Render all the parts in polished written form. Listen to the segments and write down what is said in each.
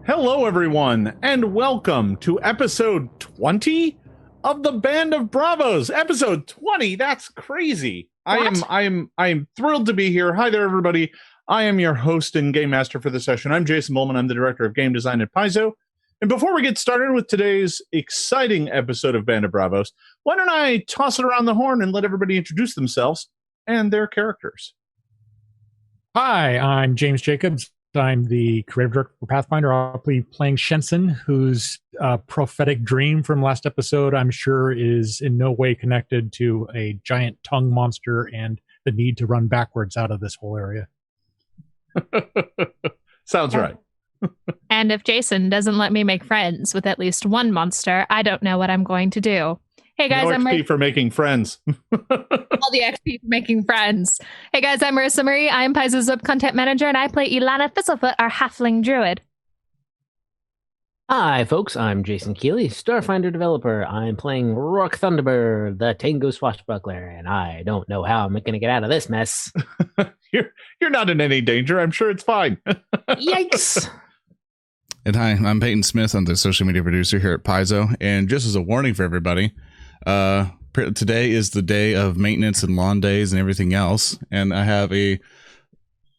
Hello, everyone, and welcome to episode 20 of the Band of Bravos. Episode 20, that's crazy. What? I am thrilled to be here. Hi there, everybody. I am your host and game master for the session. I'm Jason Bulmahn. I'm the director of game design at Paizo. And before we get started with today's exciting episode of Band of Bravos, why don't I toss it around the horn and let everybody introduce themselves and their characters. Hi, I'm James Jacobs. I'm the creative director for Pathfinder. I'll be playing Shensen, whose prophetic dream from last episode, I'm sure, is in no way connected to a giant tongue monster and the need to run backwards out of this whole area. Sounds right. And if Jason doesn't let me make friends with at least one monster, I don't know what I'm going to do. Hey guys, No I'm XP for making friends. all the XP for making friends. Hey guys, I'm Maryssa Marie. I'm Paizo's web content manager, and I play Ilana Thistlefoot, our halfling druid. Hi, folks. I'm Jason Keeley, Starfinder developer. I'm playing Roark Thunderbird, the Tango Swashbuckler, and I don't know how I'm going to get out of this mess. You're not in any danger. I'm sure it's fine. Yikes! And hi, I'm Peyton Smith. I'm the social media producer here at Paizo. And just as a warning for everybody, today is the day of maintenance and lawn days and everything else. And I have a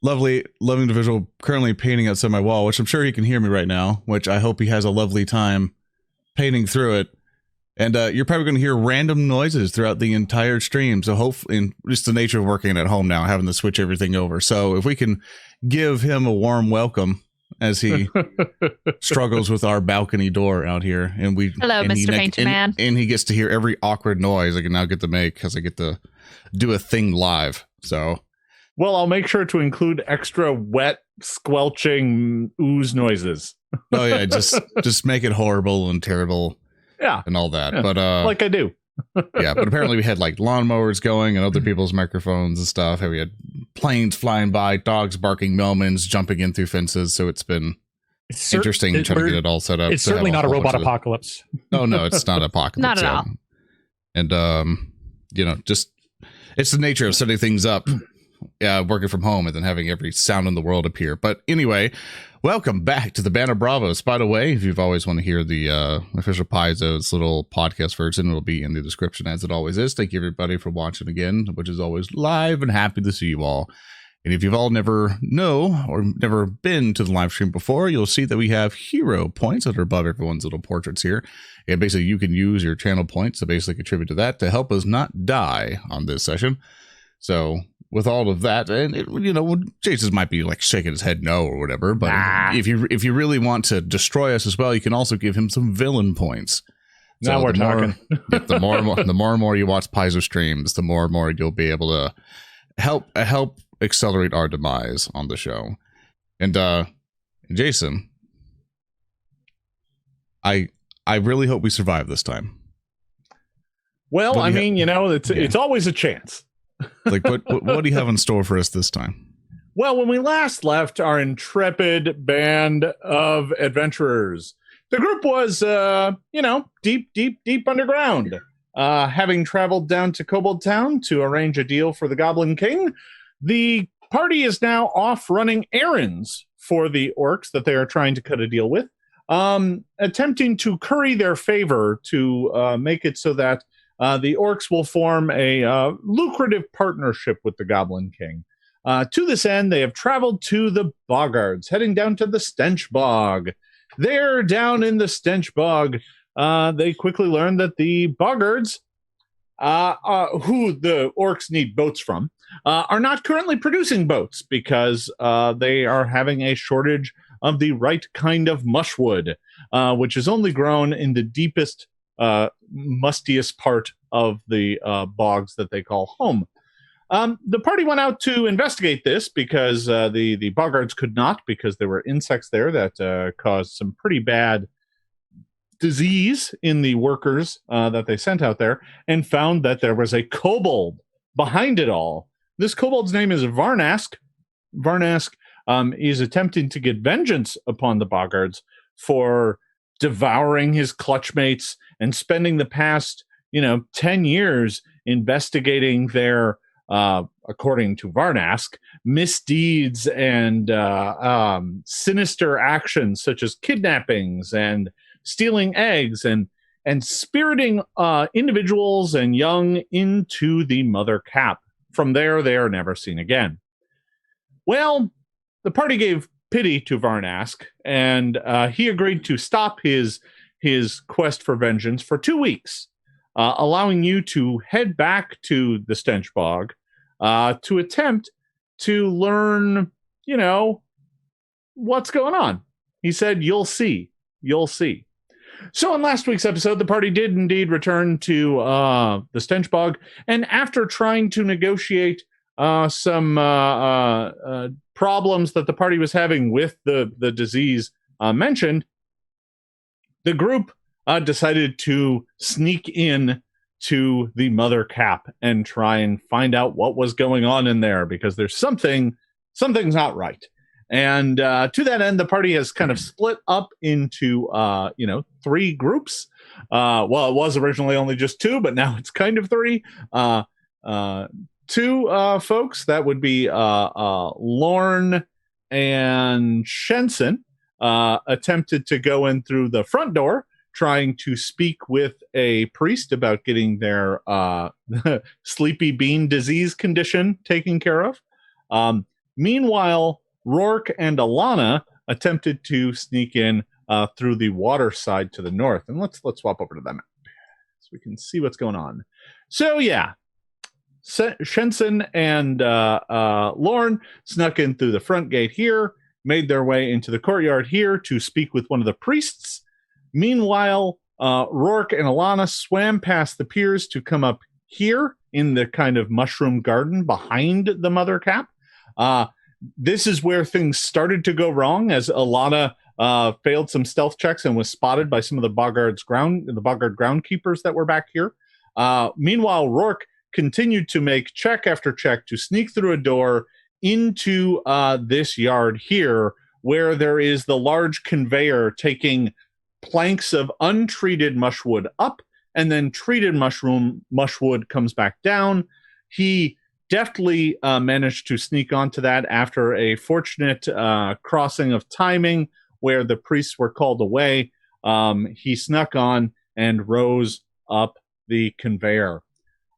lovely individual currently painting outside my wall, which I'm sure he can hear me right now, which I hope he has a lovely time painting through it. And you're probably going to hear random noises throughout the entire stream. So hopefully, and just the nature of working at home now, having to switch everything over. So if we can give him a warm welcome as he struggles with our balcony door out here, and Hello, Mr. Painter Man. And he gets to hear every awkward noise I can now get to make because I get to do a thing live. So, Well, I'll make sure to include extra wet, squelching ooze noises. oh yeah, just make it horrible and terrible, Yeah, and all that. Yeah, But like I do. yeah, but apparently we had like lawnmowers going and other people's microphones and stuff. And we had planes flying by, dogs barking, Melmans jumping in through fences. So it's been interesting trying to get it all set up. It's certainly not a robot apocalypse. Oh no, it's not apocalypse. Not at all. And just it's the nature of setting things up, working from home and then having every sound in the world appear. But anyway, welcome back to the Band of Bravos. By the way, if you've always want to hear the official Paizo's little podcast version, it'll be in the description as it always is. Thank you everybody for watching again, which is always live, and happy to see you all. And if you've all never know or never been to the live stream before, you'll see that we have hero points that are above everyone's little portraits here. And basically you can use your channel points to basically contribute to that to help us not die on this session. So with all of that, and Jason might be like shaking his head no or whatever, but if you really want to destroy us as well, you can also give him some villain points. Now So we're talking. the more and more you watch Paizo streams, the more and more you'll be able to help accelerate our demise on the show. And Jason, I really hope we survive this time. Well, I mean, it's always a chance. Like, what do you have in store for us this time? Well, when we last left our intrepid band of adventurers, the group was, deep underground. Having traveled down to Kobold Town to arrange a deal for the Goblin King, the party is now off running errands for the orcs that they are trying to cut a deal with, attempting to curry their favor to make it so that the orcs will form a lucrative partnership with the Goblin King. To this end, they have traveled to the Boggards, heading down to the Stench Bog. There, down in the Stench Bog, they quickly learn that the Boggards, who the orcs need boats from, are not currently producing boats because they are having a shortage of the right kind of mushwood, which is only grown in the deepest, mustiest part of the bogs that they call home. The party went out to investigate this because the Boggards could not, because there were insects there that caused some pretty bad disease in the workers that they sent out there, and found that there was a kobold behind it all. This kobold's name is Varnask. Varnask is attempting to get vengeance upon the Boggards for devouring his clutchmates and spending the past 10 years investigating their according to Varnask, misdeeds and sinister actions such as kidnappings and stealing eggs and spiriting individuals and young into the Mother Cap. From there, they are never seen again. Well, the party gave pity to Varnask, and he agreed to stop his quest for vengeance for 2 weeks, allowing you to head back to the Stench Bog to attempt to learn, what's going on. He said, you'll see. So in last week's episode, the party did indeed return to the Stench Bog, and after trying to negotiate some problems that the party was having with the disease mentioned, the group decided to sneak in to the Mother Cap and try and find out what was going on in there, because there's something's not right. And to that end, the party has kind of split up into 3 groups. Well, it was originally only just 2, but now it's kind of 3. 2 folks, that would be Lorne and Shensen, attempted to go in through the front door, trying to speak with a priest about getting their sleepy bean disease condition taken care of. Meanwhile, Roark and Ilana attempted to sneak in through the water side to the north. And let's swap over to that map so we can see what's going on. So yeah, Shensen and Lorne snuck in through the front gate here, made their way into the courtyard here to speak with one of the priests. Meanwhile, Roark and Ilana swam past the piers to come up here in the kind of mushroom garden behind the Mother Cap. This is where things started to go wrong, as Ilana failed some stealth checks and was spotted by some of the Boggard groundkeepers that were back here. Meanwhile, Roark continued to make check after check to sneak through a door into this yard here, where there is the large conveyor taking planks of untreated mushwood up, and then treated mushwood comes back down. He deftly managed to sneak onto that after a fortunate crossing of timing where the priests were called away. He snuck on and rose up the conveyor.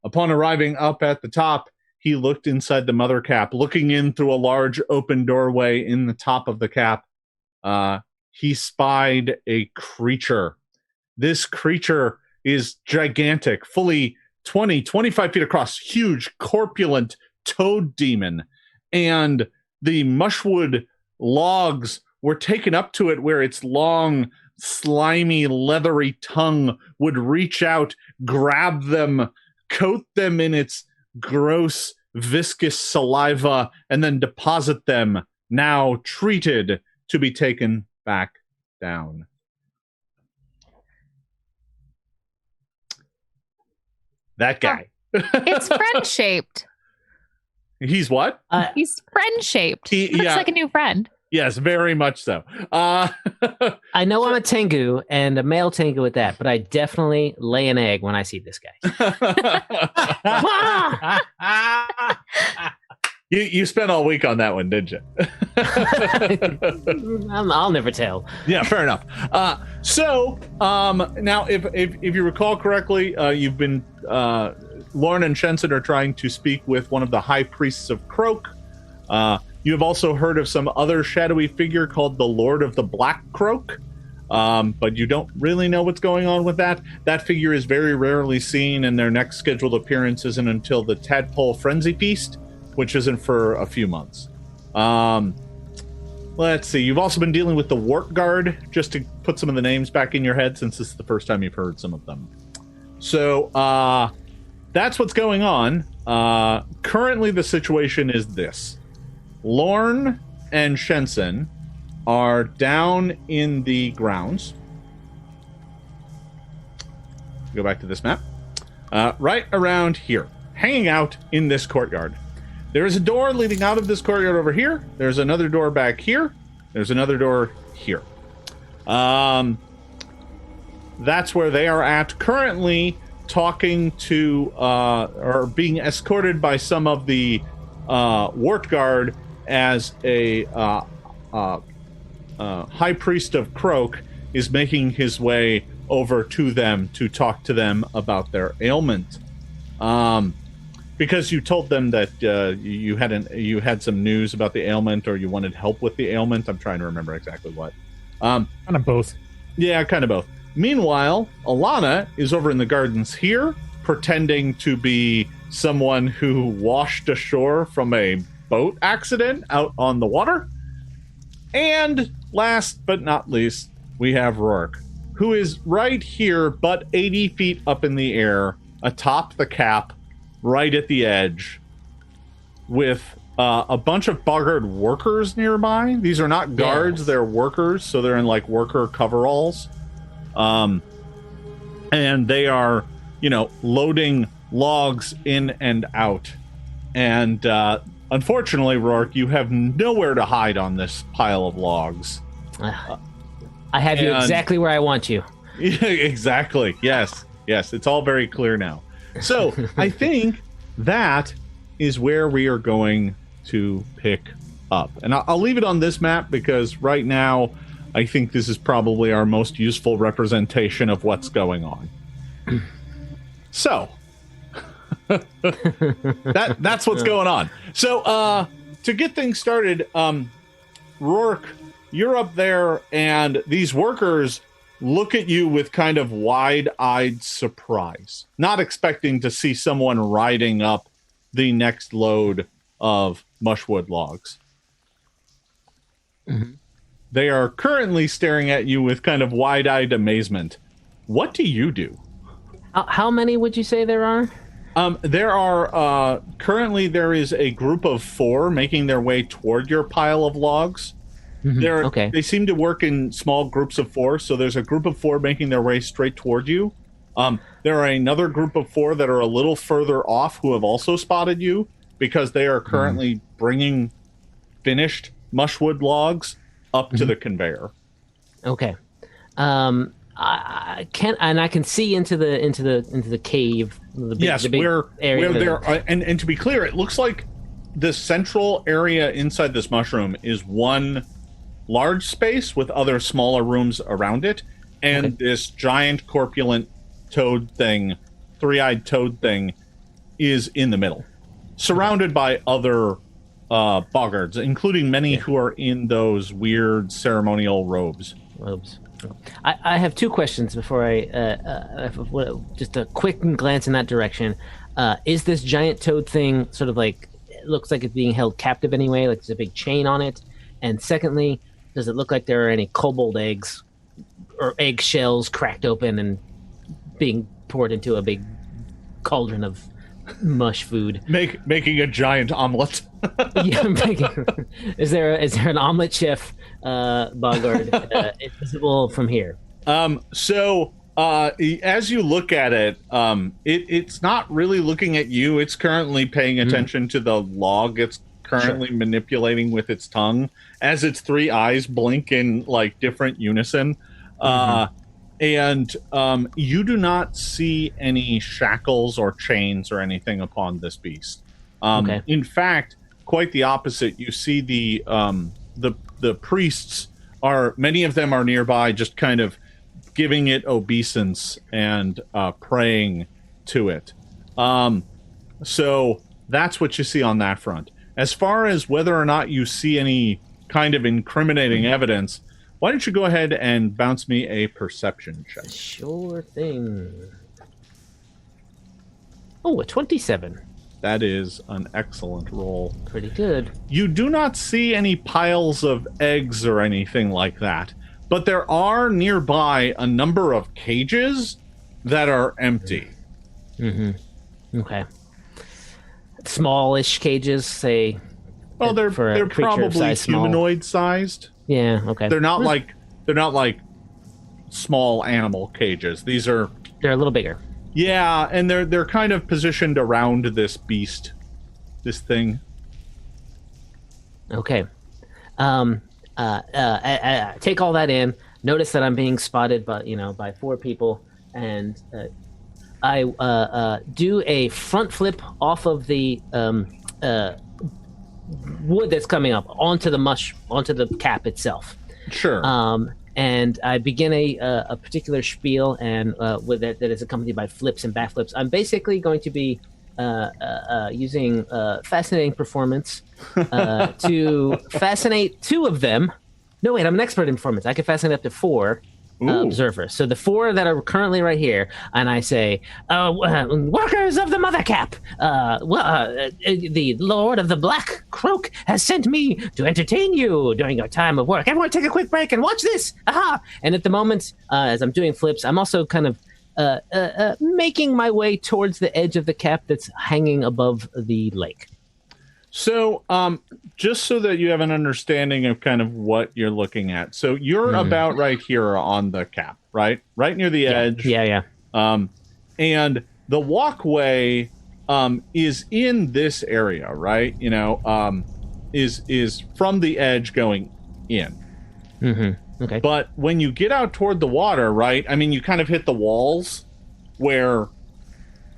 Upon arriving up at the top, he looked inside the Mother Cap, looking in through a large open doorway in the top of the cap. He spied a creature. This creature is gigantic, fully 25 feet across, huge, corpulent toad demon. And the mushwood logs were taken up to it, where its long, slimy, leathery tongue would reach out, grab them, coat them in its gross, viscous saliva, and then deposit them, now treated, to be taken back down. That guy. It's friend-shaped. He's what? He's friend-shaped. He looks like a new friend. Yes, very much so. I know I'm a Tengu, and a male Tengu at that, but I definitely lay an egg when I see this guy. You spent all week on that one, didn't you? I'll never tell. Yeah, fair enough. So now, if you recall correctly, you've been Lorne and Shensen are trying to speak with one of the high priests of Croak. You have also heard of some other shadowy figure called the Lord of the Black Croak, but you don't really know what's going on with that. That figure is very rarely seen, and their next scheduled appearance isn't until the Tadpole Frenzy Feast, which isn't for a few months. Let's see. You've also been dealing with the Wart Guard, just to put some of the names back in your head, since this is the first time you've heard some of them. So that's what's going on. Currently, the situation is this. Lorne and Shensen are down in the grounds. Go back to this map. Right around here, hanging out in this courtyard. There is a door leading out of this courtyard over here. There's another door back here. There's another door here. That's where they are at currently, talking to or being escorted by some of the Wart Guard as a high priest of Croak is making his way over to them to talk to them about their ailment. Because you told them that you had some news about the ailment, or you wanted help with the ailment. I'm trying to remember exactly what. Kind of both. Yeah, kind of both. Meanwhile, Ilana is over in the gardens here, pretending to be someone who washed ashore from a boat accident out on the water. And last but not least, we have Roark, who is right here, but 80 feet up in the air, atop the cap, right at the edge, with a bunch of Boggart workers nearby. These are not guards, they're workers, so they're in like worker coveralls. And they are, loading logs in and out. And unfortunately, Roark, you have nowhere to hide on this pile of logs. I have you exactly where I want you. Exactly. Yes. It's all very clear now. So I think that is where we are going to pick up. And I'll leave it on this map because right now I think this is probably our most useful representation of what's going on. So that's what's going on. So to get things started, Roark, you're up there, and these workers look at you with kind of wide-eyed surprise, not expecting to see someone riding up the next load of mushwood logs. Mm-hmm. They are currently staring at you with kind of wide-eyed amazement. What do you do? How many would you say there are? There are, currently there is a group of 4 making their way toward your pile of logs. Mm-hmm. Okay. They seem to work in small groups of 4, so there's a group of 4 making their way straight toward you. There are another group of 4 that are a little further off who have also spotted you because they are currently bringing finished mushwood logs up to the conveyor. Okay. I can see into the cave. The big area where there. And to be clear, it looks like the central area inside this mushroom is one large space with other smaller rooms around it, and this giant corpulent toad thing, 3-eyed toad thing, is in the middle, surrounded by other boggards, including many who are in those weird ceremonial robes. I have 2 questions before just a quick glance in that direction. Is this giant toad thing sort of like, it looks like it's being held captive anyway, like there's a big chain on it? And secondly, does it look like there are any kobold eggs or egg shells cracked open and being poured into a big cauldron of mush food? Making a giant omelet. Is there an omelet chef Boggart visible from here? So as you look at it, it's not really looking at you. It's currently paying attention to the log. It's currently manipulating with its tongue as its 3 eyes blink in like different unison. And you do not see any shackles or chains or anything upon this beast. In fact, quite the opposite. You see the priests many of them are nearby, just kind of giving it obeisance and praying to it. So that's what you see on that front. As far as whether or not you see any kind of incriminating evidence, why don't you go ahead and bounce me a perception check? Sure thing. Oh, a 27. That is an excellent roll. Pretty good. You do not see any piles of eggs or anything like that, but there are nearby a number of cages that are empty. Okay. Smallish cages, say. Well, they're probably humanoid sized. Yeah. Okay. They're not like small animal cages. They're a little bigger. Yeah, and they're kind of positioned around this beast, this thing. Okay. Take all that in. Notice that I'm being spotted by 4 people, and I do a front flip off of the wood that's coming up onto the cap itself. Sure. And I begin a particular spiel, and with that is accompanied by flips and backflips. I'm basically going to be using fascinating performance to fascinate 2 of them. No, wait, I'm an expert in performance. I can fascinate up to 4 observers. So the 4 that are currently right here, and I say, workers of the Mother Cap, the Lord of the Black Croak has sent me to entertain you during your time of work. Everyone take a quick break and watch this. Aha! And at the moment, as I'm doing flips, I'm also kind of making my way towards the edge of the cap that's hanging above the lake. So, just so that you have an understanding of kind of what you're looking at. So you're about right here on the cap, right? Right near the edge. Yeah. And the walkway is in this area, right? You know, is from the edge going in. Okay. But when you get out toward the water, right? I mean, you kind of hit the walls where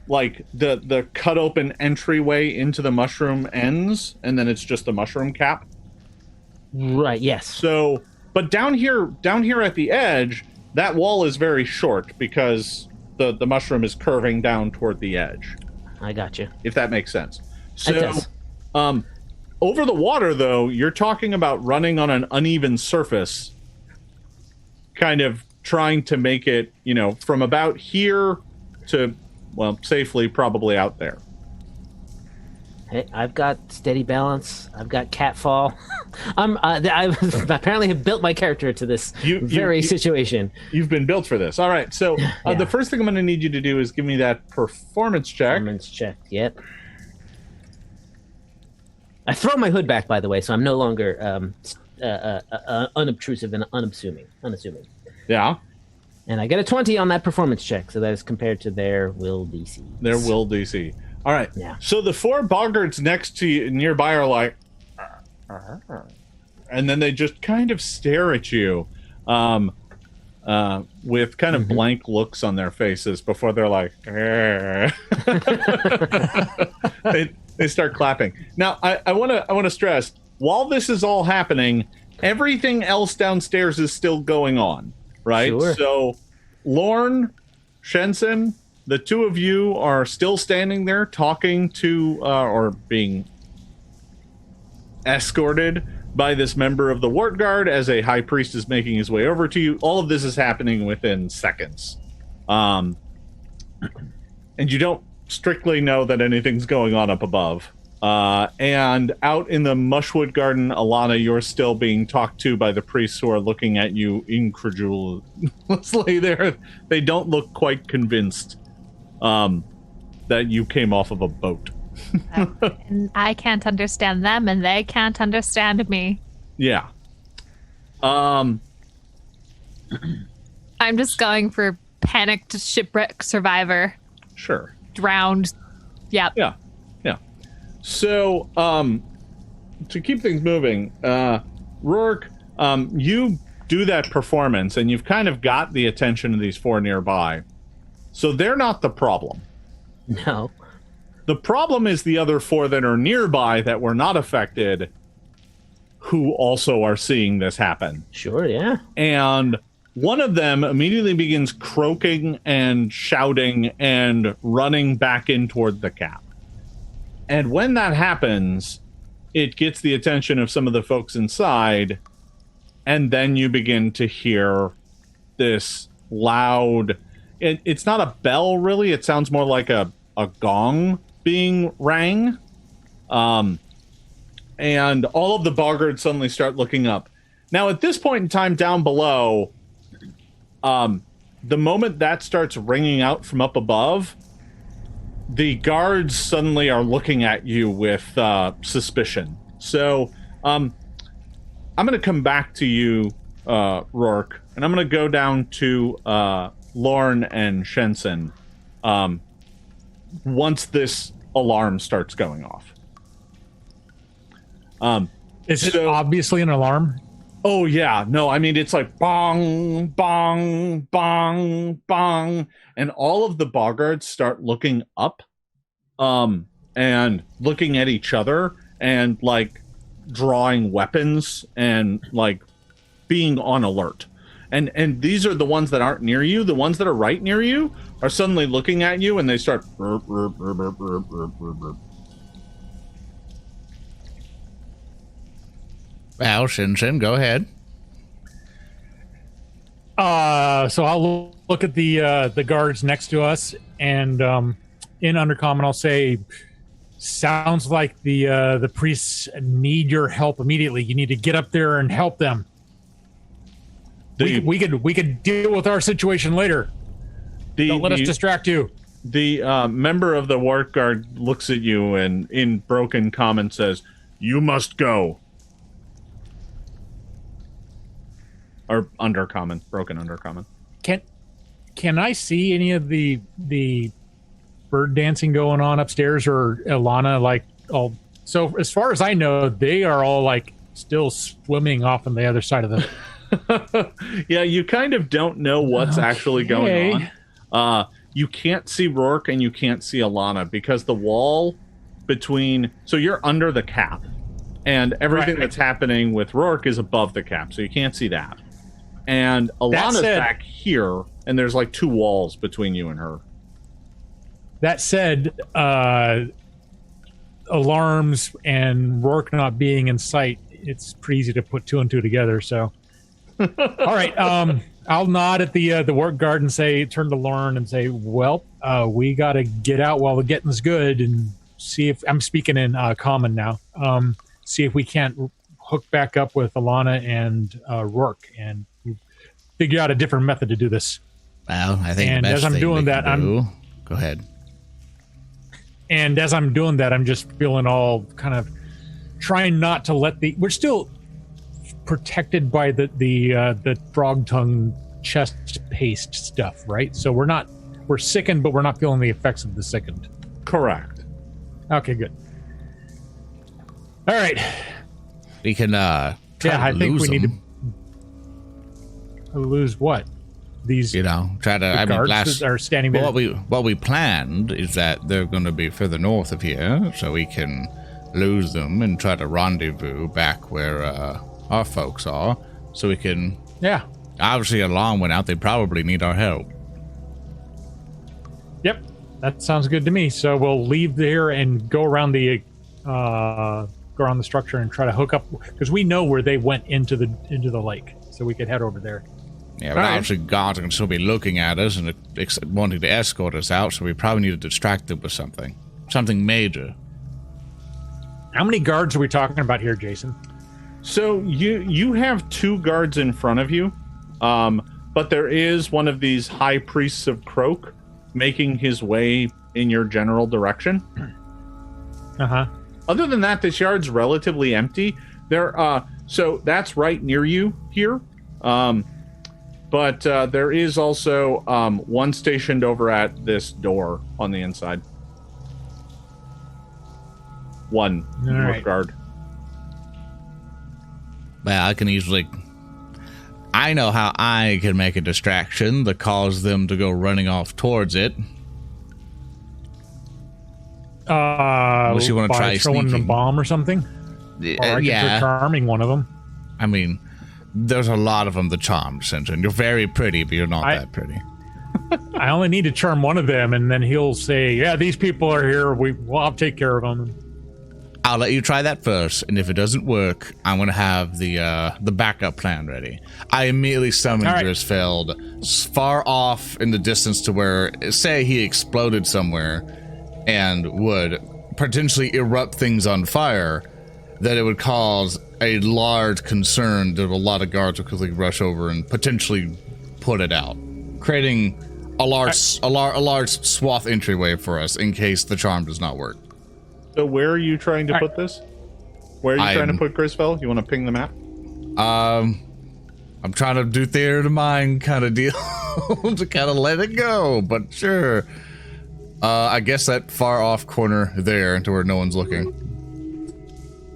like the cut open entryway into the mushroom ends, and then it's just a mushroom cap. Right. Yes. So, but down here at the edge, that wall is very short because the mushroom is curving down toward the edge. I got you. If that makes sense. So, It does. Over the water, though, you're talking about running on an uneven surface, kind of trying to make it, you know, from about here to, well, safely probably out there. Hey, I've got steady balance. I've got catfall. I apparently have built my character to this situation. You've been built for this. All right. So the first thing I'm going to need you to do is give me that performance check. Performance check. Yep. I throw my hood back, by the way, so I'm no longer unobtrusive and unassuming. Yeah. And I get a 20 on that performance check, so that is compared to their will DC. Their will DC. All right. Yeah. So the 4 boggards next to you nearby are like, and then they just kind of stare at you with kind of blank looks on their faces before they're like, they start clapping. Now, I want to stress, while this is all happening, everything else downstairs is still going on, right? Sure. So, Lorne, Shensen, the 2 of you are still standing there talking to or being escorted by this member of the Wart Guard as a high priest is making his way over to you. All of this is happening within seconds. And you don't strictly know that anything's going on up above. And out in the Mushwood Garden, Ilana, you're still being talked to by the priests who are looking at you incredulously. They don't look quite convinced that you came off of a boat. And I can't understand them, and they can't understand me. Yeah. I'm just going for panicked shipwreck survivor. Sure. Drowned. Yep. Yeah. So, to keep things moving, Roark, you do that performance, and you've kind of got the attention of these 4 nearby. So they're not the problem. No. The problem is the other 4 that are nearby that were not affected, who also are seeing this happen. Sure, yeah. And one of them immediately begins croaking and shouting and running back in toward the cap. And when that happens, it gets the attention of some of the folks inside, and then you begin to hear this loud... It's not a bell, really. It sounds more like a gong being rang. And all of the boggards suddenly start looking up. Now, at this point in time down below, the moment that starts ringing out from up above... the guards suddenly are looking at you with suspicion. So I'm going to come back to you, Roark, and I'm going to go down to Lorne and Shensen once this alarm starts going off. Is it obviously an alarm? Oh, yeah. No, I mean, it's like bong, bong, bong, bong. And all of the boggards start looking up and looking at each other and like drawing weapons and like being on alert. And these are the ones that aren't near you. The ones that are right near you are suddenly looking at you, and they start burp, burp, burp, burp, burp, burp, burp, burp. Well, Shensen, go ahead. So I'll look at the guards next to us, and in Undercommon, I'll say, "Sounds like the priests need your help immediately. You need to get up there and help them. We could deal with our situation later. Don't let us distract you." The member of the Wart Guard looks at you and, in broken common, says, "You must go." Or undercommon, broken undercommon. Can I see any of the bird dancing going on upstairs, or Ilana? Like, all so as far as I know, they are all like still swimming off on the other side of the. Yeah, you kind of don't know what's actually going on. You can't see Roark and you can't see Ilana because the wall between. So you're under the cap, and everything that's happening with Roark is above the cap, so you can't see that. And Ilana's back here, and there's like two walls between you and her. That said, alarms and Roark not being in sight, it's pretty easy to put two and two together. So, all right, I'll nod at the Wart Guard and say, turn to Lauren and say, "Well, we got to get out while the getting's good and see if I'm speaking in common now. See if we can't hook back up with Ilana and Roark and figure out a different method to do this." Well, I think and the best as I'm thing doing that, go ahead. And as I'm doing that, I'm just feeling all kind of trying not to let we're still protected by the frog tongue chest paste stuff, right? So we're sickened, but we're not feeling the effects of the sickened. Correct. Okay, good. All right. We can try I to think lose we them. need to lose what? These try to guards that are standing there. What we planned is that they're going to be further north of here, so we can lose them and try to rendezvous back where our folks are, so we can. Yeah. Obviously, alarm went out. They probably need our help. Yep, that sounds good to me. So we'll leave there and go around the structure and try to hook up, because we know where they went into the lake, so we could head over there. Yeah, but obviously guards can still be looking at us and wanting to escort us out, so we probably need to distract them with something major. How many guards are we talking about here, Jason? So you have two guards in front of you, but there is one of these high priests of Croak making his way in your general direction. Other than that, this yard's relatively empty. So that's right near you here. But there is also one stationed over at this door on the inside. One Wart Guard. Well, I know how I can make a distraction that cause them to go running off towards it. Unless you want to try throwing sneaking a bomb or something? Or I could try charming one of them. I mean, there's a lot of them to charm, Shensen. You're very pretty, but you're not that pretty. I only need to charm one of them, and then he'll say, "Yeah, these people are here. I'll take care of them." I'll let you try that first, and if it doesn't work, I'm going to have the backup plan ready. I immediately summon Grisfeld far off in the distance to where, say he exploded somewhere and would potentially erupt things on fire, that it would cause a large concern that a lot of guards would quickly rush over and potentially put it out, creating a large swath entryway for us in case the charm does not work. So where are you trying to put this? Where are you trying to put Grisfeld? You want to ping the map? I'm trying to do theater of the mind kind of deal to kind of let it go, but sure. I guess that far off corner there to where no one's looking.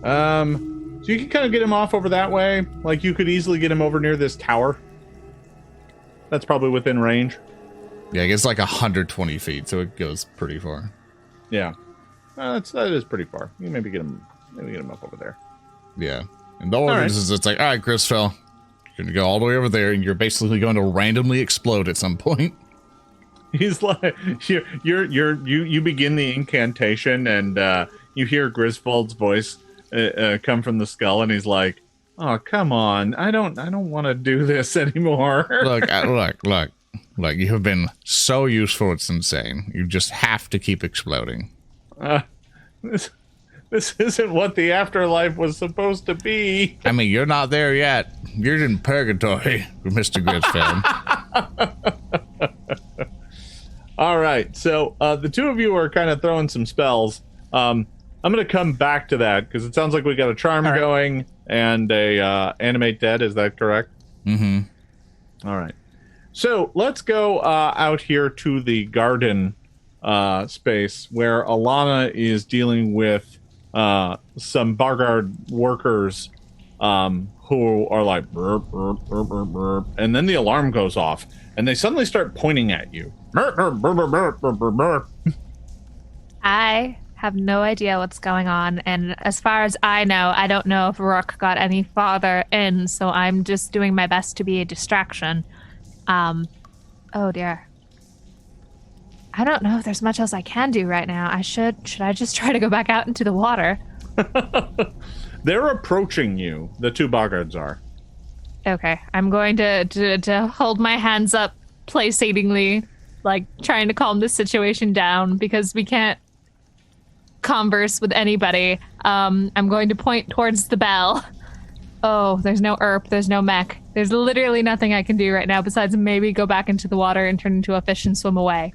So you can kind of get him off over that way. Like you could easily get him over near this tower. That's probably within range. Yeah, it's like 120 feet, so it goes pretty far. Yeah. That is pretty far. You maybe get him Let me get him up over there. Yeah. And the orders is it's like, all right, Grisfell, you're going to go all the way over there, and you're basically going to randomly explode at some point. He's like, you begin the incantation, and you hear Griswold's voice come from the skull, and he's like, "Oh, come on! I don't want to do this anymore." Look! You have been so useful; it's insane. You just have to keep exploding. This isn't what the afterlife was supposed to be. I mean, you're not there yet. You're in purgatory, Mr. Grisfell. All right, so the two of you are kind of throwing some spells. I'm going to come back to that because it sounds like we got a charm going and a animate dead. Is that correct? Mm-hmm. All right. So let's go out here to the garden space where Ilana is dealing with some Bar Guard workers who are like, burp, burp, burp, burp, burp, and then the alarm goes off and they suddenly start pointing at you. Burp, burp, burp, burp, burp, burp, burp. I have no idea what's going on, and as far as I know, I don't know if Roark got any farther in, so I'm just doing my best to be a distraction. Oh dear. I don't know if there's much else I can do right now. Should I just try to go back out into the water? They're approaching you. The two boggards are. Okay, I'm going to hold my hands up placatingly, like trying to calm this situation down because we can't converse with anybody. I'm going to point towards the bell. Oh, there's no ERP, there's no mech. There's literally nothing I can do right now besides maybe go back into the water and turn into a fish and swim away.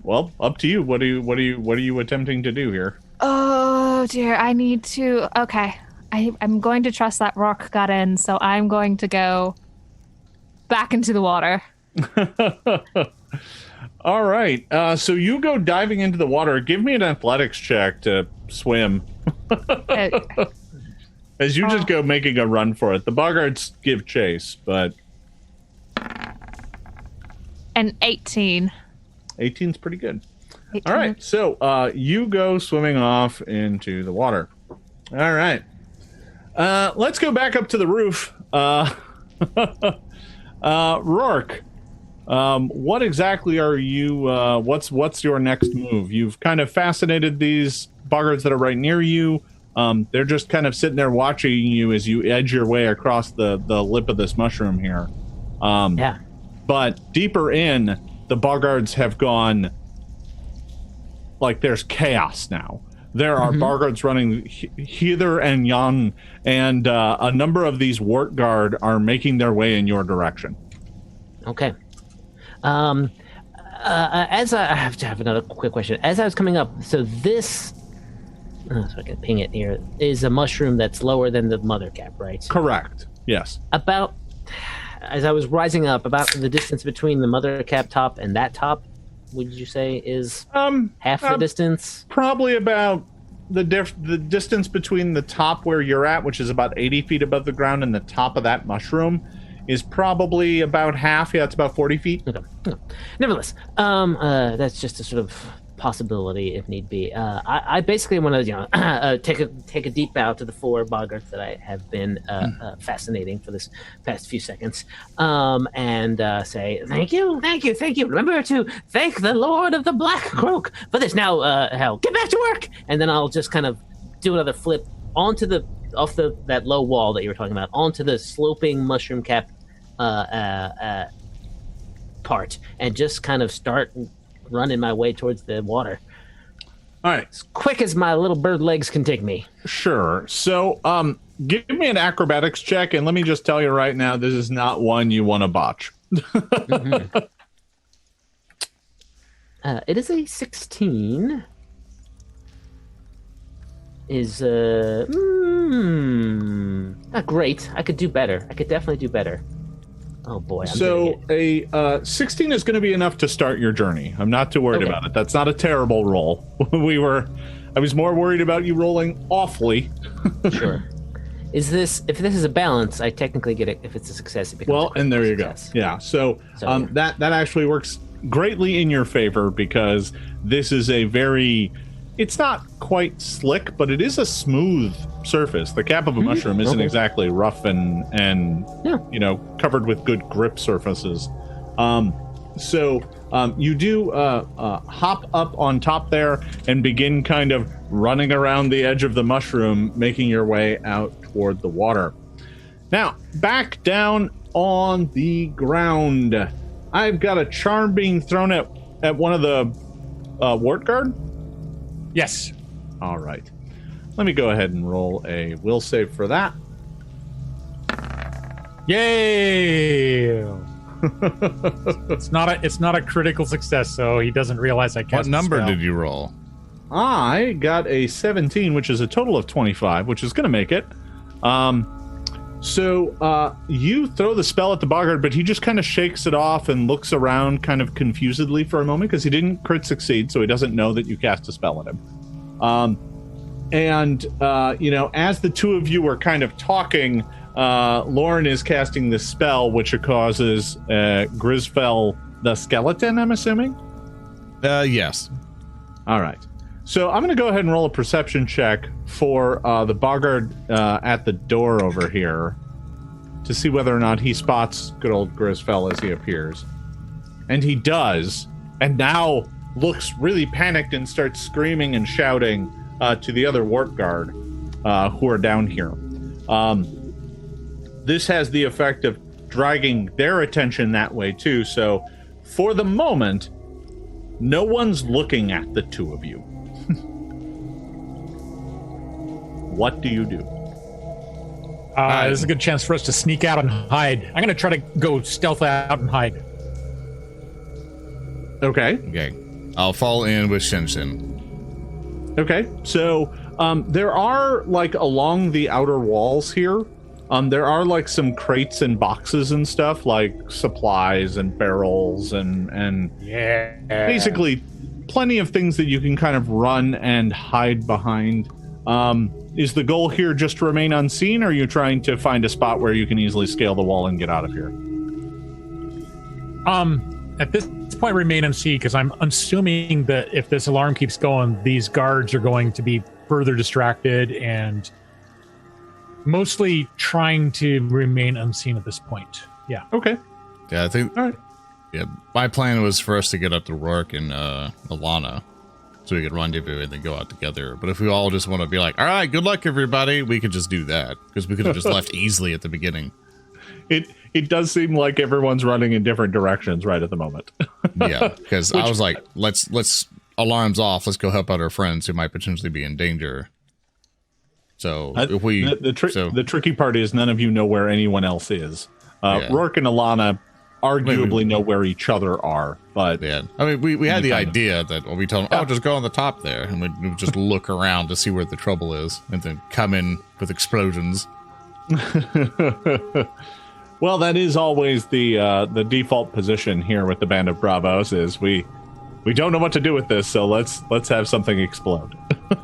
Well, up to you. What are you attempting to do here? Oh dear, I need to. Okay, I'm going to trust that Roark got in, so I'm going to go back into the water. All right. So you go diving into the water. Give me an athletics check to swim. As you just go making a run for it. The boggards give chase, but... An 18. 18's pretty good. 18. All right. So you go swimming off into the water. All right. Let's go back up to the roof. Roark, what exactly are you, what's your next move? You've kind of fascinated these boggards that are right near you. They're just kind of sitting there watching you as you edge your way across the lip of this mushroom here. Yeah. But deeper in, the boggards have gone, like there's chaos now. There are boggards running hither and yon, and a number of these Wart Guard are making their way in your direction. Okay. As I have to have another quick question. As I was coming up, so this, so I can ping it here, is a mushroom that's lower than the mother cap, right? Correct. Yes. About, as I was rising up, about the distance between the mother cap top and that top, would you say is half the distance? Probably about the distance between the top where you're at, which is about 80 feet above the ground, and the top of that mushroom is probably about half. Yeah, it's about 40 feet. Okay. Nevertheless, that's just a sort of possibility if need be. I basically want to, take a deep bow to the four boggards that I have been fascinating for this past few seconds, and say thank you. Remember to thank the Lord of the Black Croak for this. Now, hell, get back to work. And then I'll just kind of do another flip onto that low wall that you were talking about, onto the sloping mushroom cap part, and just kind of start running my way towards the water. All right. As quick as my little bird legs can take me. Sure. So give me an acrobatics check, and let me just tell you right now, this is not one you want to botch. It is a 16. Is not great. I could do better. I could definitely do better. Oh boy. So a 16 is going to be enough to start your journey. I'm not too worried about it. That's not a terrible roll. I was more worried about you rolling awfully. Sure. If this is a balance, I technically get it. If it's a success, it becomes and there you success. go. Yeah. So that actually works greatly in your favor, because this is a very it's not quite slick, but it is a smooth surface. The cap of a mushroom isn't exactly rough and covered with good grip surfaces. So you do hop up on top there and begin kind of running around the edge of the mushroom, making your way out toward the water. Now, back down on the ground. I've got a charm being thrown at one of the Wart Guard? Yes. All right. Let me go ahead and roll a will save for that. Yay! It's not a critical success, so he doesn't realize I cast. What number the spell. did you roll? I got a 17, which is a total of 25, which is going to make it. So you throw the spell at the Boggart, but he just kind of shakes it off and looks around kind of confusedly for a moment because he didn't crit succeed, so he doesn't know that you cast a spell at him. As the two of you are kind of talking, Lauren is casting this spell, which causes Grisfell the skeleton, I'm assuming? Yes. All right. So I'm going to go ahead and roll a perception check for the Boggart at the door over here to see whether or not he spots good old Grisfell as he appears. And he does, and now looks really panicked and starts screaming and shouting to the other Wart Guard who are down here. This has the effect of dragging their attention that way too, so for the moment, no one's looking at the two of you. What do you do? This is a good chance for us to sneak out and hide. I'm going to try to go stealth out and hide. Okay. I'll fall in with Shensen. Okay. So there are, like, along the outer walls here, there are, like, some crates and boxes and stuff, like supplies and barrels and basically plenty of things that you can kind of run and hide behind. Is the goal here just to remain unseen, or are you trying to find a spot where you can easily scale the wall and get out of here? At this point, remain unseen, because I'm assuming that if this alarm keeps going, these guards are going to be further distracted and mostly trying to remain unseen at this point. Yeah. Okay. Yeah, I think. All right. Yeah, my plan was for us to get up to Roark and Ilana, so we could rendezvous and then go out together. But if we all just want to be like, all right, good luck, everybody, we could just do that, because we could have just left easily at the beginning. It does seem like everyone's running in different directions right at the moment. Yeah, because I was like, let's alarms off. Let's go help out our friends who might potentially be in danger. So if we the tricky part is none of you know where anyone else is. Roark and Ilana arguably know where each other are, but yeah, I mean, we had the idea that we told them, just go on the top there, and we just look around to see where the trouble is, and then come in with explosions. Well, that is always the default position here with the Band of Bravos. Is we don't know what to do with this, so let's have something explode.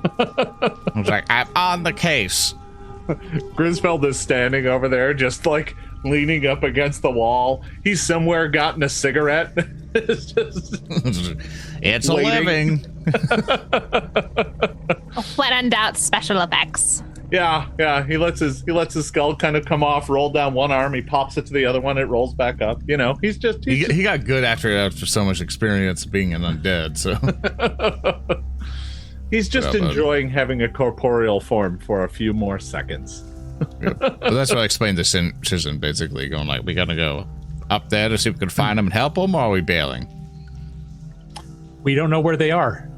I was like, I'm on the case. Grisfeld is standing over there, just like leaning up against the wall. He's somewhere gotten a cigarette. It's just it's a living. When in doubt, special effects. Yeah. He lets his skull kind of come off, roll down one arm. He pops it to the other one. It rolls back up. You know, he's just he got good after so much experience being an undead. So he's just enjoying having a corporeal form for a few more seconds. Yep. But that's what I explained to Shensen, basically going like, we gotta go up there to see if we can find them and help them, or are we bailing? We don't know where they are.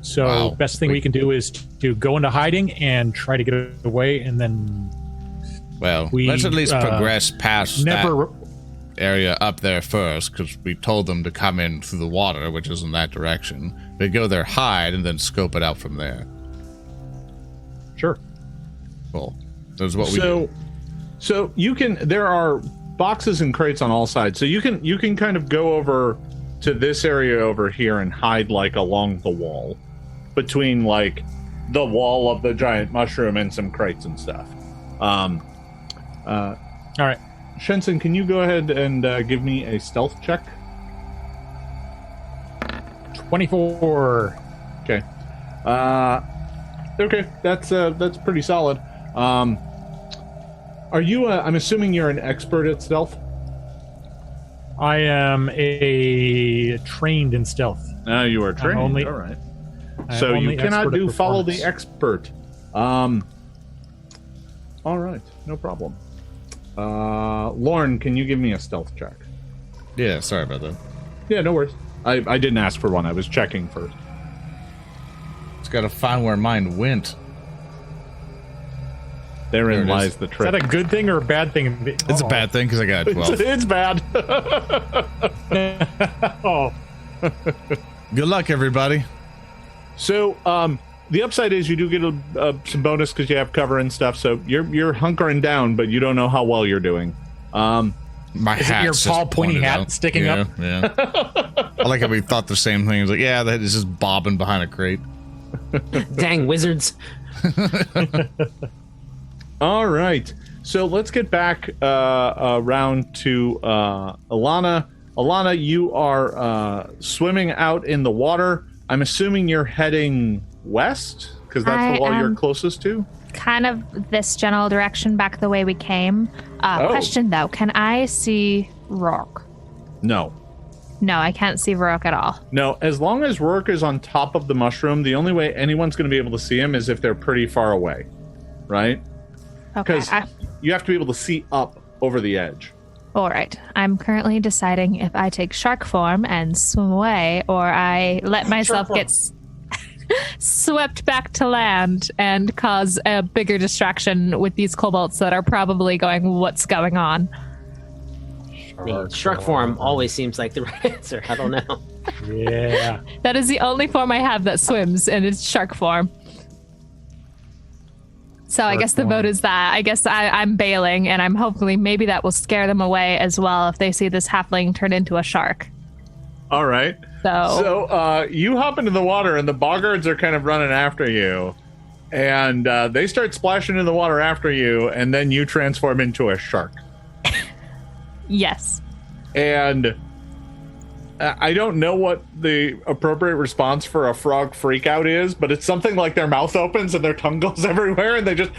So best thing we can do is to go into hiding and try to get away, and then let's at least progress past that area up there first, because we told them to come in through the water, which is in that direction. They go there, hide, and then scope it out from there. Sure. Cool. That's what we do. So you can. There are boxes and crates on all sides, so you can kind of go over to this area over here and hide like along the wall, between like the wall of the giant mushroom and some crates and stuff. All right, Shensen, can you go ahead and give me a stealth check? 24. Okay. Okay, that's pretty solid. Are you? I'm assuming you're an expert at stealth. I am trained in stealth. You are trained. All right. So you cannot do follow the expert. All right, no problem. Lauren, can you give me a stealth check? Yeah, sorry about that. Yeah, no worries. I didn't ask for one. I was checking first. Just got to find where mine went. Therein lies the trick. Is that a good thing or a bad thing? It's a bad thing because I got 12. It's bad. Oh. Good luck, everybody. So, the upside is you do get some bonus because you have cover and stuff. So you're hunkering down, but you don't know how well you're doing. My Is it your tall, pointy hat sticking up? Yeah. I like how we thought the same thing. It was like, yeah, that is just bobbing behind a crate. Dang wizards. All right. So let's get back around to Ilana. Ilana, you are swimming out in the water. I'm assuming you're heading west because that's the wall you're closest to. Kind of this general direction back the way we came. Question though, can I see Roark? No. No, I can't see Roark at all. No, as long as Roark is on top of the mushroom, the only way anyone's going to be able to see him is if they're pretty far away, right? Okay. Because you have to be able to see up over the edge. All right. I'm currently deciding if I take shark form and swim away, or I let myself get swept back to land and cause a bigger distraction with these kobolds that are probably going, what's going on? Shark form always seems like the right answer. I don't know. Yeah. That is the only form I have that swims, and it's shark form. So I guess the vote is that. I guess I'm bailing, and I'm hopefully maybe that will scare them away as well if they see this halfling turn into a shark. All right. So you hop into the water, and the boggards are kind of running after you. And they start splashing in the water after you, and then you transform into a shark. Yes. And I don't know what the appropriate response for a frog freakout is, but it's something like their mouth opens and their tongue goes everywhere, and they just...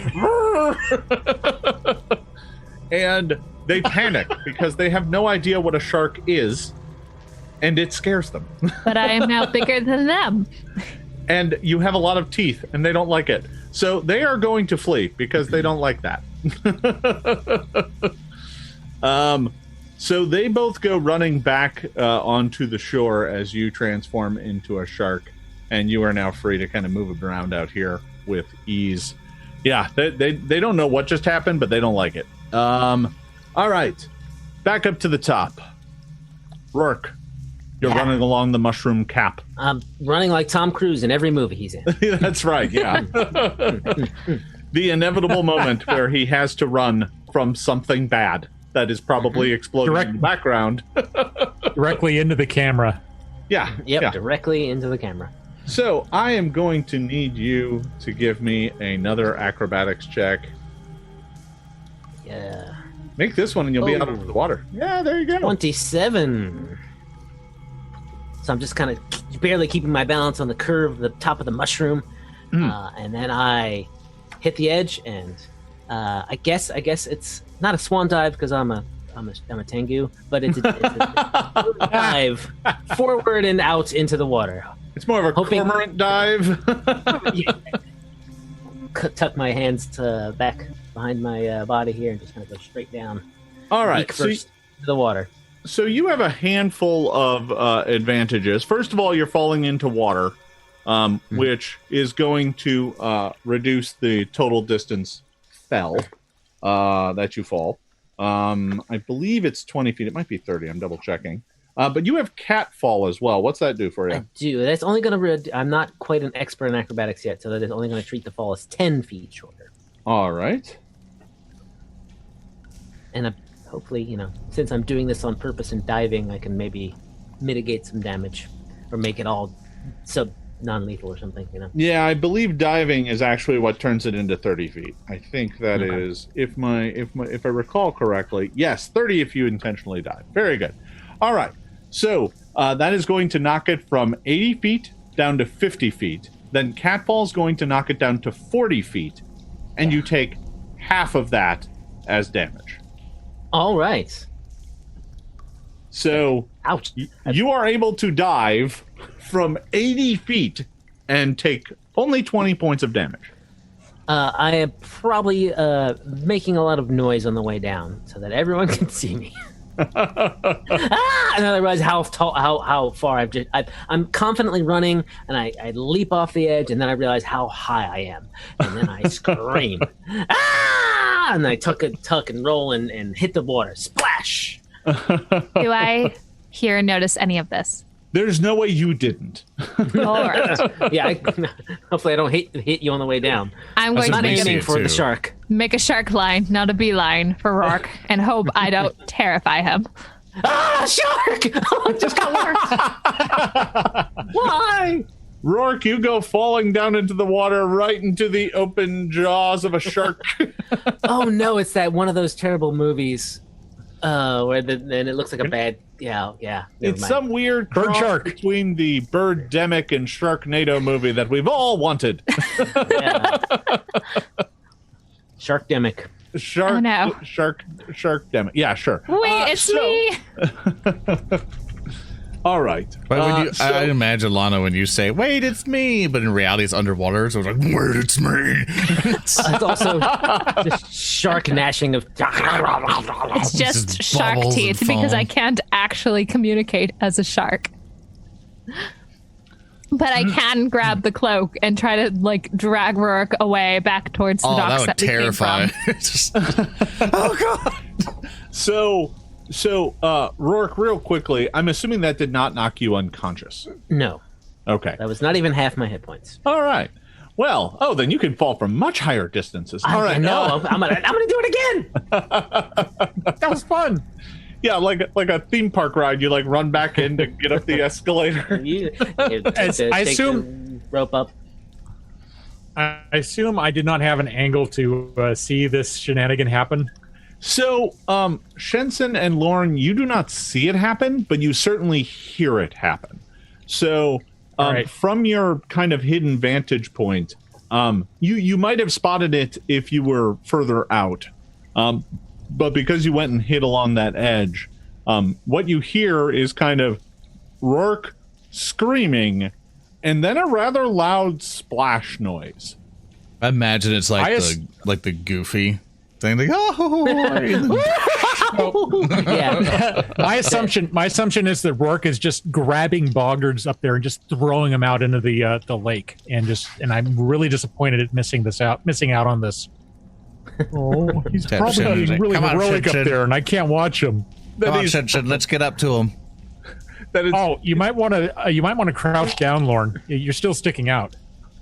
and they panic because they have no idea what a shark is, and it scares them. But I am now bigger than them. And you have a lot of teeth, and they don't like it. So they are going to flee because they don't like that. So they both go running back onto the shore as you transform into a shark, and you are now free to kind of move around out here with ease. Yeah, they don't know what just happened, but they don't like it. All right, back up to the top. Roark, you're running along the mushroom cap. I'm running like Tom Cruise in every movie he's in. That's right, yeah. The inevitable moment where he has to run from something bad that is probably exploding in the background. Directly into the camera. Yeah. Yep, directly into the camera. So I am going to need you to give me another acrobatics check. Yeah. Make this one and you'll be out of the water. Yeah, there you go. 27. So I'm just kind of barely keeping my balance on the curve, the top of the mushroom. And then I hit the edge, and I guess it's not a swan dive because I'm a tengu, but it's a dive forward and out into the water. It's more of a cormorant dive. Tuck my hands back behind my body here and just kind of go straight down. All right, first to the water. So you have a handful of advantages. First of all, you're falling into water, which is going to reduce the total distance that you fall. I believe it's 20 feet. It might be 30. I'm double checking. But you have cat fall as well. What's that do for you? I do. That's only going to... I'm not quite an expert in acrobatics yet, so that is only going to treat the fall as 10 feet shorter. All right. And hopefully, since I'm doing this on purpose and diving, I can maybe mitigate some damage or make it all non-lethal or something, Yeah, I believe diving is actually what turns it into 30 feet. I think that is, if I recall correctly, yes, 30 if you intentionally dive. Very good. All right. So that is going to knock it from 80 feet down to 50 feet. then Catfall is going to knock it down to 40 feet, and you take half of that as damage. All right. So Ouch. you are able to dive from 80 feet and take only 20 points of damage. I am probably making a lot of noise on the way down so that everyone can see me. And then I realize how far I'm confidently running, and I leap off the edge, and then I realize how high I am, and then I scream, ah! And I tuck and roll and hit the water, splash. Do I hear and notice any of this? There's no way you didn't. All right. Yeah, hopefully I don't hit you on the way down. I'm going to Not make aiming a, for the shark. make a shark line, not a beeline for Roark, and hope I don't terrify him. Ah, shark! Oh, it just got worse. Why? Roark, you go falling down into the water right into the open jaws of a shark. Oh no, it's that one of those terrible movies where and it looks like a bad. Yeah. Never It's mind. some weird cross shark between the Birdemic and Sharknado movie that we've all wanted. Yeah. Sharkdemic. Oh, no. Sharkdemic. Yeah, sure. Wait, it's me! All right. But when you, So- I imagine, Lana, when you say, wait, it's me, but in reality it's underwater, so it's like, wait, it's me. It's also just shark gnashing of. It's just Just shark bubbles teeth and because foam. I can't actually communicate as a shark. But I can grab the cloak and try to drag Roark away back towards the Oh, that docks would that we came terrify. from. Just- oh, God. So, Roark, real quickly, I'm assuming that did not knock you unconscious. No, Okay. that was not even half my hit points. All right. Well, then you can fall from much higher distances. All right. No, I'm gonna do it again. That was fun. Yeah, like a theme park ride. You run back in to get up the escalator. I assume- the rope up. I assume I did not have an angle to see this shenanigan happen. So, Shensen and Lauren, you do not see it happen, but you certainly hear it happen. So, Right. from your kind of hidden vantage point, you might have spotted it if you were further out. But because you went and hid along that edge, what you hear is kind of Roark screaming and then a rather loud splash noise. I imagine it's like the Goofy thing. Like, Yeah. My assumption is that Roark is just grabbing boggards up there and just throwing them out into the lake, and I'm really disappointed at missing out on this. Oh, he's probably Shensen. being really Come on, heroic up Shensen. there, and I can't watch him. Come on, Shensen, let's get up to him. That is, Oh, you might want to crouch down, Lauren. You're still sticking out.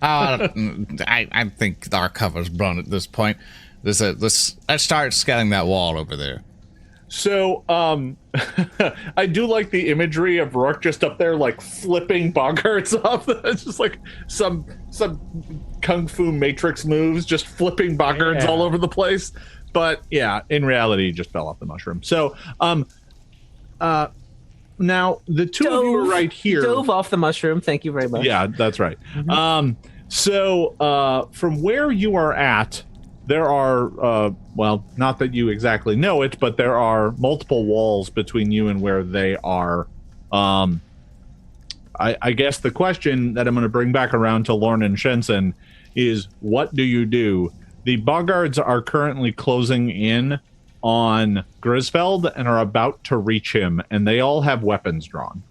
I think our cover's blown at this point. Let's start scaling that wall over there. So, I do like the imagery of Roark just up there, flipping boggarts off. It's just like some kung fu matrix moves, just flipping boggarts all over the place. But yeah, in reality, he just fell off the mushroom. So, now the two of you are right here. Dove off the mushroom. Thank you very much. Yeah, that's right. So, from where you are at, there are, not that you exactly know it, but there are multiple walls between you and where they are. I guess the question that I'm going to bring back around to Lauren and Shensen is, what do you do? The boggards are currently closing in on Grisfeld and are about to reach him, and they all have weapons drawn.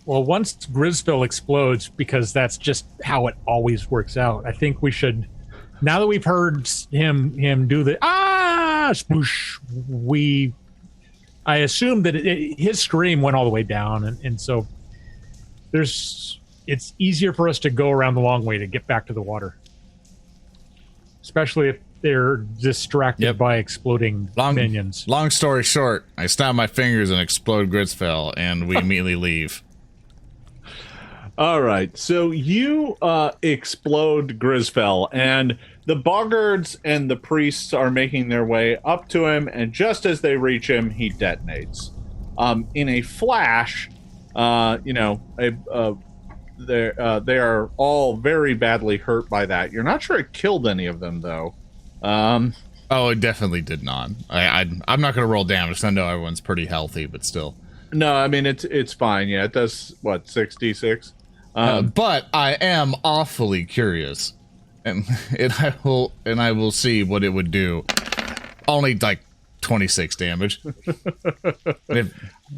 Well, once Grisfeld explodes, because that's just how it always works out, I think we should, now that we've heard him do the sploosh, I assume that his scream went all the way down, and so it's easier for us to go around the long way to get back to the water, especially if they're distracted by exploding minions. Long story short, I snap my fingers and explode Grisfell, and we immediately leave. All right, so you explode Grisfell, and the boggards and the priests are making their way up to him, and just as they reach him, he detonates. In a flash, a they are all very badly hurt by that. You're not sure it killed any of them, though. Oh, it definitely did not. I'm not going to roll damage. I know everyone's pretty healthy, but still. No, I mean it's fine. Yeah, it does what 6d6. But I am awfully curious, and I will see what it would do. Only like 26 damage. and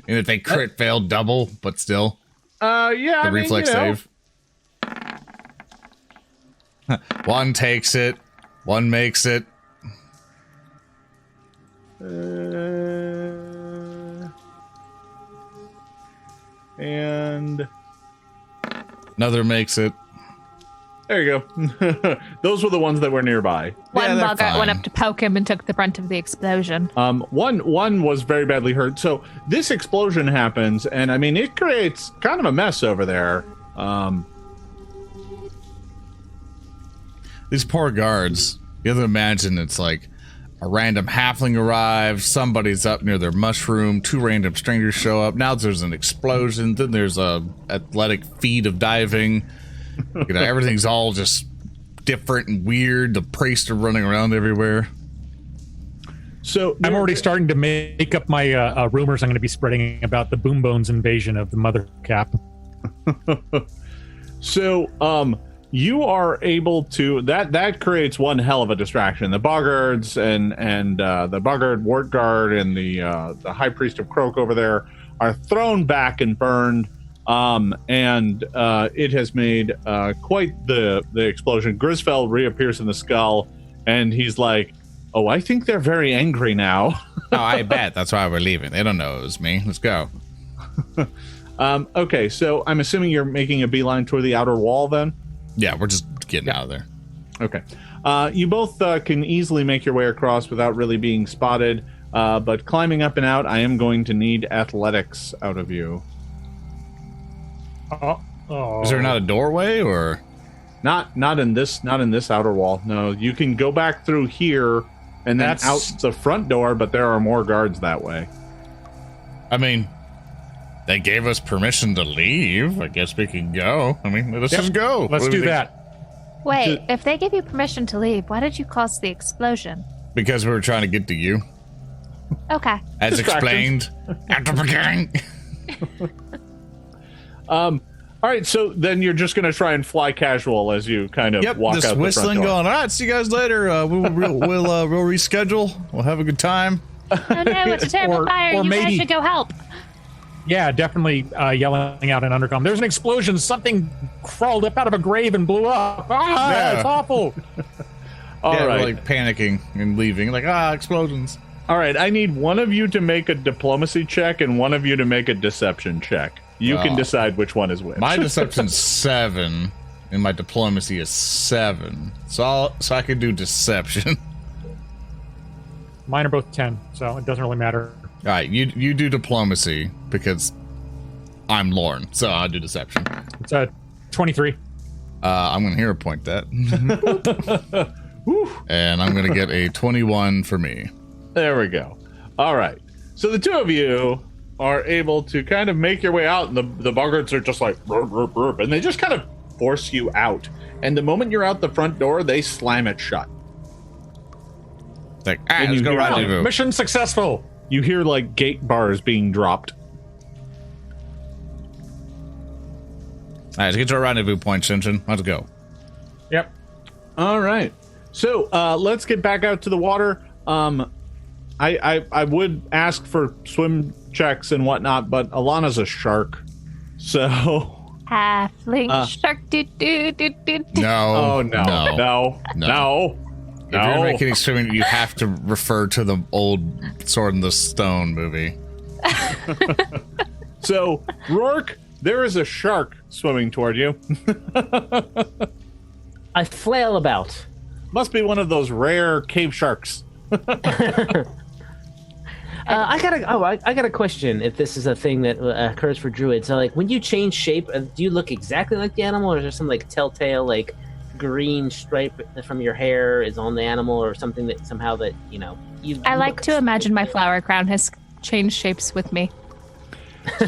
if they crit fail, double, but still. Yeah. The reflex save. One takes it. One makes it. And another makes it. There you go. Those were the ones that were nearby. One they're bugger fine. went up to poke him and took the brunt of the explosion. One was very badly hurt. So this explosion happens, and I mean it creates kind of a mess over there. These poor guards. You have to imagine it's like a random halfling arrives, somebody's up near their mushroom, 2 random strangers show up. Now there's an explosion, then there's a athletic feat of diving. You know, everything's all just different and weird. The priests are running around everywhere. So I'm already starting to make up my rumors I'm going to be spreading about the Boom Bones invasion of the Mother Cap. So, you are able to that creates one hell of a distraction. The Boggards and the Boggard Wart Guard and the High Priest of Croak over there are thrown back and burned. And it has made quite the explosion. Grisfell reappears in the skull, and he's like, "Oh, I think they're very angry now." Oh, I bet. That's why we're leaving. They don't know it was me. Let's go. Okay, so I'm assuming you're making a beeline toward the outer wall then? Yeah, we're just getting out of there. Okay. You both can easily make your way across without really being spotted, but climbing up and out, I am going to need athletics out of you. Is there not a doorway, or Not in this outer wall. No, you can go back through here and then out the front door, but there are more guards that way. I mean, they gave us permission to leave. I guess we can go. I mean, let's just go. Let's What do you think? that. Wait, if they gave you permission to leave, why did you cause the explosion? Because we were trying to get to you, Okay. as Distractions. explained at the beginning. All right, so then you're just going to try and fly casual as you kind of Yep, walk just out the whistling, front door. going. All right, see you guys later. We'll reschedule. We'll have a good time. Oh no, it's a terrible Or- fire. or You guys maybe- should go help. Yeah, definitely yelling out in undercom. There's an explosion. Something crawled up out of a grave and blew up. Ah, Yeah. it's awful. All yeah, right. we're like panicking and leaving. Like, explosions. All right, I need one of you to make a diplomacy check and one of you to make a deception check. You can Oh. decide which one is which. My deception's 7, and my diplomacy is 7. So I can do deception. Mine are both 10, so it doesn't really matter. All right, you do diplomacy because I'm Lorne, so I'll do deception. It's a 23. I'm gonna hero point that, and I'm gonna get a 21 for me. There we go. All right. So the two of you are able to kind of make your way out, and the Boggards are just like, burp, burp, burp, and they just kind of force you out. And the moment you're out the front door, they slam it shut. It's like, And let's you go hear- rendezvous. Mission successful. You hear like gate bars being dropped. All right, let's get to our rendezvous point, Shensen. Let's go. Yep. All right. So let's get back out to the water. I would ask for swim checks and whatnot, but Ilana's a shark. So Halfling shark do do do do do. No. oh no. If you're making swimming, you have to refer to the old Sword in the Stone movie. So Roark, there is a shark swimming toward you. I flail about. Must be one of those rare cave sharks. I got a question. If this is a thing that occurs for druids, so like when you change shape, do you look exactly like the animal, or is there some like telltale like green stripe from your hair is on the animal, or something that somehow that you I like to imagine my flower crown has changed shapes with me.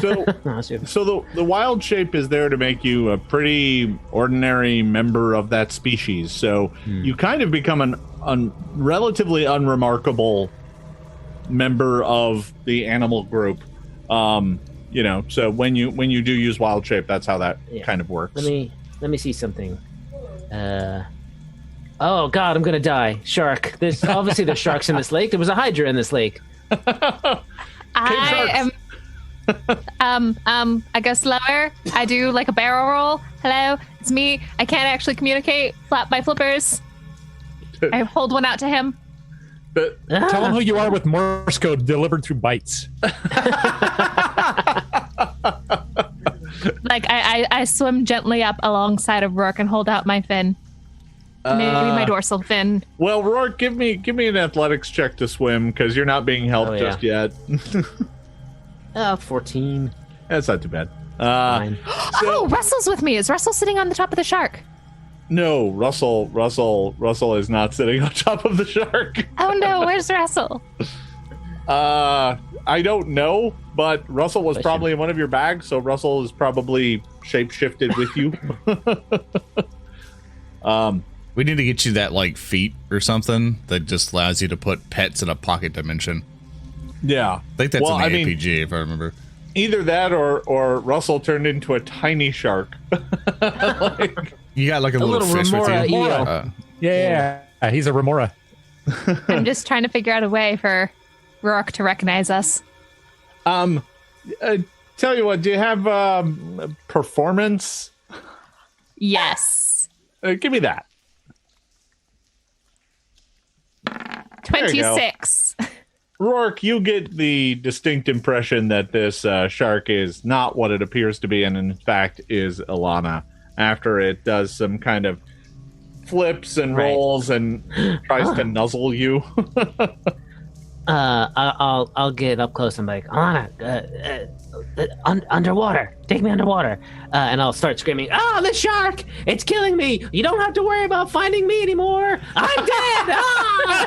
So, the wild shape is there to make you a pretty ordinary member of that species. So you kind of become an relatively unremarkable member of the animal group. So when you do use wild shape, that's how that kind of works. Let me see something. Oh God, I'm gonna die. Shark. There's sharks in this lake. There was a hydra in this lake. I guess lower. I do like a barrel roll. Hello, it's me. I can't actually communicate. Flap my flippers. I hold one out to him. Tell him who you are with Morse code delivered through bytes. Like I swim gently up alongside of Roark and hold out my fin. Maybe my dorsal fin. Well, Roark, give me an athletics check to swim because you're not being helped just yet. 14. That's not too bad. Russell's with me. Is Russell sitting on the top of the shark? No, Russell is not sitting on top of the shark. Oh no, where's Russell? I don't know, but Russell was probably in one of your bags, so Russell is probably shape-shifted with you. We need to get you that like feat or something that just allows you to put pets in a pocket dimension. Yeah. I think that's in the APG, if I remember. Either that or Russell turned into a tiny shark. You got like a little fish remora with you. eel. Yeah, he's a remora. I'm just trying to figure out a way for Roark to recognize us. Tell you what, do you have performance? Yes. Give me that. 26. Roark, you get the distinct impression that this shark is not what it appears to be, and in fact is Ilana. After it does some kind of flips and rolls and tries to nuzzle you. I'll get up close and be like, Ilana, underwater. Take me underwater. And I'll start screaming, the shark! It's killing me! You don't have to worry about finding me anymore! I'm dead!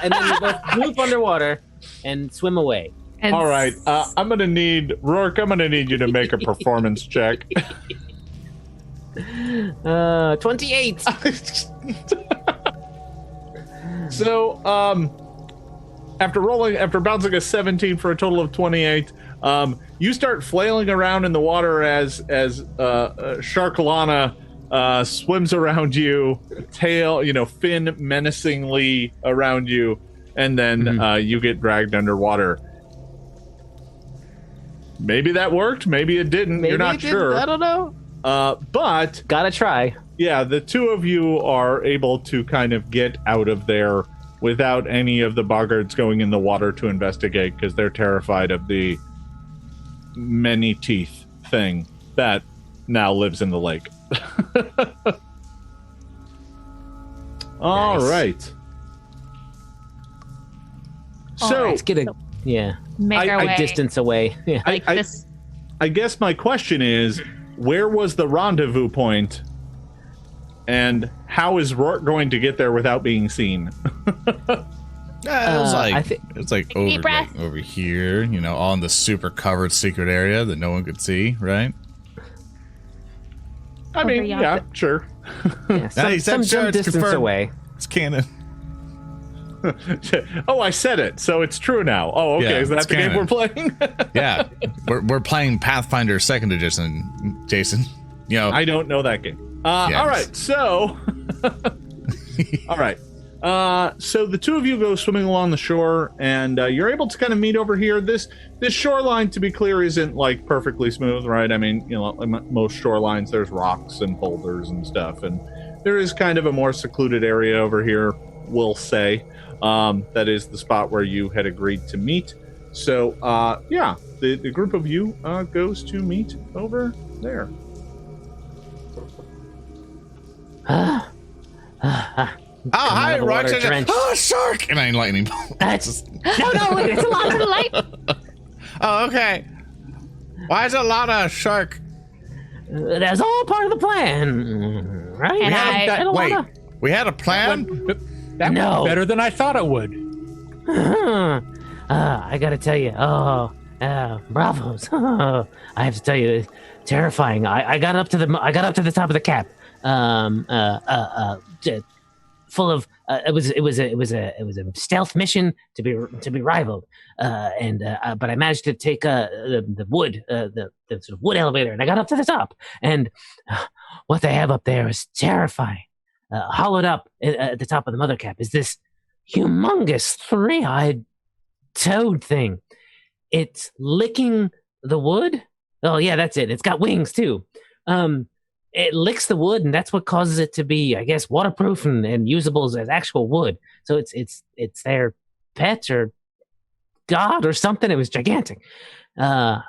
And then we both move underwater and swim away. All right. Roark, I'm going to need you to make a performance check. 28. So, after bouncing a 17 for a total of 28, you start flailing around in the water as Shark Ilana swims around you, fin menacingly around you, and then you get dragged underwater. Maybe that worked. Maybe it didn't. You're not sure. I don't know. But gotta try. Yeah, the two of you are able to kind of get out of there without any of the boggards going in the water to investigate because they're terrified of the many teeth thing that now lives in the lake. All right. So let's get make our way. A distance away. Yeah. I guess my question is, where was the rendezvous point, and how is Roark going to get there without being seen? It's like over here, all in the super covered secret area that no one could see, right? I mean, yeah, sure. Yeah, some distance away. It's canon. Oh, I said it, so it's true now. Oh, okay. Yeah, is that the game we're playing? Yeah, we're playing Pathfinder Second Edition, Jason. I don't know that game. All right, so all right. So the two of you go swimming along the shore, and you're able to kind of meet over here. This shoreline, to be clear, isn't like perfectly smooth, right? I mean, most shorelines, there's rocks and boulders and stuff, and there is kind of a more secluded area over here, we'll say. That is the spot where you had agreed to meet. So, the group of you goes to meet over there. Hi, Roark. Oh, shark! And I lightning bolt. Wait, it's a lot of light. Oh, okay. Why is it a lot of shark? That's all part of the plan, right? We had a plan? That went better than I thought it would. I gotta tell you, Bravos. I have to tell you, terrifying. I got up to the top of the cap. Full of it was a stealth mission to be rivaled, but I managed to take the wood the sort of wood elevator, and I got up to the top, and what they have up there is terrifying. Hollowed up at the top of the mother cap is this humongous three-eyed toad thing. It's licking the wood. Oh yeah, that's it. It's got wings too. It licks the wood, and that's what causes it to be, I guess, waterproof and usable as actual wood. So it's their pet or god or something. It was gigantic. I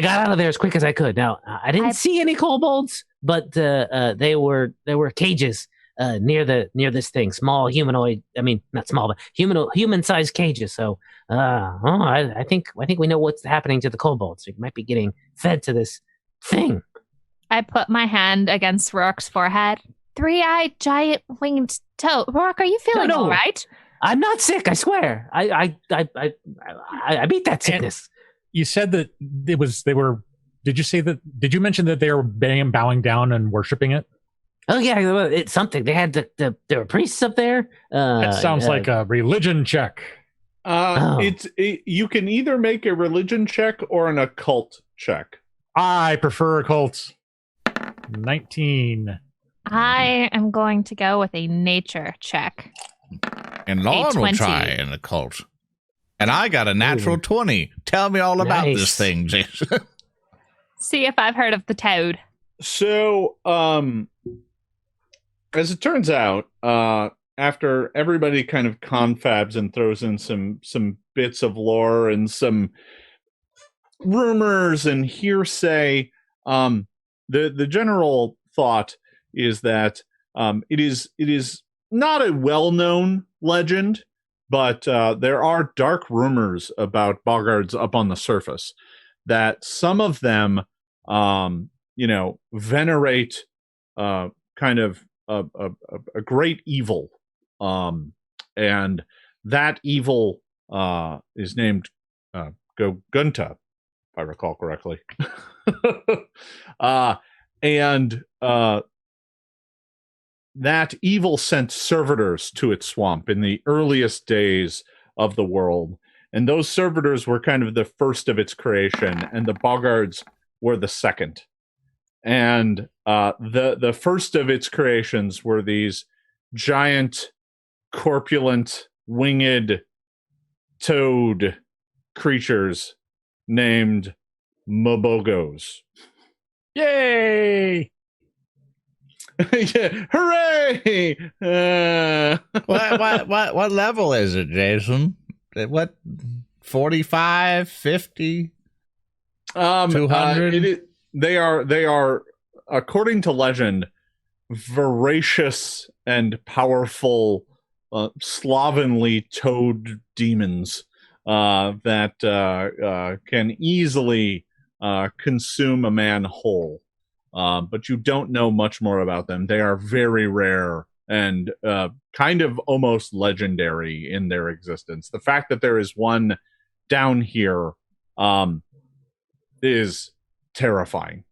got out of there as quick as I could. Now I didn't see any kobolds, but there were cages near this thing. Small humanoid. I mean, not small, but human-sized cages. So I think we know what's happening to the kobolds. We might be getting fed to this thing. I put my hand against Roark's forehead. Three-eyed giant winged toad. Roark, are you feeling all right? I'm not sick, I swear. I beat that sickness. And you said that they were. Did you mention that they were bowing down and worshiping it? Oh yeah, it's something. They had there were priests up there. That sounds like a religion check. You can either make a religion check or an occult check. I prefer occult. 19. I am going to go with a nature check. And Lauren will try an occult. And I got a natural 20. Tell me all about this thing, Jason. See if I've heard of the toad. So, as it turns out, after everybody kind of confabs and throws in some bits of lore and some rumors and hearsay, the general thought is that it is not a well-known legend, but there are dark rumors about boggards up on the surface, that some of them venerate kind of a great evil, and that evil is named Gogunta, if I recall correctly. And that evil sent servitors to its swamp in the earliest days of the world. And those servitors were kind of the first of its creation, and the boggards were the second. And the first of its creations were these giant, corpulent, winged toad creatures named Mobogos. Yay! Yeah, hooray! What level is it, Jason? What, 45, 50, 200? They are, according to legend, voracious and powerful, slovenly toad demons that can easily consume a man whole. But you don't know much more about them. They are very rare and kind of almost legendary in their existence. The fact that there is one down here is terrifying.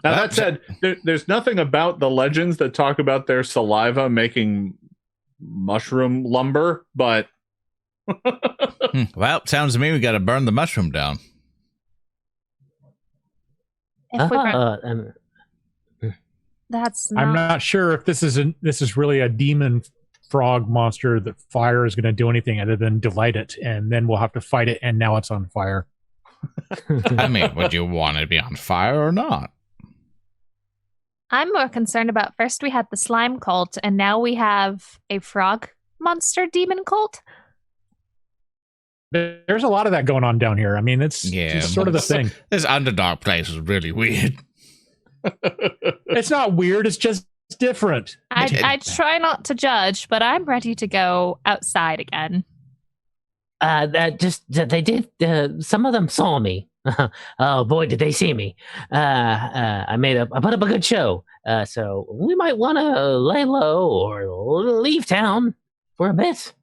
Now, that said, there's nothing about the legends that talk about their saliva making mushroom lumber, but... Well, sounds to me we got to burn the mushroom down. That's not... I'm not sure if this is really a demon frog monster that fire is going to do anything other than delight it, and then we'll have to fight it, and now it's on fire. I mean, would you want it to be on fire or not? I'm more concerned about, first we had the slime cult, and now we have a frog monster demon cult. There's a lot of that going on down here. I mean, it's sort of the thing. This Underdark place is really weird. It's not weird. It's just different. I try not to judge, but I'm ready to go outside again. They did. Some of them saw me. Oh boy, did they see me! I put up a good show. So we might want to lay low or leave town for a bit.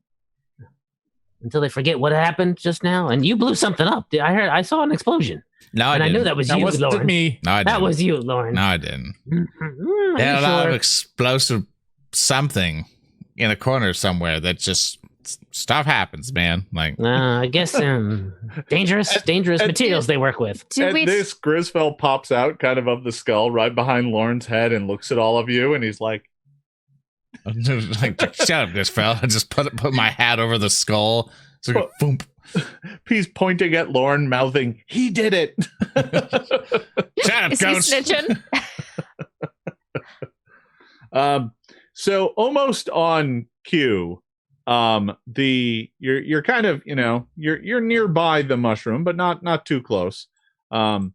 until they forget what happened just now. And you blew something up. I saw an explosion. No, I and didn't. I knew that was you, Lauren. Me. No, I didn't. That was you, Lauren. No, I didn't. Mm-hmm. They had a lot of explosive something in a corner somewhere that just stuff happens, man. Like, I guess dangerous materials they work with. This Grisfell pops out kind of the skull right behind Lauren's head and looks at all of you, and he's like, shut up, Grisfell. I just put my hat over the skull. So boom. He's pointing at Lauren, mouthing, "He did it." Shut up, Is he ghost. snitching? So almost on cue, you're kind of, you're nearby the mushroom, but not too close. But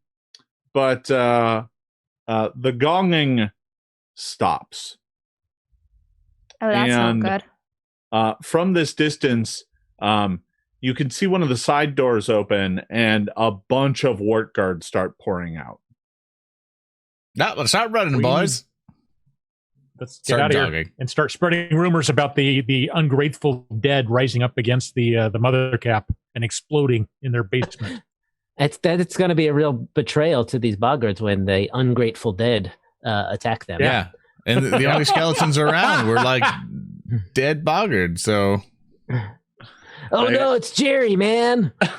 the gonging stops. Oh, that's And, not good. From this distance, you can see one of the side doors open and a bunch of Wart Guards start pouring out. No, let's start running, boys. Let's get Start out of jogging. here and start spreading rumors about the ungrateful dead rising up against the mother cap and exploding in their basement. It's going to be a real betrayal to these boggards when the ungrateful dead attack them. Yeah. And the only skeletons around were like dead boggards. So, Oh no, it's Jerry, man. He's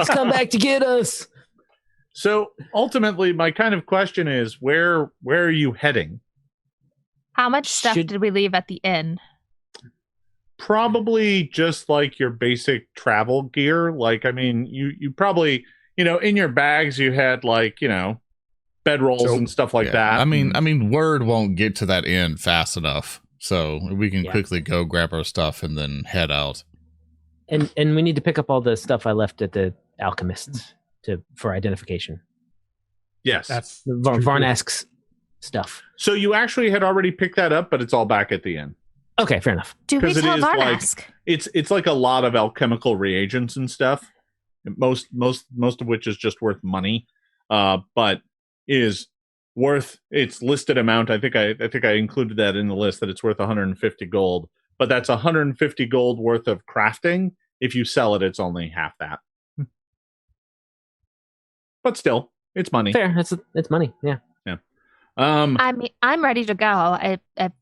come back to get us. So ultimately, my kind of question is, where are you heading? How much stuff did we leave at the inn? Probably just like your basic travel gear. Like, I mean, you probably, in your bags you had like, bedrolls and stuff like that. I mean, word won't get to that end fast enough. So we can quickly go grab our stuff and then head out. And we need to pick up all the stuff I left at the alchemists for identification. Yes. That's Varnask's stuff. So you actually had already picked that up, but it's all back at the end. Okay, fair enough. Do we 'Cause it tell is Varnask? It's like a lot of alchemical reagents and stuff. Most of which is just worth money. But is worth its listed amount. I think I included that in the list, that it's worth 150 gold. But that's 150 gold worth of crafting. If you sell it, it's only half that. But still, it's money. Fair. It's money. Yeah. I mean, I'm ready to go.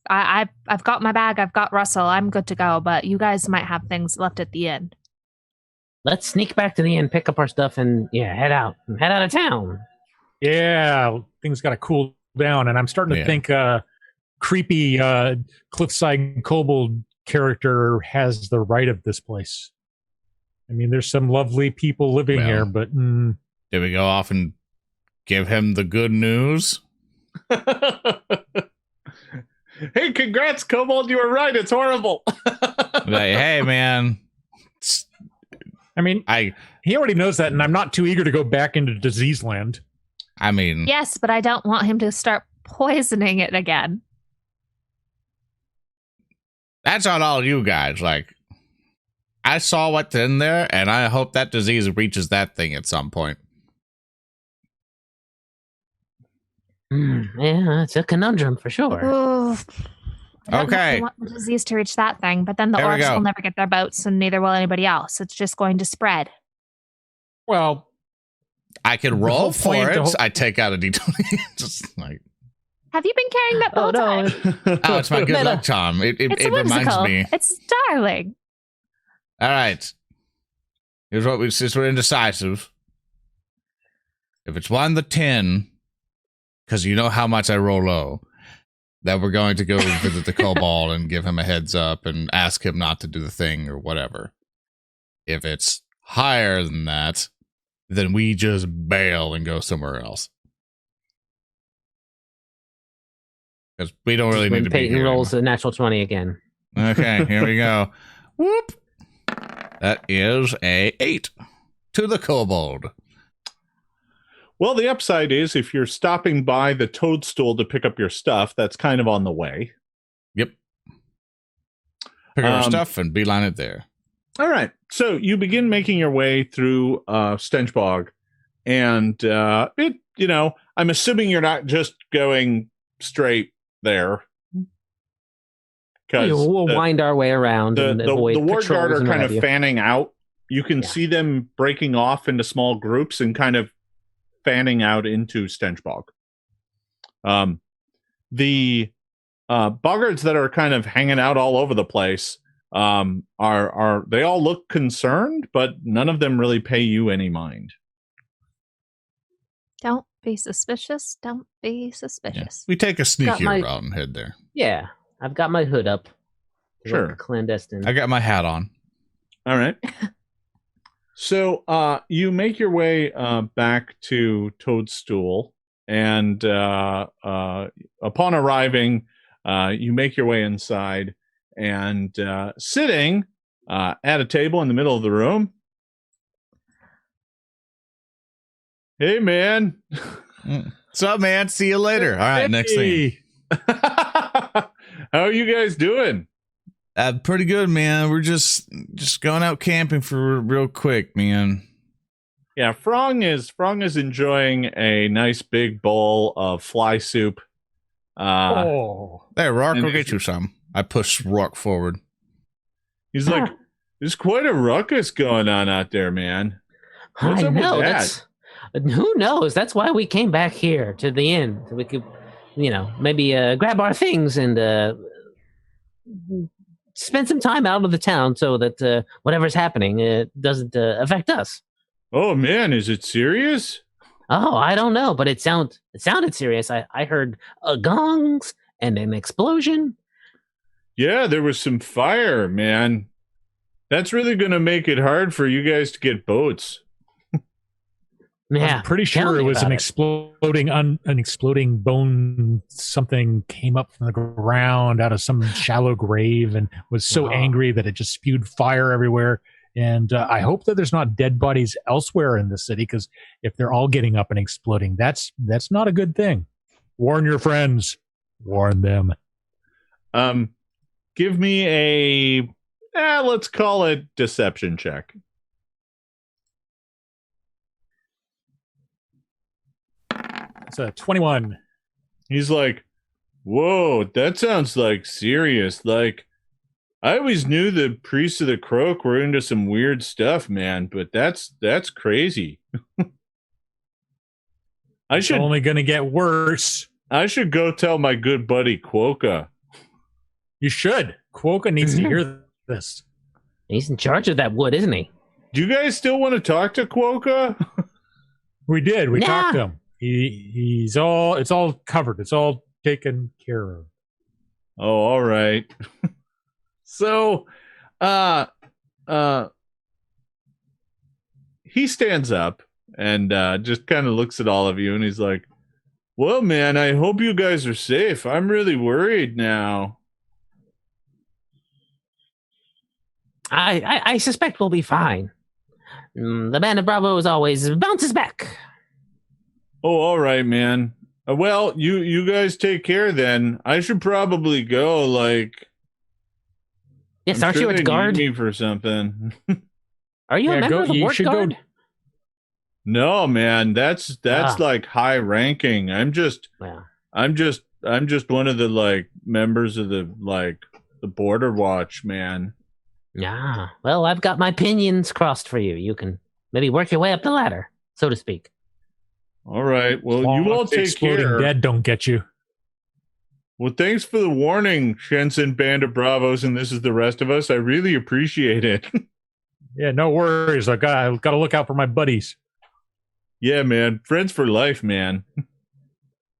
I've got my bag. I've got Russell. I'm good to go. But you guys might have things left at the end. Let's sneak back to the inn, pick up our stuff, and head out of town. Yeah, things got to cool down, and I'm starting to think creepy cliffside kobold character has the right of this place. I mean, there's some lovely people living here, but did we go off and give him the good news? Hey, congrats, Kobold! You were right. It's horrible. Like, hey, man. I mean, he already knows that, and I'm not too eager to go back into disease land. I mean, Yes, but I don't want him to start poisoning it again. that's on all you guys. Like, I saw what's in there, and I hope that disease reaches that thing at some point. Yeah, it's a conundrum for sure. Oof. I don't Okay. want the disease to reach that thing, but then the There we orcs go. will never get their boats, and neither will anybody else. It's just going to spread. Well, I could The roll whole for point- it. the whole- I take out a d20. Just like, Have you been carrying that the whole time? oh, it's my good Meta. luck charm. It It's reminds whimsical. me. It's darling. All right. Here's what since we're indecisive. If it's 1 to 10, because you know how much I roll low, that we're going to go visit the kobold and give him a heads up and ask him not to do the thing or whatever. If it's higher than that, then we just bail and go somewhere else. Because we don't really When need to be Peyton here rolls a natural 20 again. Okay, here we go. Whoop. That is a 8 to the kobold. Well, the upside is if you're stopping by the toadstool to pick up your stuff, that's kind of on the way. Yep. Pick up our stuff and beeline it there. All right. So you begin making your way through Stenchbog, and I'm assuming you're not just going straight there. We'll wind our way around and avoid the Wart Guard are kind of you. fanning out. You can see them breaking off into small groups and kind of fanning out into Stenchbog. The boggards that are kind of hanging out all over the place are they all look concerned, but none of them really pay you any mind. Don't be suspicious. Don't be suspicious. Yeah. We take a sneakier route and head there. Yeah, I've got my hood up. Sure. Clandestine. I got my hat on. All right. So you make your way back to Toadstool, and upon arriving, you make your way inside, and sitting at a table in the middle of the room. Hey, man. What's up, man? See you later. All right, next thing. How are you guys doing? Pretty good, man. We're just going out camping for real quick, man. Yeah, Frong is enjoying a nice big bowl of fly soup. Hey, Roark, go get you some. I push Roark forward. He's like, there's quite a ruckus going on out there, man. What's up with that? Who knows? That's why we came back here to the inn. So we could, maybe grab our things and spend some time out of the town so that whatever's happening doesn't affect us. Oh, man, is it serious? Oh, I don't know, but it sounded serious. I heard gongs and an explosion. Yeah, there was some fire, man. That's really going to make it hard for you guys to get boats. Yeah, I'm pretty sure it was an exploding bone. Something came up from the ground out of some shallow grave and was so angry that it just spewed fire everywhere. And I hope that there's not dead bodies elsewhere in the city, because if they're all getting up and exploding, that's not a good thing. Warn your friends. Warn them. Give me a let's call it deception check. It's a 21. He's like, whoa, that sounds like serious. Like, I always knew the priests of the Croak were into some weird stuff, man, but that's crazy. It's only going to get worse. I should go tell my good buddy Quokka. You should. Quokka needs to hear this. He's in charge of that wood, isn't he? Do you guys still want to talk to Quokka? We did. We talked to him. It's all covered. It's all taken care of. Oh, all right. So, he stands up and just kind of looks at all of you, and he's like, well, man, I hope you guys are safe. I'm really worried now. I suspect we'll be fine. The band of Bravos always bounces back. Oh, all right, man. Well, you guys take care then. I should probably go. Like, yes, aren't you a guard? Need me for something. Are you a member of the Wart Guard? No, man. That's like high ranking. I'm just one of the like members of the Border Watch, man. Yeah. Well, I've got my pinions crossed for you. You can maybe work your way up the ladder, so to speak. All right. Well, you all take care. Dead don't get you. Well, thanks for the warning, Shensen, Band of Bravos, and this is the rest of us. I really appreciate it. Yeah, no worries. I got to look out for my buddies. Yeah, man. Friends for life, man.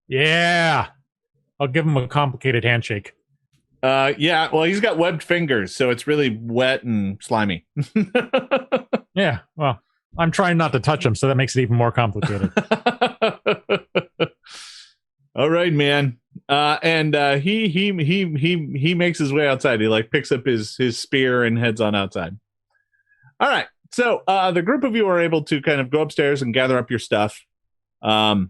Yeah. I'll give him a complicated handshake. Yeah. Well, he's got webbed fingers, so it's really wet and slimy. Yeah. Well, I'm trying not to touch him, so that makes it even more complicated. All right, man. And he makes his way outside. He like picks up his spear and heads on outside. All right. So the group of you are able to kind of go upstairs and gather up your stuff. And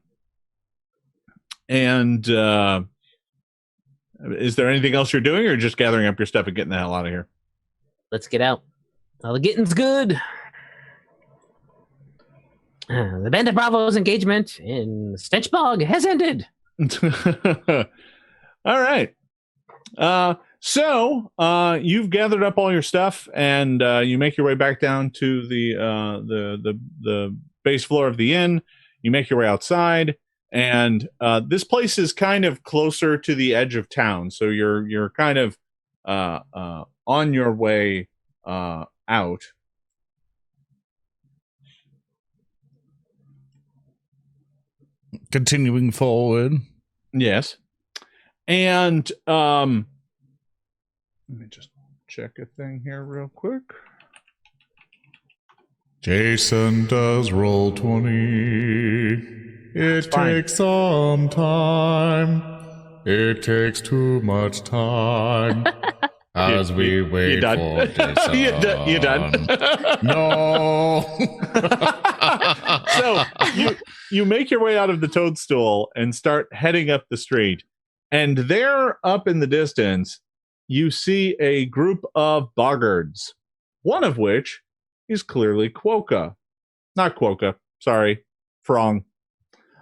is there anything else you're doing, or just gathering up your stuff and getting the hell out of here? Let's get out. All the getting's good. The Band of Bravo's engagement in Stenchbog has ended. All right. So you've gathered up all your stuff, and you make your way back down to the base floor of the inn. You make your way outside, and this place is kind of closer to the edge of town. So you're kind of on your way out. Continuing forward. Yes. And let me just check a thing here real quick. Jason does roll 20. It takes some time. It takes too much time. As we wait for Jason. You done? No. So you make your way out of the toadstool and start heading up the street. And there, up in the distance, you see a group of boggards, one of which is clearly Quokka. Not Quokka, sorry, Frong.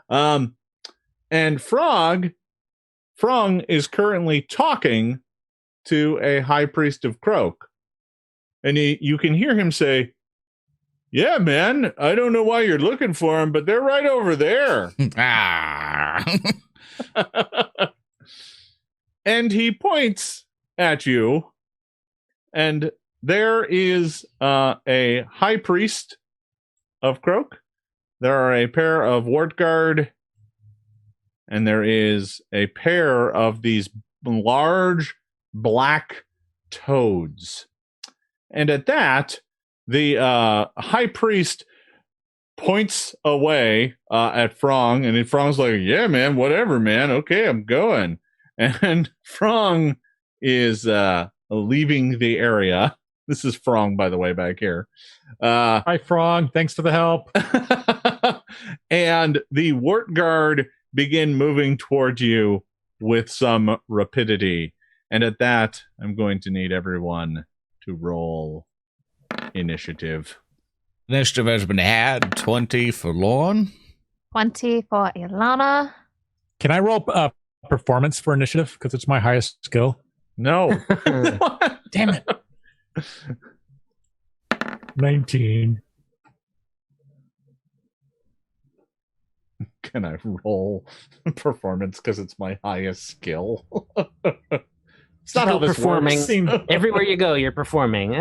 And Frong is currently talking to a high priest of Croak. And you can hear him say, "Yeah, man, I don't know why you're looking for them, but they're right over there." And he points at you, and there is a high priest of Croak. There are a pair of Wart Guard, and there is a pair of these large black toads. And at that, the high priest points away at Frong, and Frong's like, "Yeah, man, whatever, man. Okay, I'm going." And Frong is leaving the area. This is Frong, by the way, back here. Hi, Frong. Thanks for the help. And the Wart Guard begin moving towards you with some rapidity. And at that, I'm going to need everyone to roll initiative. Initiative has been had. 20 for Lorne. 20 for Ilana. Can I roll performance for initiative? Because it's my highest skill. No. Damn it. 19. Can I roll performance because it's my highest skill? It's not how this performing. works. Everywhere you go, you're performing.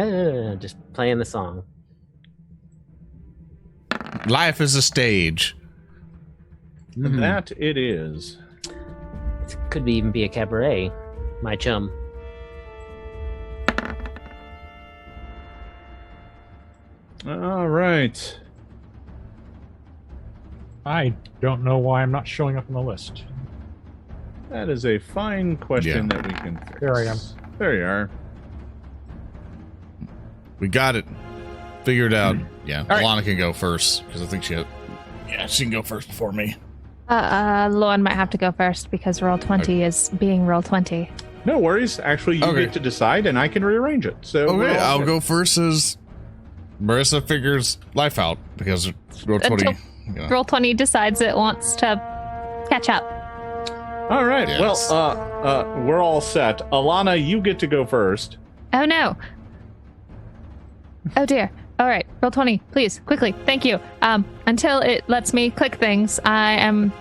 Just playing the song. Life is a stage. That it is. It could even be a cabaret. My chum. All right. I don't know why I'm not showing up on the list. That is a fine question that we can fix. There I am. There you are. We got it. Figured out. Yeah. All right. Ilana can go first because I think she can go first before me. Lauren might have to go first because roll 20 is being roll 20. No worries. Actually, you get to decide, and I can rearrange it. So okay, I'll go first as Maryssa figures life out because roll 20. Roll 20 decides it wants to catch up. All right. Yes. Well, we're all set. Ilana, you get to go first. Oh no. Oh dear. All right. Roll 20, please, quickly. Thank you. Until it lets me click things, I am.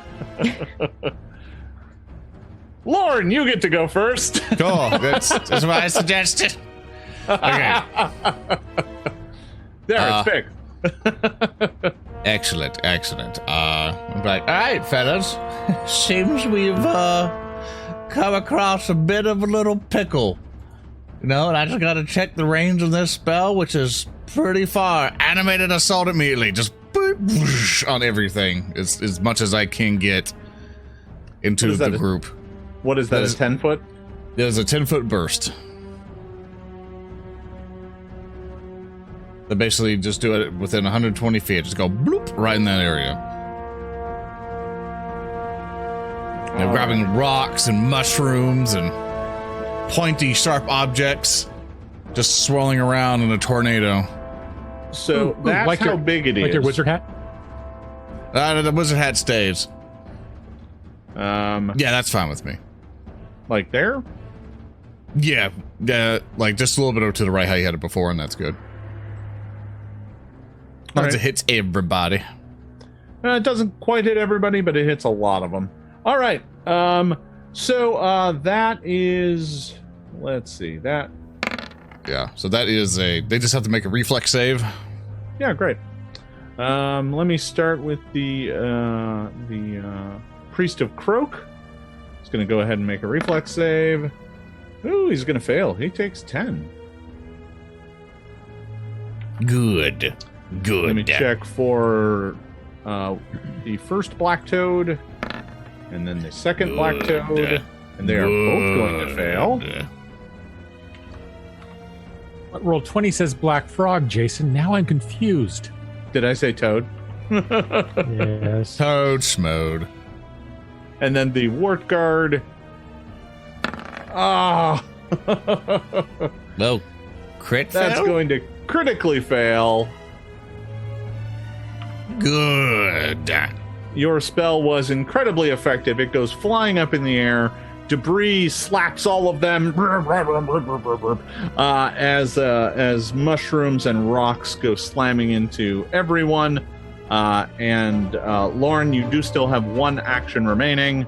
Lauren, you get to go first. Cool. That's what I suggested. Okay. There, it's fixed. Excellent. I'm like, all right, fellas. Seems we've come across a bit of a little pickle. You know, and I just got to check the range of this spell, which is pretty far. Animated assault immediately. Just boop, whoosh, on everything as much as I can get into the group. What is that, a 10-foot? There's a 10-foot burst. They basically just do it within 120 feet. Just go bloop right in that area. They're grabbing rocks and mushrooms and pointy, sharp objects, just swirling around in a tornado. So that's like how big it is. Like your wizard hat? The wizard hat stays. Yeah, that's fine with me. Like there? Yeah, like just a little bit over to the right how you had it before, and that's good. Once it hits everybody. It doesn't quite hit everybody, but it hits a lot of them. All right. So that is, let's see, that. Yeah, so that is they just have to make a reflex save. Yeah, great. Let me start with the Priest of Croak. He's going to go ahead and make a reflex save. Ooh, he's going to fail. He takes 10. Good. Let me check for the first black toad and then the second black toad, and they are both going to fail. Roll 20 says black frog, Jason. Now I'm confused. Did I say toad? Yes. Toad smode. And then the Wart Guard. Ah. Well, crit That's fail? going to critically fail. Good. Your spell was incredibly effective. It goes flying up in the air. Debris slaps all of them as mushrooms and rocks go slamming into everyone. And Lauren, you do still have one action remaining.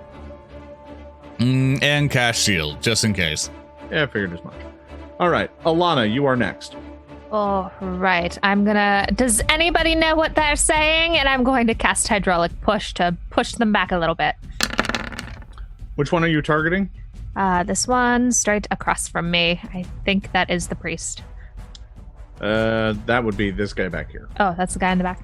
And cast shield, just in case. Yeah, I figured as much. All right, Ilana, you are next. All right. Does anybody know what they're saying? And I'm going to cast Hydraulic Push to push them back a little bit. Which one are you targeting? This one straight across from me. I think that is the priest. That would be this guy back here. Oh, that's the guy in the back.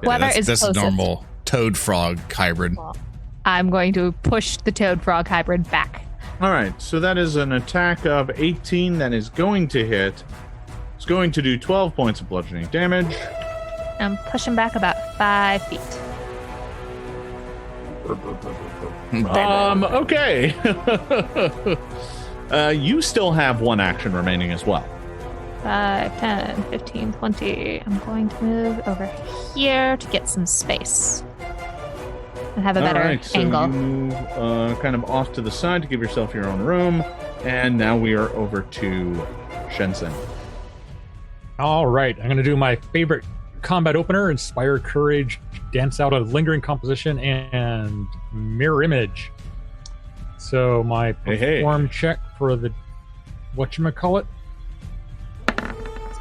Whoever is that's closest. a normal toad frog hybrid. Well, I'm going to push the toad frog hybrid back. All right, so that is an attack of 18 that is going to hit. It's going to do 12 points of bludgeoning damage. I'm pushing back about 5 feet. Okay. You still have one action remaining as well. 5, 10, 15, 20. I'm going to move over here to get some space and have a better All right, so angle. you move kind of off to the side to give yourself your own room. And now we are over to Shensen. All right, I'm going to do my favorite combat opener, Inspire Courage, Dance Out a Lingering Composition, and Mirror Image. So my perform check for the, whatchamacallit?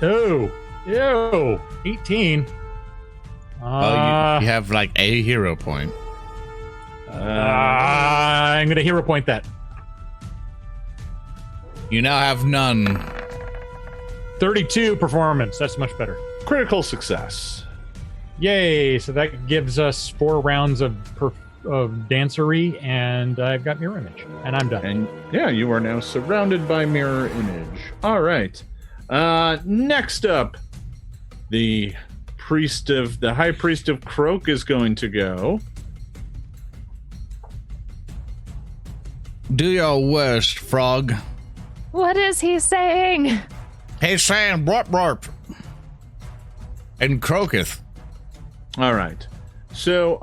Oh, 18. Well, you have like a hero point. I'm going to hero point that. You now have none. 32 performance. That's much better. Critical success. Yay! So that gives us 4 rounds of dancery, and I've got mirror image, and I'm done. And yeah, you are now surrounded by mirror image. All right. Next up, the High Priest of Croak is going to go. Do your worst, frog. What is he saying? He's saying blurp blurp. And croaketh. All right. So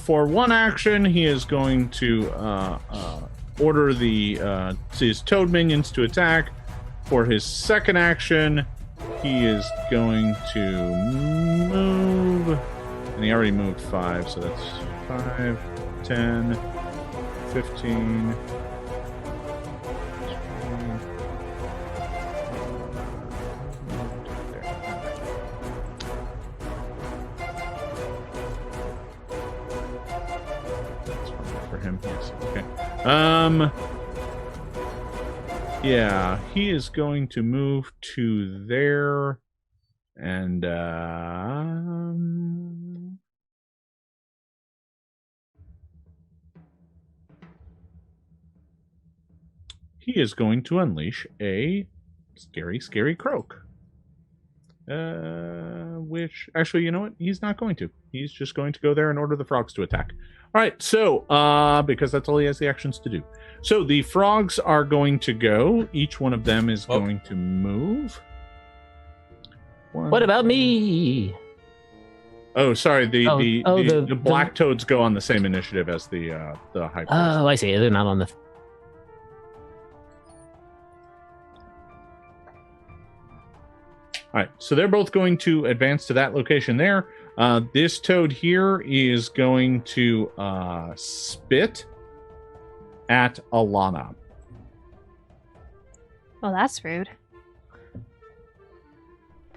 for one action, he is going to order his toad minions to attack. For his second action, he is going to move. And he already moved 5, so that's 5, 10, 15. Yes. Okay. Yeah, he is going to move to there, and he is going to unleash a scary croak. Which actually, you know what? He's not going to. He's just going to go there and order the frogs to attack. All right, so because that's all he has the actions to do. So the frogs are going to go. Each one of them is going to move. What about me? Oh, sorry. The black toads go on the same initiative as the high priest. Oh, I see. They're not on the. right, so they're both going to advance to that location there. This toad here is going to spit at Ilana. Well, that's rude.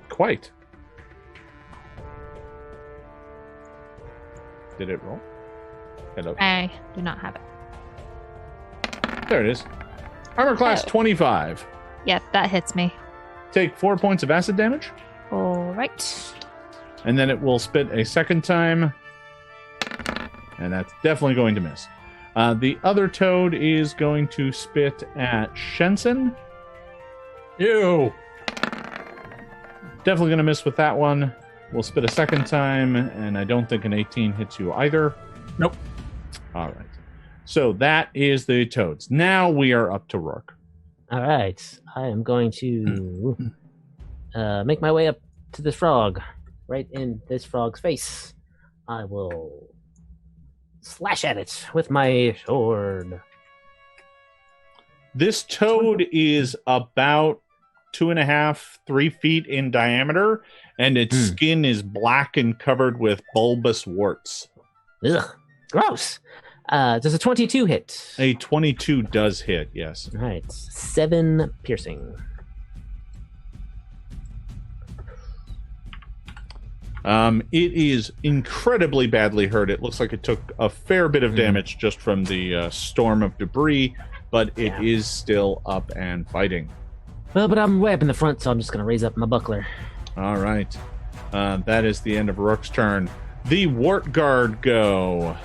Quite. Did it roll? Hello. I do not have it. There it is. Armor class 25. Yep, that hits me. Take 4 points of acid damage. All right. And then it will spit a second time. And that's definitely going to miss. The other toad is going to spit at Shensen. Ew. Definitely going to miss with that one. We'll spit a second time, and I don't think an 18 hits you either. Nope. All right. So that is the toads. Now we are up to Roark. All right. I am going to make my way up to this frog, right in this frog's face. I will slash at it with my sword. This toad is about 2.5, 3 feet in diameter, and its skin is black and covered with bulbous warts. Ugh, gross. Does a 22 hit? A 22 does hit, yes. All right, 7 piercing. It is incredibly badly hurt. It looks like it took a fair bit of damage just from the storm of debris, but it is still up and fighting. Well, but I'm way up in the front, so I'm just going to raise up my buckler. All right. That is the end of Roark's turn. The Wart Guard go.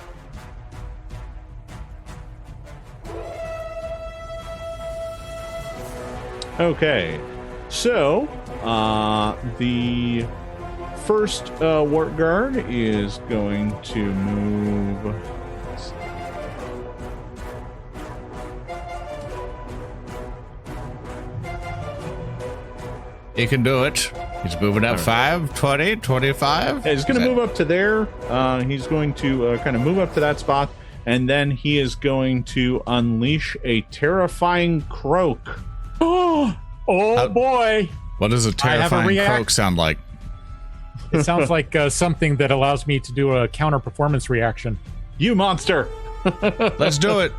Okay. So, the first Wart Guard is going to move. He can do it. He's moving up 5, 20, 25. Yeah, he's going to move up to there. He's going to kind of move up to that spot, and then he is going to unleash a terrifying croak. Oh boy. What does a terrifying croak sound like? It sounds like something that allows me to do a counter performance reaction. You monster! Let's do it.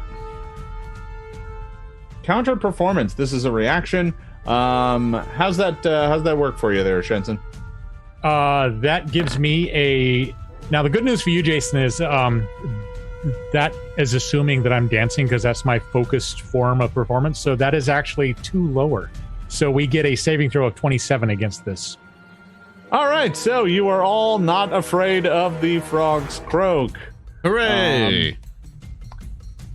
Counter performance. This is a reaction. How's that work for you there, Shensen? That gives me a. Now the good news for you, Jason, is that is assuming that I'm dancing because that's my focused form of performance. So that is actually 2 lower. So we get a saving throw of 27 against this. All right, so you are all not afraid of the frog's croak. Hooray!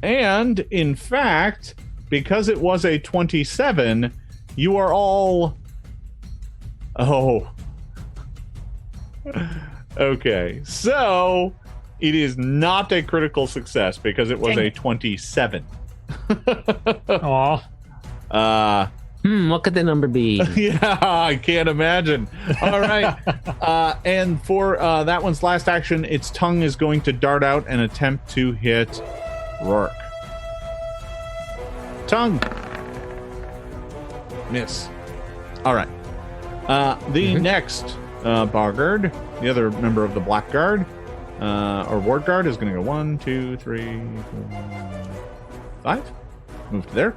And in fact, because it was a 27, you are all... Oh. Okay, so it is not a critical success because it was a 27. Aw. What could the number be? Yeah, I can't imagine. All right. And for that one's last action, its tongue is going to dart out and attempt to hit Roark. Tongue. Miss. All right. The next Boggard, the other member of the Black Guard, or Wart Guard, is going to go 1, 2, 3, 4, 5. Move to there.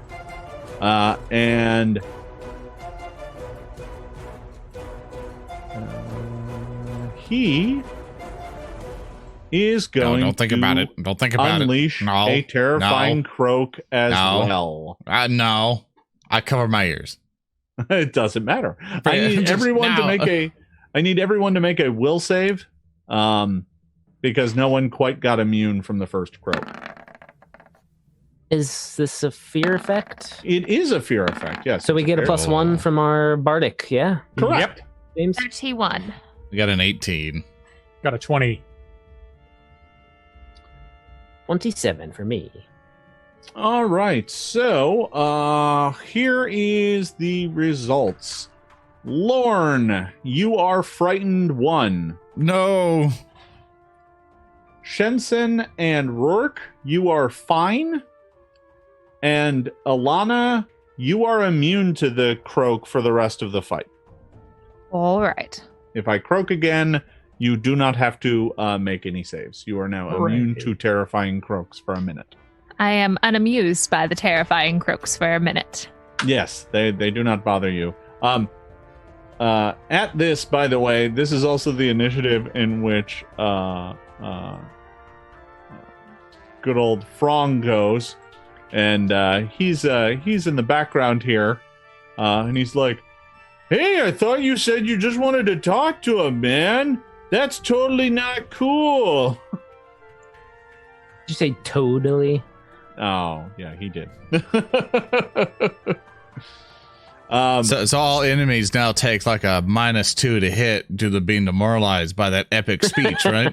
And he is going don't think to about it. Don't think about unleash it. No, a terrifying croak as No. well. No. I cover my ears. It doesn't matter. I need everyone to make a will save, because no one quite got immune from the first croak. Is this a fear effect? It is a fear effect, yes. So we get a +1 from our bardic, yeah? Correct. Yep. James? 31. We got an 18. Got a 20. 27 for me. All right, so here is the results. Lorne, you are frightened 1. No. Shensen and Roark, you are fine. And Ilana, you are immune to the croak for the rest of the fight. All right. If I croak again, you do not have to make any saves. You are now immune to terrifying croaks for a minute. I am unamused by the terrifying croaks for a minute. Yes, they do not bother you. At this, by the way, this is also the initiative in which good old Frong goes, and he's in the background here, and he's like, "Hey, I thought you said you just wanted to talk to him, man. That's totally not cool." Did you say totally? Oh, yeah, he did. So all enemies now take like a -2 to hit due to being demoralized by that epic speech, right?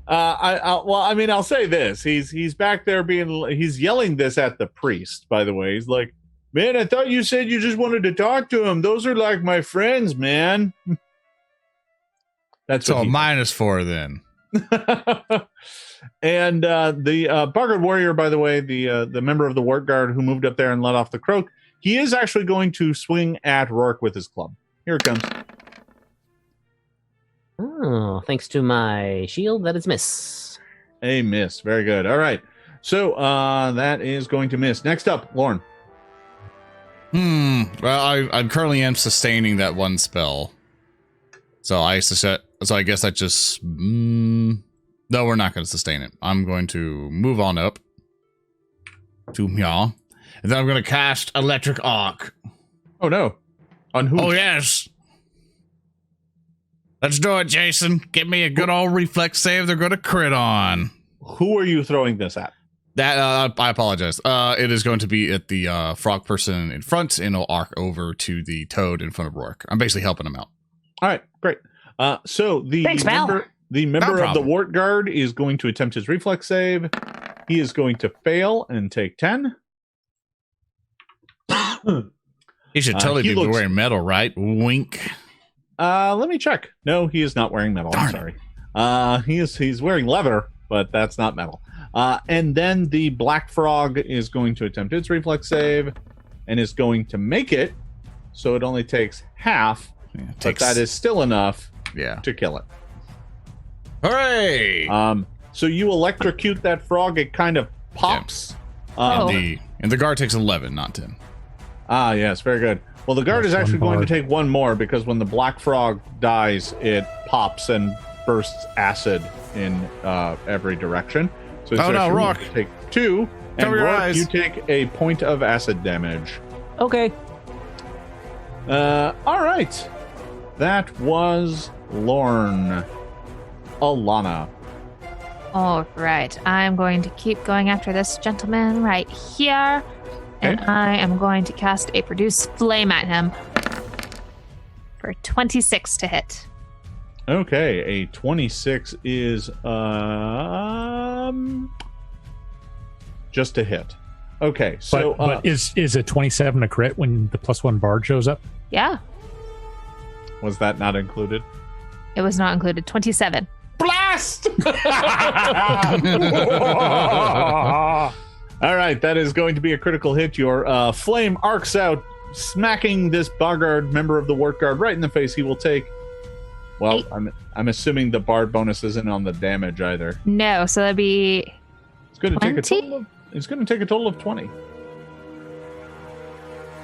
I'll say this. He's back there he's yelling this at the priest, by the way. He's like, "Man, I thought you said you just wanted to talk to him. Those are like my friends, man." That's so -4 then. And the Bogard warrior, by the way, the member of the Wart Guard who moved up there and let off the croak, he is actually going to swing at Roark with his club. Here it comes. Oh, thanks to my shield, that is miss. A miss. Very good. All right. So that is going to miss. Next up, Lorne. Well, I currently am sustaining that one spell. So I guess that just... no, we're not going to sustain it. I'm going to move on up to Mya. And then I'm going to cast Electric Arc. Oh, no. On who? Oh, yes. Let's do it, Jason. Give me a good old reflex save they're going to crit on. Who are you throwing this at? That I apologize. It is going to be at the frog person in front, and it'll arc over to the toad in front of Roark. I'm basically helping him out. All right, great. So the member of the Wart Guard is going to attempt his reflex save. He is going to fail and take 10. He should totally be wearing metal, right? Wink. Let me check. No, he is not wearing metal. I'm sorry. He's wearing leather, but that's not metal. And then the black frog is going to attempt its reflex save and is going to make it. So it only takes half, but that is still enough to kill it. Hooray! So you electrocute that frog. It kind of pops. And the guard takes 11, not 10. Ah, yes, very good. Well, the guard is actually going to take one more because when the black frog dies, it pops and bursts acid in every direction. So it's Roark, take 2, and cover your Roark, eyes. You take a point of acid damage. Okay. All right. That was Lorne. Ilana. All right. I'm going to keep going after this gentleman right here. And I am going to cast a Produce Flame at him for 26 to hit. Okay, a 26 is just a hit. Okay, so but is a 27 a crit when the +1 bard shows up? Yeah. Was that not included? It was not included. 27. Blast! All right, that is going to be a critical hit. Your flame arcs out, smacking this Bogard member of the Wart Guard right in the face. He will take... Well, 8. I'm assuming the bard bonus isn't on the damage either. No, so that'd be... It's going to 20? take a total of 20.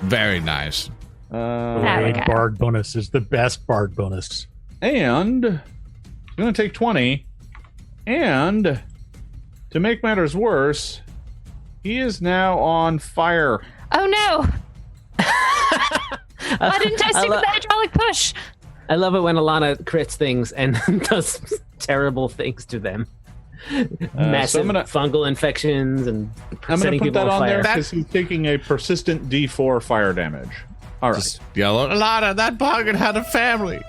Very nice. The bard bonus is the best bard bonus. And it's going to take 20. And to make matters worse, he is now on fire. Oh no! Why didn't I stick with the hydraulic push? I love it when Ilana crits things and does terrible things to them. Massive fungal infections and I'm going to put that on there fire. because he's taking a persistent D4 fire damage. All right. Just yell, Ilana, that Bogard had a family.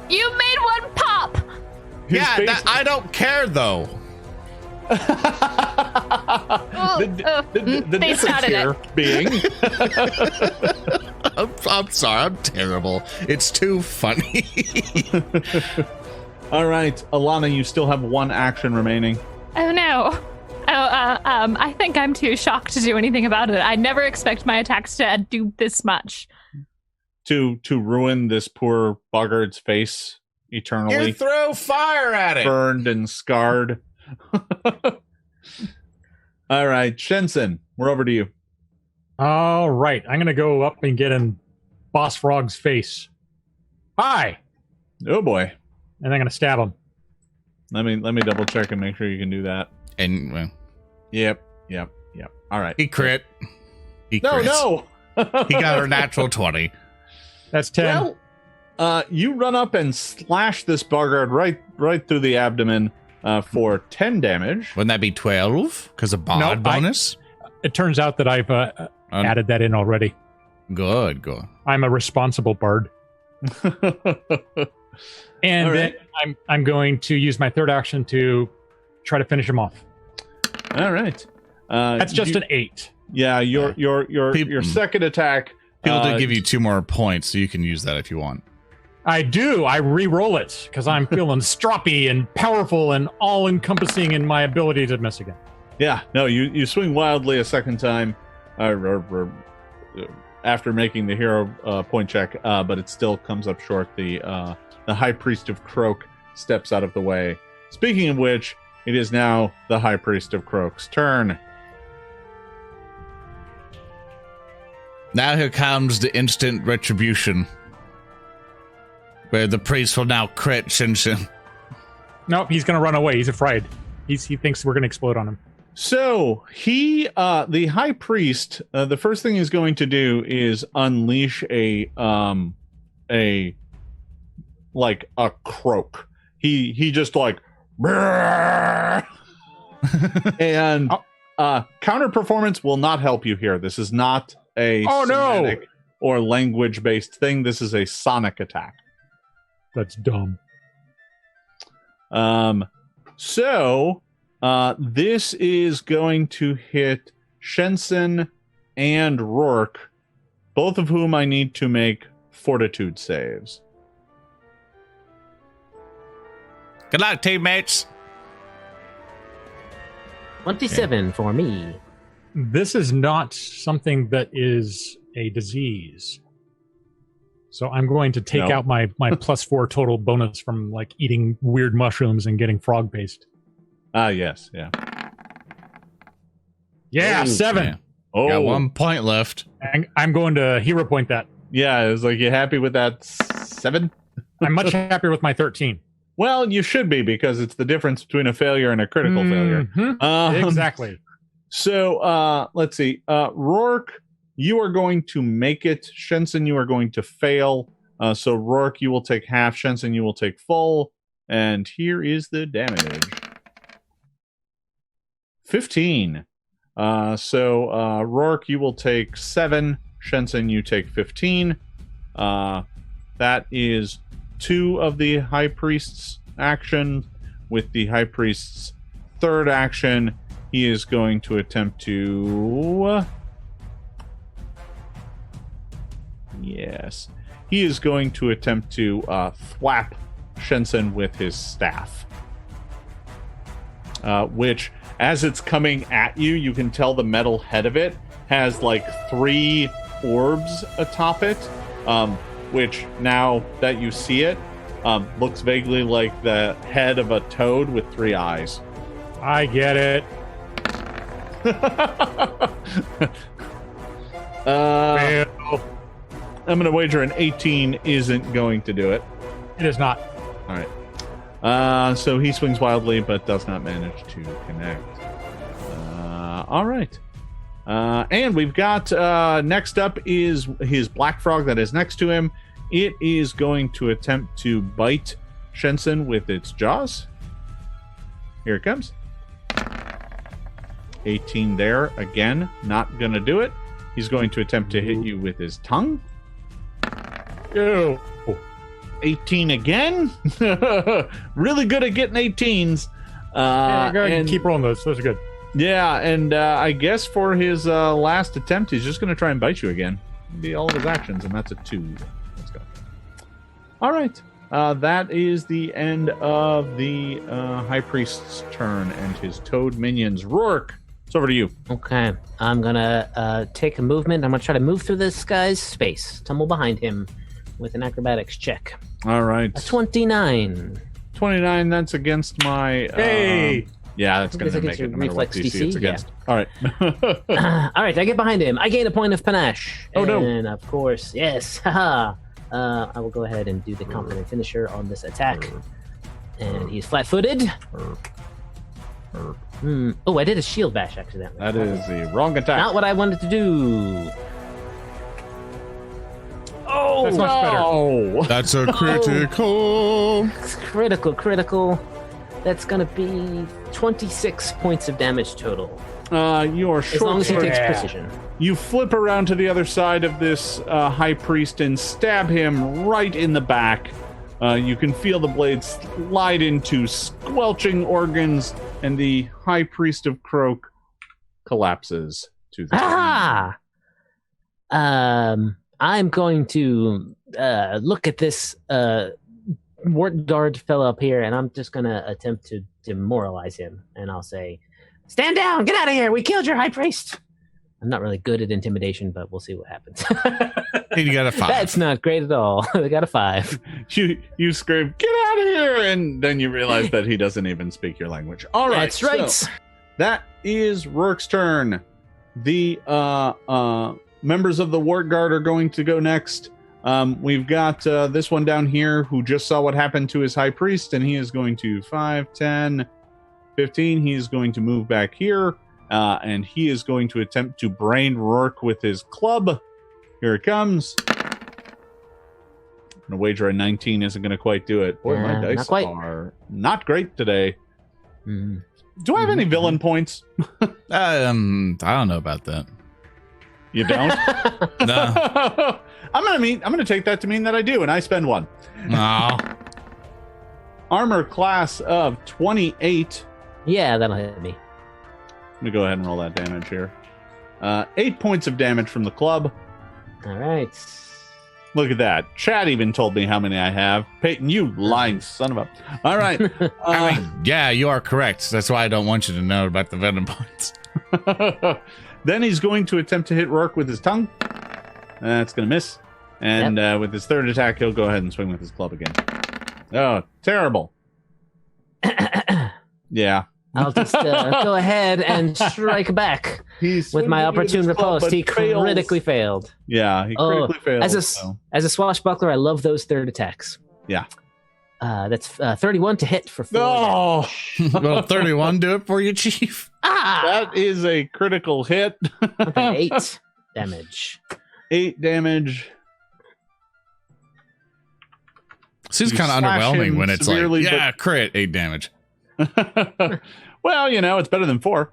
You made one pop! I don't care, though. The they difference started here being... I'm sorry, I'm terrible. It's too funny. All right, Ilana, you still have one action remaining. Oh no. Oh, I think I'm too shocked to do anything about it. I never expect my attacks to do this much. To ruin this poor Boggard's face eternally. You throw fire at it. Burned and scarred. All right, Shensen, we're over to you. All right, I'm gonna go up and get in Boss Frog's face. Hi, Oh boy. and I'm gonna stab him. Let me double check and make sure you can do that. And well, Yep. All right. he crit. He No. He got a natural 20. That's 10. Well, you run up and slash this Boggard right through the abdomen for 10 damage. Wouldn't that be 12? Because of bard bonus? It turns out that I've added that in already. Good. I'm a responsible bard. And All then right. I'm going to use my third action to try to finish him off. All right. That's just an 8. Yeah, your second attack. People do give you 2 more points, so you can use that if you want. I do. I re-roll it because I'm feeling stroppy and powerful and all-encompassing in my ability to miss again. Yeah, no, you swing wildly a second time after making the hero point check, but it still comes up short. The High Priest of Croak steps out of the way. Speaking of which, it is now the High Priest of Croak's turn. Now here comes the instant retribution, where the priest will now crit Shensen. Nope, he's going to run away. He's afraid. He thinks we're going to explode on him. So the High Priest, the first thing he's going to do is unleash a croak. He just like and counter performance will not help you here. This is not a somatic or language based thing. This is a sonic attack. That's dumb. So this is going to hit Shensen and Roark, both of whom I need to make fortitude saves. Good luck, teammates. 27 for me. This is not something that is a disease. So I'm going to take out my +4 total bonus from like eating weird mushrooms and getting frog paste. Yes, yeah. Yeah, Ooh, 7. Yeah. Oh, Got 1 point left. I'm going to hero point that. yeah. It was like, you happy with that 7? I'm much happier with my 13. Well, you should be, because it's the difference between a failure and a critical failure. Mhm. Exactly. So let's see. Roark, you are going to make it. Shensen, you are going to fail. So Roark, you will take half. Shensen, you will take full. And here is the damage. 15. So Roark, you will take 7. Shensen, you take 15. That is 2 of the High Priest's action. With the High Priest's third action, he is going to attempt to... Yes. He is going to attempt to thwap Shensen with his staff. Which, as it's coming at you, you can tell the metal head of it has like 3 orbs atop it. Which, now that you see it, looks vaguely like the head of a toad with 3 eyes. I get it. Fail. I'm going to wager an 18 isn't going to do it. It is not. All right. So he swings wildly, but does not manage to connect. All right. And we've got next up is his black frog that is next to him. It is going to attempt to bite Shensen with its jaws. Here it comes. 18 there. Again, not going to do it. He's going to attempt to hit you with his tongue. Ew. 18 again. Really good at getting 18s. Yeah, go ahead and and keep rolling those. Those are good. yeah, and I guess for his last attempt, he's just going to try and bite you again. Be all of his actions, and that's a 2. Let's go. All right. That is the end of the High Priest's turn and his toad minions. Roark, It's over to you. Okay, I'm gonna take a movement. I'm gonna try to move through this guy's space, tumble behind him with an acrobatics check. All right. A 29. 29, that's against my... Hey! Yeah, that's going to make it no matter what reflex DC it's against. All right. All right, I get behind him. I gain a point of panache. Oh, no. And of course, yes. Haha. I will go ahead and do the confident finisher on this attack. And he's flat-footed. Oh, I did a shield bash accidentally. That is the wrong attack. Not what I wanted to do. Oh, That's much better. Oh. That's a critical. critical. That's gonna be 26 points of damage total. You are As short. long as he takes Yeah. precision. You flip around to the other side of this high priest and stab him right in the back. You can feel the blade slide into squelching organs, and the high priest of Croak collapses to the ground. I'm going to look at this Wart Guard fellow up here, and I'm just going to attempt to demoralize him. And I'll say, "Stand down! Get out of here! We killed your high priest!" I'm not really good at intimidation, but we'll see what happens. You got a 5. That's not great at all. I got a 5. You scream, "Get out of here!" And then you realize that he doesn't even speak your language. All right. That's right. So that is Roark's turn. The members of the Wart Guard are going to go next. We've got this one down here who just saw what happened to his high priest, and he is going to 5, 10, 15. He is going to move back here, and he is going to attempt to brain Roark with his club. Here it comes. I'm gonna wager a 19 isn't gonna quite do it. Boy, my dice are not great today. Do I have any villain points? I don't know about that. You don't? No. I'm gonna take that to mean that I do, and I spend one. No. Armor class of 28. Yeah, that'll hit me. Let me go ahead and roll that damage here. 8 points of damage from the club. All right. Look at that. Chad even told me how many I have. Peyton, you lying son of a... All right. I mean, yeah, you are correct. That's why I don't want you to know about the venom points. Then he's going to attempt to hit Roark with his tongue. That's going to miss. And with his third attack, he'll go ahead and swing with his club again. Oh, terrible. Yeah. I'll just go ahead and strike back with my opportune riposte. He critically failed. Yeah, he critically failed. As a swashbuckler, I love those third attacks. Yeah. That's 31 to hit for 4. Oh, Will 31 do it for you, Chief? that is a critical hit. 8 damage. 8 damage. Seems You kind of slash underwhelming him when it's severely, like, yeah, crit, 8 damage. Well, it's better than 4.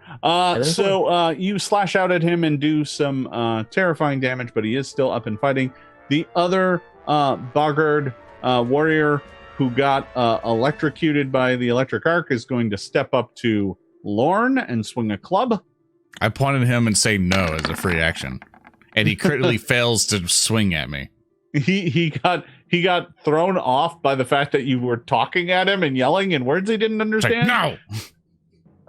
So you slash out at him and do some terrifying damage, but he is still up and fighting. The other Boggard warrior who got electrocuted by the electric arc is going to step up to Lorne and swing a club. I pointed at him and say no as a free action, and he critically fails to swing at me. He got thrown off by the fact that you were talking at him and yelling in words he didn't It's like, understand.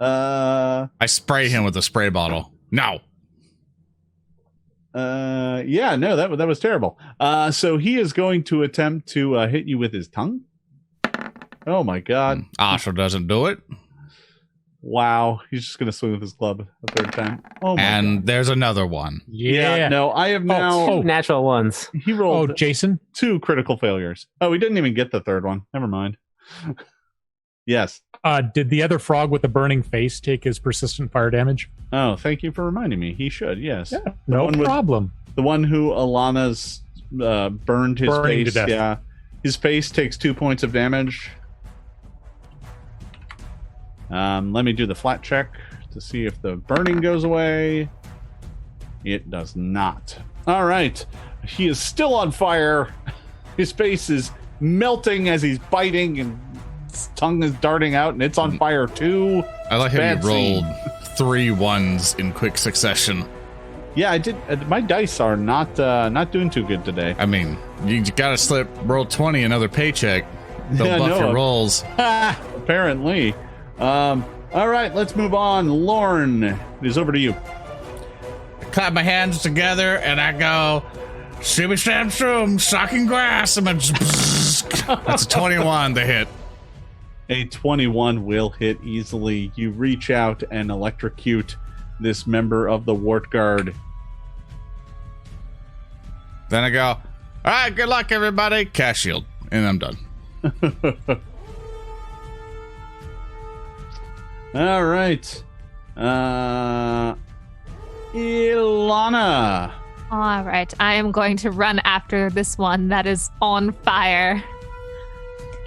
no! I spray him with a spray bottle. No! Yeah, no, that was terrible. So he is going to attempt to hit you with his tongue. Oh my god. Also doesn't do it. Wow. He's just going to swing with his club a third time. Oh my And god. there's another one. Yeah, no, I have now... Two natural ones. He rolled Jason? 2 critical failures. Oh, he didn't even get the third one. Never mind. Yes. Did the other frog with the burning face take his persistent fire damage? Oh, thank you for reminding me. He should, yes. Yeah, no problem. The one who Ilana's burned his Burning to face. death. Yeah. His face takes 2 points of damage. Let me do the flat check to see if the burning goes away. It does not. All right. He is still on fire. His face is melting as he's biting, and his tongue is darting out, and it's on fire too. I like how you Bad scene. rolled 3 1s in quick succession. Yeah, I did. My dice are not doing too good today. I mean, you gotta slip roll 20 another paycheck. They'll buff your rolls. Apparently. All right, let's move on. Lorne, it is over to you. I clap my hands together and I go, shimmy sham shoom, sucking grass. And that's a 21 to hit. A 21 will hit easily. You reach out and electrocute this member of the Wart Guard. Then I go, all right, good luck, everybody. Cast shield. And I'm done. All right. Ilana. All right, I am going to run after this one that is on fire.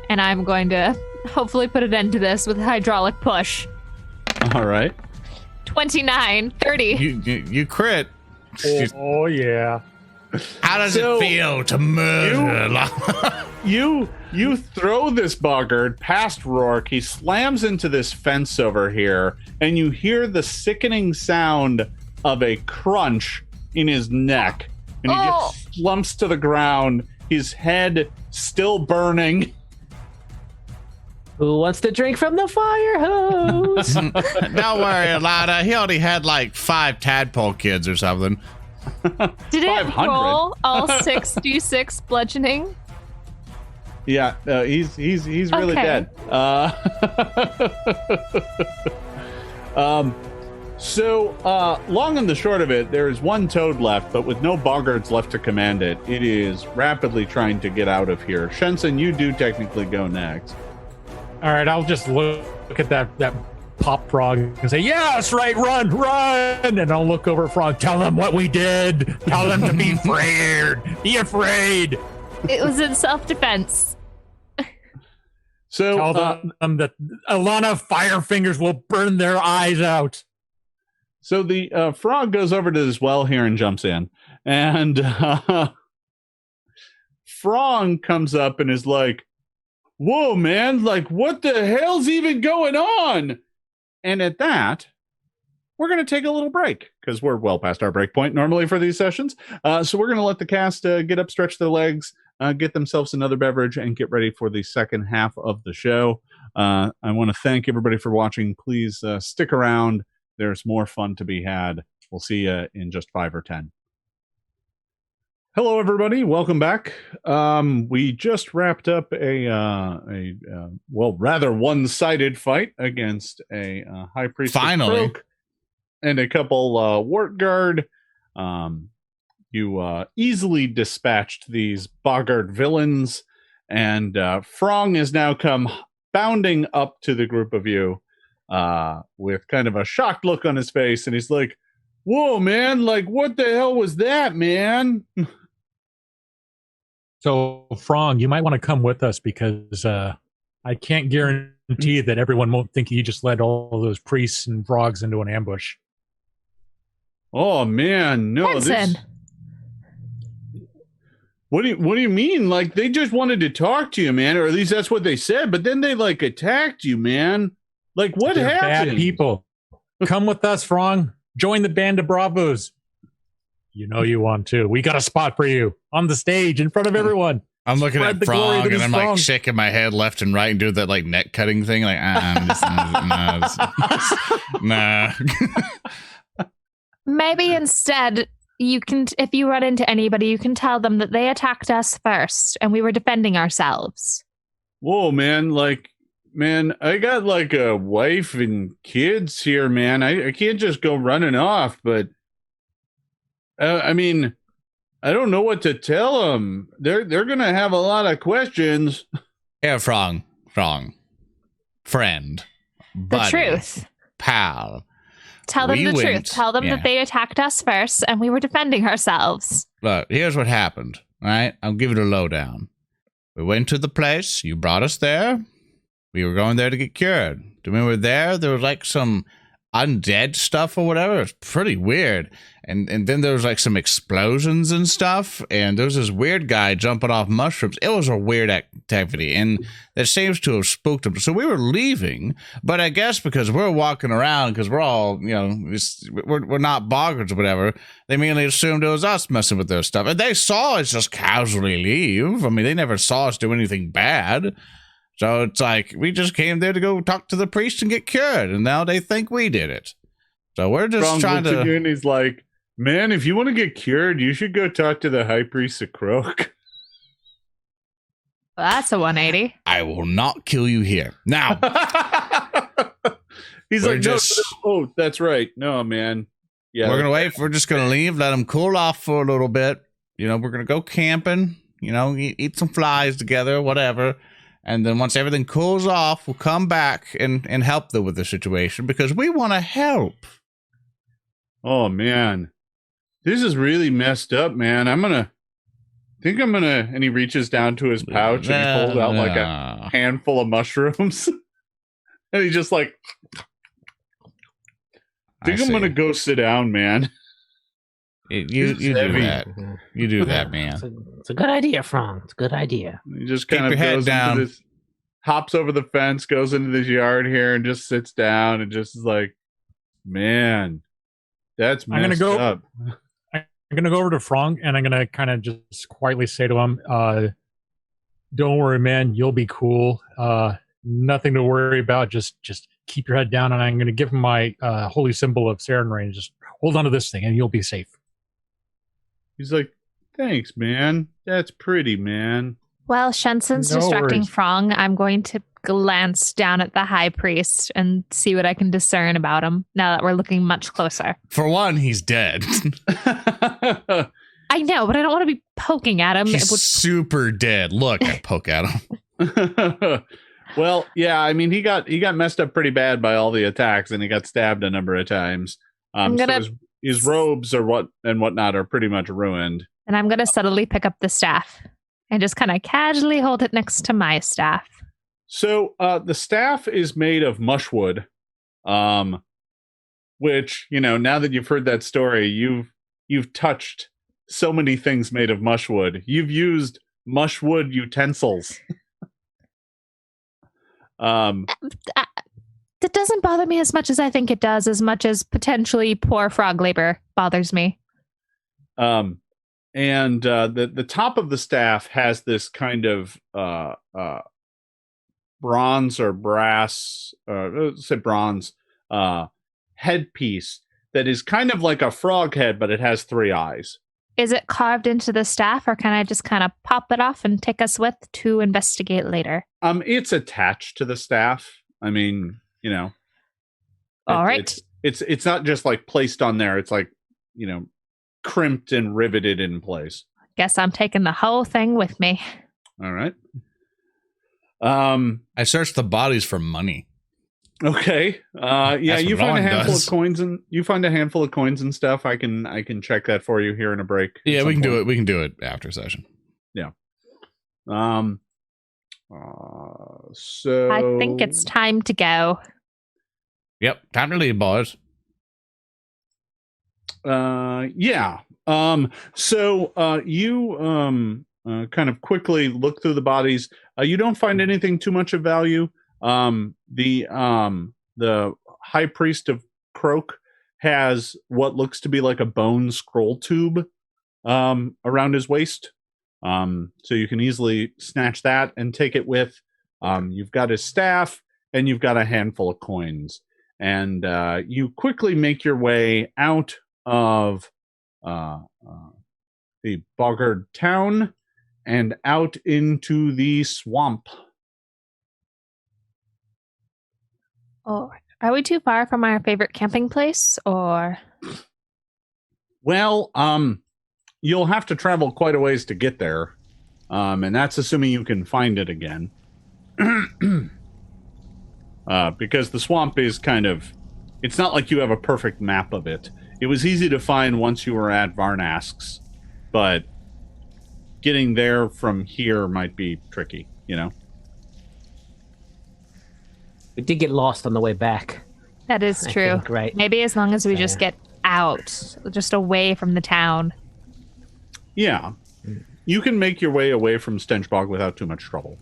And I'm going to hopefully put an end to this with a hydraulic push. All right. 29, 30. You crit. Oh yeah. How does it feel to murder? You throw this boggart past Roark. He slams into this fence over here, and you hear the sickening sound of a crunch in his neck. And he just slumps to the ground, his head still burning. Who wants to drink from the fire hose? Don't worry, Ilana. He already had like 5 tadpole kids or something. Did it 500. roll all 6d6 bludgeoning? Yeah, he's really dead. So long and the short of it, there is one toad left, but with no boggards left to command it, it is rapidly trying to get out of here. Shensen, you do technically go next. All right, I'll just look at that pop frog and say, yeah, that's right, run. And I'll look over at Frog, tell them what we did. Tell them to be afraid. Be afraid. It was in self-defense. So Tell them that Ilana Firefingers will burn their eyes out. So the frog goes over to this well here and jumps in. And Frog comes up and is like, whoa, man, like, what the hell's even going on? And at that, we're going to take a little break because we're well past our break point normally for these sessions. So we're going to let the cast get up, stretch their legs, get themselves another beverage, and get ready for the second half of the show. I want to thank everybody for watching. Please stick around. There's more fun to be had. We'll see you in just 5 or 10. Hello, everybody. Welcome back. We just wrapped up a rather one-sided fight against a High Priestess Finally. Croak and a couple Wart Guard. You easily dispatched these boggart villains, and Frog has now come bounding up to the group of you with kind of a shocked look on his face, and he's like, whoa, man, like, what the hell was that, man? So, Frog, you might want to come with us because I can't guarantee that everyone won't think you just led all those priests and frogs into an ambush. Oh, man, no. Shensen. What do you mean? Like, they just wanted to talk to you, man, or at least that's what they said, but then they, like, attacked you, man. Like, what They're happened? Bad people. Come with us, Frog. Join the band of Bravos. You know you want to. We got a spot for you on the stage in front of everyone. I'm looking Spread at the glory Frog that and is I'm like Frog. shaking my head left and right and doing that like neck cutting thing. Like, nah. Maybe instead, you can, if you run into anybody, you can tell them that they attacked us first and we were defending ourselves. Whoa, man, like, man, I got like a wife and kids here, man. I can't just go running off, but I mean, I don't know what to tell them. They're going to have a lot of questions. Yeah, Frog. Friend. The buddy, truth. Pal. Tell them We the went- truth. Tell them yeah. that they attacked us first and we were defending ourselves. Look, here's what happened. All right, I'll give it a lowdown. We went to the place. You brought us there. We were going there to get cured. When we were there was like some undead stuff or whatever. It was pretty weird. And then there was like some explosions and stuff. And there was this weird guy jumping off mushrooms. It was a weird activity. And that seems to have spooked him. So we were leaving. But I guess because we're walking around, because we're all, you know, we're not boggards or whatever, they mainly assumed it was us messing with their stuff. And they saw us just casually leave. I mean, they never saw us do anything bad. So it's like, we just came there to go talk to the priest and get cured, and now they think we did it. So we're just Strong trying looks to... at you and he's like, man, if you want to get cured, you should go talk to the High Priest of Croak. Well, that's a 180. I will not kill you here. Now, He's We're like, just- no, oh, that's right. No, man. Yeah. we're going to wait. We're just going to leave, let them cool off for a little bit. You know, we're going to go camping, you know, eat some flies together, whatever. And then once everything cools off, we'll come back and help them with the situation because we want to help. Oh, man. This is really messed up, man. And he reaches down to his pouch and he pulls out like a handful of mushrooms. And he's just like, I'm going to go sit down, man. You do that. You do that, man. It's a good idea, Frank. It's a good idea. He just Keep kind of your head goes down. into this, hops over the fence, goes into this yard here and just sits down and just is like, man, that's I'm gonna messed go- up. I'm going to go over to Frank and I'm going to kind of just quietly say to him, don't worry, man. You'll be cool. Nothing to worry about. Just keep your head down. And I'm going to give him my holy symbol of Saren Rain. Just hold on to this thing and you'll be safe. He's like, thanks, man. That's pretty, man. Well, Shensen's No distracting worries. Frong. I'm going to glance down at the high priest and see what I can discern about him now that we're looking much closer. For one, he's dead. I know, but I don't want to be poking at him. He's super dead. Look, I poke at him. Well, yeah, I mean, he got messed up pretty bad by all the attacks, and he got stabbed a number of times. I'm gonna- So his robes or whatnot are pretty much ruined. And I'm going to subtly pick up the staff and just kind of casually hold it next to my staff. So the staff is made of mushwood, which, you know, now that you've heard that story, you've touched so many things made of mushwood. You've used mushwood utensils. That doesn't bother me as much as I think it does, as much as potentially poor frog labor bothers me. And the top of the staff has this kind of bronze or brass, let's say bronze, headpiece that is kind of like a frog head, but it has 3 eyes. Is it carved into the staff, or can I just kind of pop it off and take us with to investigate later? It's attached to the staff. I mean, you know. All right. It's not just like placed on there. It's like, you know, crimped and riveted in place. Guess I'm taking the whole thing with me. All right. I searched the bodies for money. Okay. Yeah, That's you what find a Ron handful does. of coins and stuff. I can check that for you here in a break. Yeah, we can do it. We can do it after session. So I think it's time to go. Yep, time to leave, boys. Yeah. So you kind of quickly look through the bodies. You don't find anything too much of value. The high priest of Croak has what looks to be like a bone scroll tube around his waist. So you can easily snatch that and take it with. You've got his staff and you've got a handful of coins. And you quickly make your way out of the Boggard town and out into the swamp. Oh, are we too far from our favorite camping place, or? Well, you'll have to travel quite a ways to get there. And that's assuming you can find it again. Because the swamp is kind of... It's not like you have a perfect map of it. It was easy to find once you were at Varnask's, but getting there from here might be tricky, you know? We did get lost on the way back. That is I true. think, right. Maybe as long as we just get out, just away from the town. Yeah. You can make your way away from Stenchbog without too much trouble.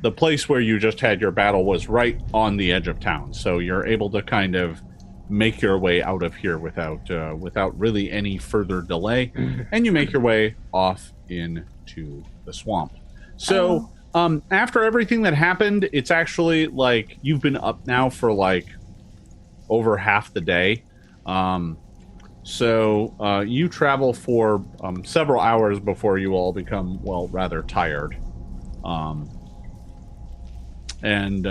The place where you just had your battle was right on the edge of town, so you're able to kind of make your way out of here without really any further delay, and you make your way off into into the swamp. So after everything that happened, it's actually like you've been up now for like over half the day. So you travel for several hours before you all become, well, rather tired. And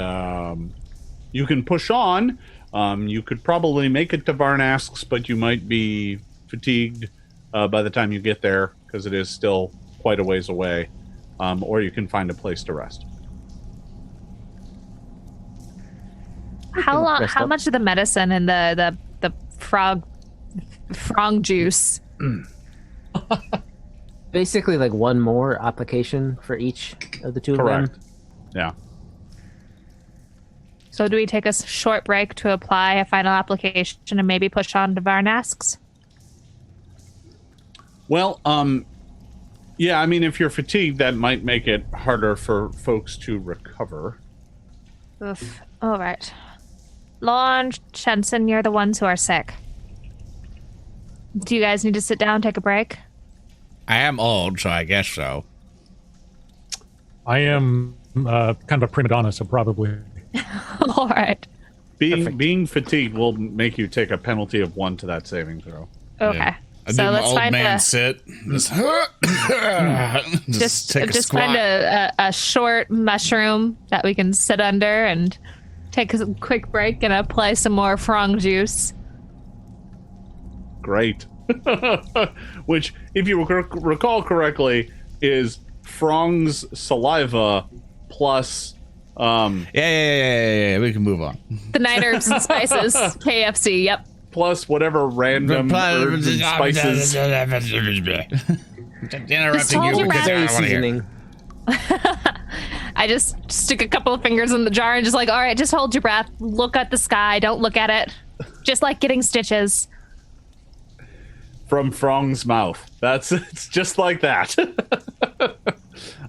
you can push on. You could probably make it to Varnask's, but you might be fatigued by the time you get there, because it is still quite a ways away. Or you can find a place to rest. How much of the medicine and the frog juice? Basically, like one more application for each of the two Correct. of them. Yeah. So do we take a short break to apply a final application and maybe push on to Varnask's? Well, yeah, I mean, if you're fatigued, that might make it harder for folks to recover. Oof. All right. Lorne, Shensen, you're the ones who are sick. Do you guys need to sit down, take a break? I am old, so I guess so. I am kind of a prima donna, so probably. All right. Being fatigued will make you take a penalty of 1 to that saving throw. Okay. Yeah. I So do my let's old find man a sit. just take a squat. find a short mushroom that we can sit under and take a quick break and apply some more frog juice. Great. Which, if you recall correctly, is Frong's saliva plus... Yeah. We can move on. The 9 herbs and spices, KFC. Yep. Plus whatever random herbs and spices. Interrupting you hold your because I breath. want to hear. Seasoning. I just stick a couple of fingers in the jar and just like, all right, just hold your breath. Look at the sky. Don't look at it. Just like getting stitches. From Frong's mouth. It's just like that.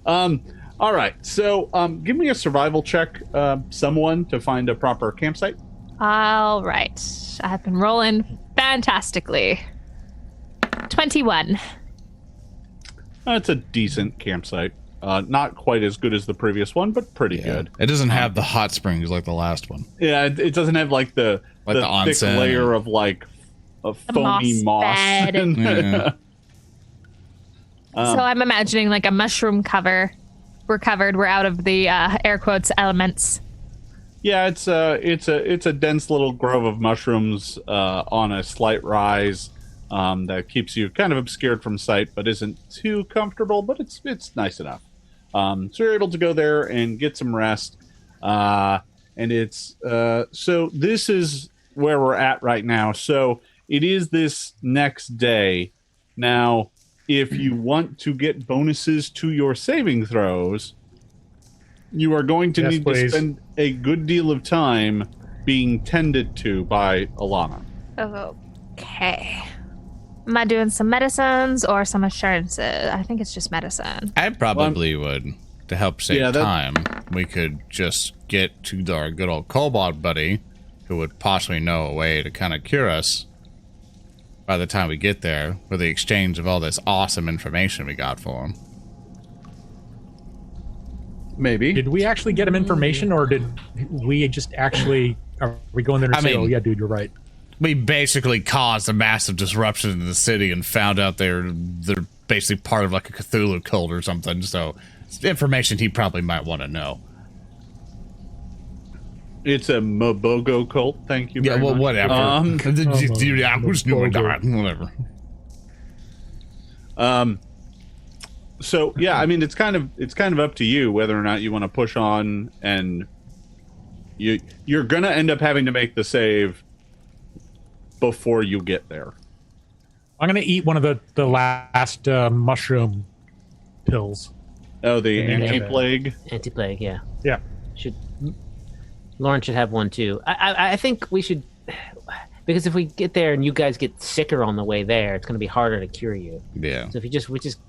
All right. So give me a survival check, someone, to find a proper campsite. All right. I have been rolling fantastically. 21. It's a decent campsite. Not quite as good as the previous one, but pretty good. It doesn't have the hot springs like the last one. Yeah, it doesn't have like the thick onsen layer of like a foamy moss. bed. Yeah. So I'm imagining like a mushroom cover. We're covered. We're out of the air quotes elements. Yeah, it's a dense little grove of mushrooms on a slight rise that keeps you kind of obscured from sight, but isn't too comfortable. But it's nice enough. So you're able to go there and get some rest. And it's so this is where we're at right now. So it is this next day. Now, if you want to get bonuses to your saving throws, you are going to need to spend a good deal of time being tended to by Ilana. Okay. Am I doing some medicines or some assurances? I think it's just medicine. I probably would. To help save time, we could just get to our good old kobold buddy, who would possibly know a way to kind of cure us by the time we get there, with the exchange of all this awesome information we got for him. Maybe. Did we actually get him information, or did we just actually... Are we going there and say, oh, yeah, dude, you're right? We basically caused a massive disruption in the city and found out they're basically part of like a Cthulhu cult or something, so it's information he probably might want to know. It's a Mobogo cult, thank you very much. Whatever. Whatever. So yeah, I mean, it's kind of up to you whether or not you want to push on, and you're gonna end up having to make the save before you get there. I'm gonna eat one of the last mushroom pills. Oh, the anti-plague. Anti-plague, yeah. Yeah. Lauren should have one too. I think we should, because if we get there and you guys get sicker on the way there, it's going to be harder to cure you. Yeah. So if we just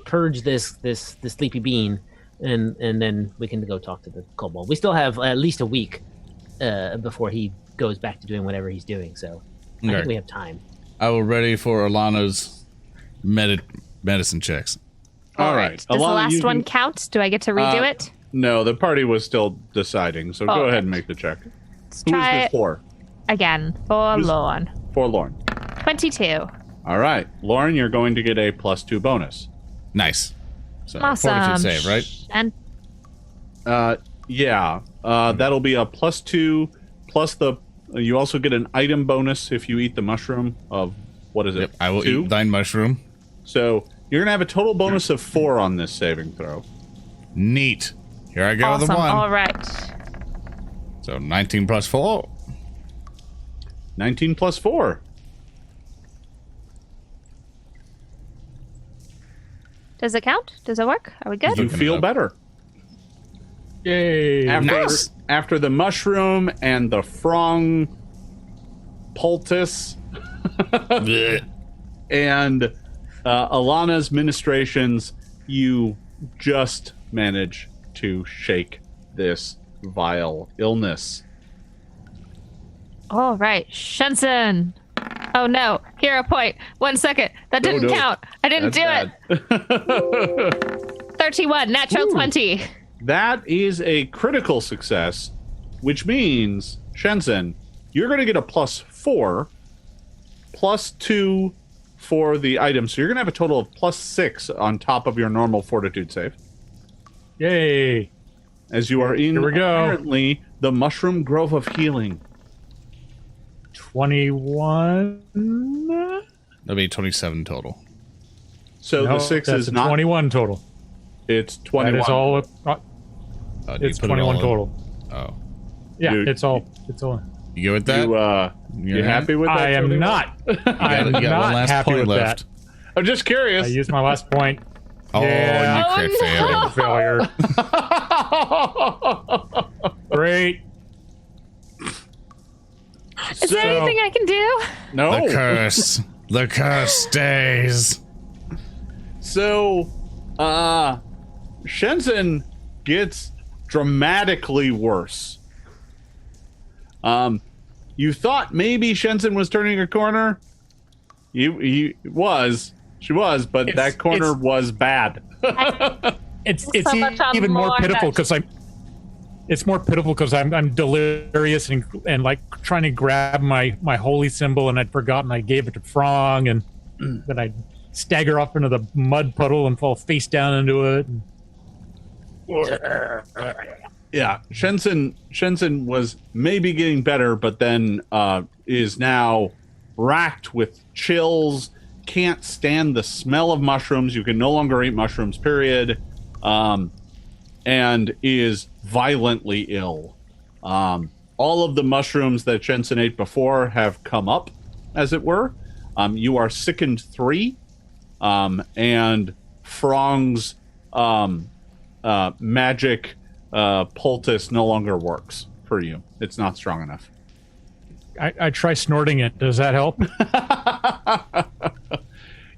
purge this sleepy bean, and then we can go talk to the kobold. We still have at least a week before he goes back to doing whatever he's doing. So I think we have time. I will ready for Ilana's medicine checks. All right. Does the Ilana, last you one can- count? Do I get to redo it? No, the party was still deciding, so go All ahead right. and make the check. Let's Who is try this it for? again. For Who's- Lorne. For Lauren. 22. All right. Lauren, you're going to get a +2 bonus. Nice. So, Awesome. Fortitude save, right? And yeah. That'll be a +2 plus the. You also get an item bonus if you eat the mushroom of what is it? Yep, I will 2? eat thine mushroom. So you're gonna have a total bonus of 4 on this saving throw. Neat. Here I go with awesome. a 1. All right. So 19 plus 4. 19 plus 4. Does it count? Does it work? Are we good? You Looking feel it up. better Yay! Nice. after the mushroom and the frong poultice Blech. and Ilana's ministrations. You just manage to shake this vile illness. All right. Shensen. Oh, no. Hero point. 1 second. That didn't no. count. I didn't do it. it. 31. Natural 20. That is a critical success, which means, Shensen, you're going to get a +4, +2 for the item. So you're going to have a total of +6 on top of your normal fortitude save. Yay! As you are in, Here we go. apparently, the Mushroom Grove of Healing. 21. That'll be 27 total. So No, the 6 that's is a not... 21 total. It's 21. That is all. Oh, do you It's put it 21 all in? total. Oh. Yeah, Dude, it's all. It's all. You good with that? You You're happy with that? I am 21? not. I am you got not one last happy point with left. that. I'm just curious. I used my last point. Oh, Yeah. and you crit Oh, failed. no. Failure. Great. Is there anything I can do? No. The curse. The curse stays. So, Shensen gets dramatically worse. You thought maybe Shensen was turning a corner. She was, but that corner was bad. It's So much I'm even more more pitiful vexed. because I'm. It's more pitiful because I'm delirious and like trying to grab my holy symbol, and I'd forgotten I gave it to Frong, and then I stagger off into the mud puddle and fall face down into it. Yeah, Shensen was maybe getting better, but then is now racked with chills. Can't stand the smell of mushrooms. You can no longer eat mushrooms. Period. And is violently ill. All of the mushrooms that Shensen ate before have come up, as it were. You are sickened 3, and Frong's magic poultice no longer works for you. It's not strong enough. I try snorting it. Does that help?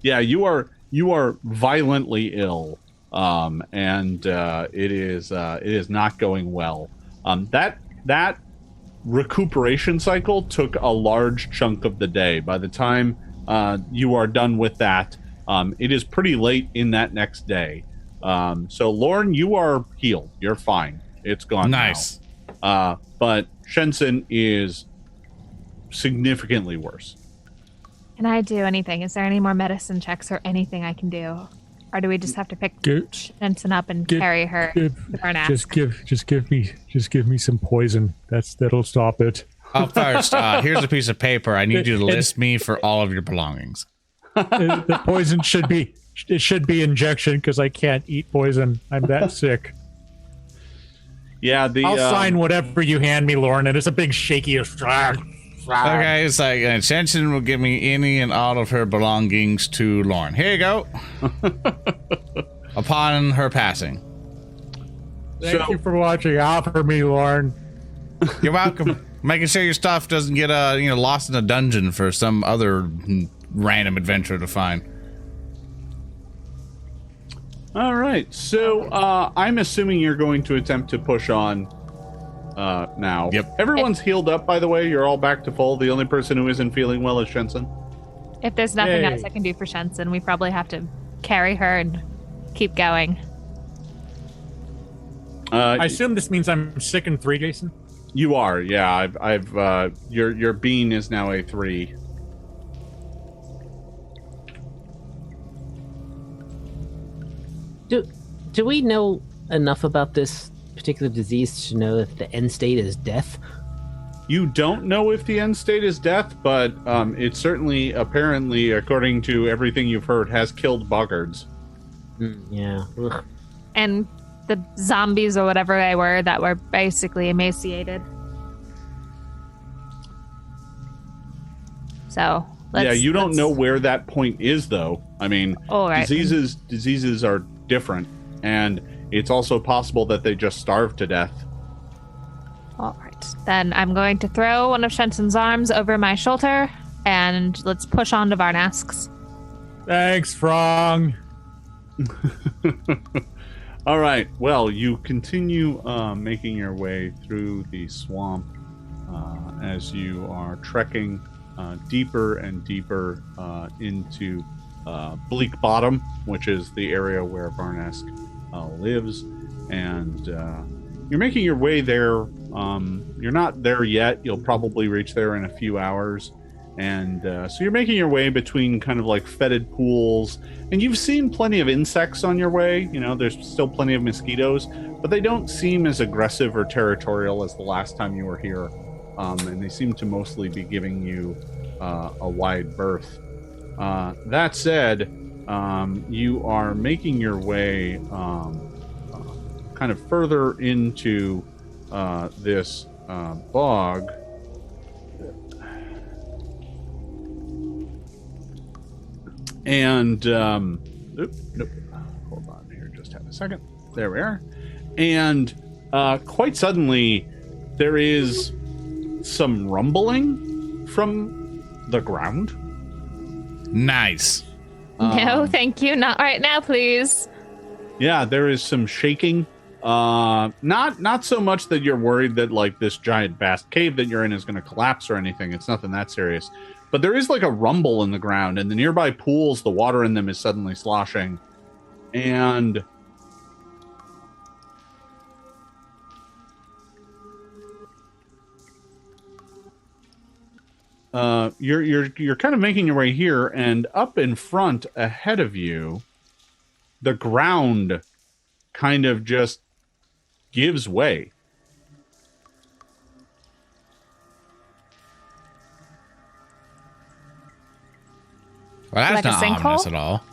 Yeah, you are violently ill, and it is not going well. That recuperation cycle took a large chunk of the day. By the time you are done with that, it is pretty late in that next day. So Lauren, you are healed. You're fine. It's gone. Nice. Now. But Shensen is significantly worse. Can I do anything? Is there any more medicine checks or anything I can do? Or do we just have to pick Give- Shensen up and give- carry her give- with our Just ass? give me some poison. That'll stop it. Oh, first, here's a piece of paper. I need you to list me for all of your belongings. The poison should be injection because I can't eat poison. I'm that sick. Yeah, I'll sign whatever you hand me, Lauren, and it's a big shaky. Okay, it's like Shensen will give me any and all of her belongings to Lauren. Here you go. Upon her passing. Thank you for watching out for me, Lauren. You're welcome. Making sure your stuff doesn't get lost in a dungeon for some other random adventure to find. All right, so I'm assuming you're going to attempt to push on now. Yep. Everyone's healed up, by the way. You're all back to full. The only person who isn't feeling well is Shensen. If there's nothing Yay. else I can do for Shensen, we probably have to carry her and keep going. I assume this means I'm sickened 3, Jason. You are, yeah. Your bean is now a 3. Do we know enough about this particular disease to know if the end state is death? You don't know if the end state is death, but it certainly, apparently, according to everything you've heard, has killed boggards. Yeah. Ugh. And the zombies or whatever they were that were basically emaciated. So, you don't know where that point is, though. I mean, diseases are different, and it's also possible that they just starved to death. All right. Then I'm going to throw one of Shensen's arms over my shoulder, and let's push on to Varnask's. Thanks, Frong. All right. Well, you continue making your way through the swamp as you are trekking deeper and deeper into Bleak Bottom, which is the area where Varnask lives, and you're making your way there. You're not there yet. You'll probably reach there in a few hours. And so you're making your way between kind of like fetid pools, and you've seen plenty of insects on your way. You know, there's still plenty of mosquitoes, but they don't seem as aggressive or territorial as the last time you were here. And they seem to mostly be giving you a wide berth. That said, you are making your way kind of further into this bog. And nope. Hold on here, just have a second. There we are. And quite suddenly, there is some rumbling from the ground. Nice. No, thank you. Not right now, please. Yeah, there is some shaking. Not so much that you're worried that like this giant vast cave that you're in is going to collapse or anything. It's nothing that serious. But there is like a rumble in the ground, and the nearby pools, the water in them is suddenly sloshing. And you're kind of making your way here, and up in front ahead of you, the ground kind of just gives way. Well, that's Like a not sinkhole? ominous at all.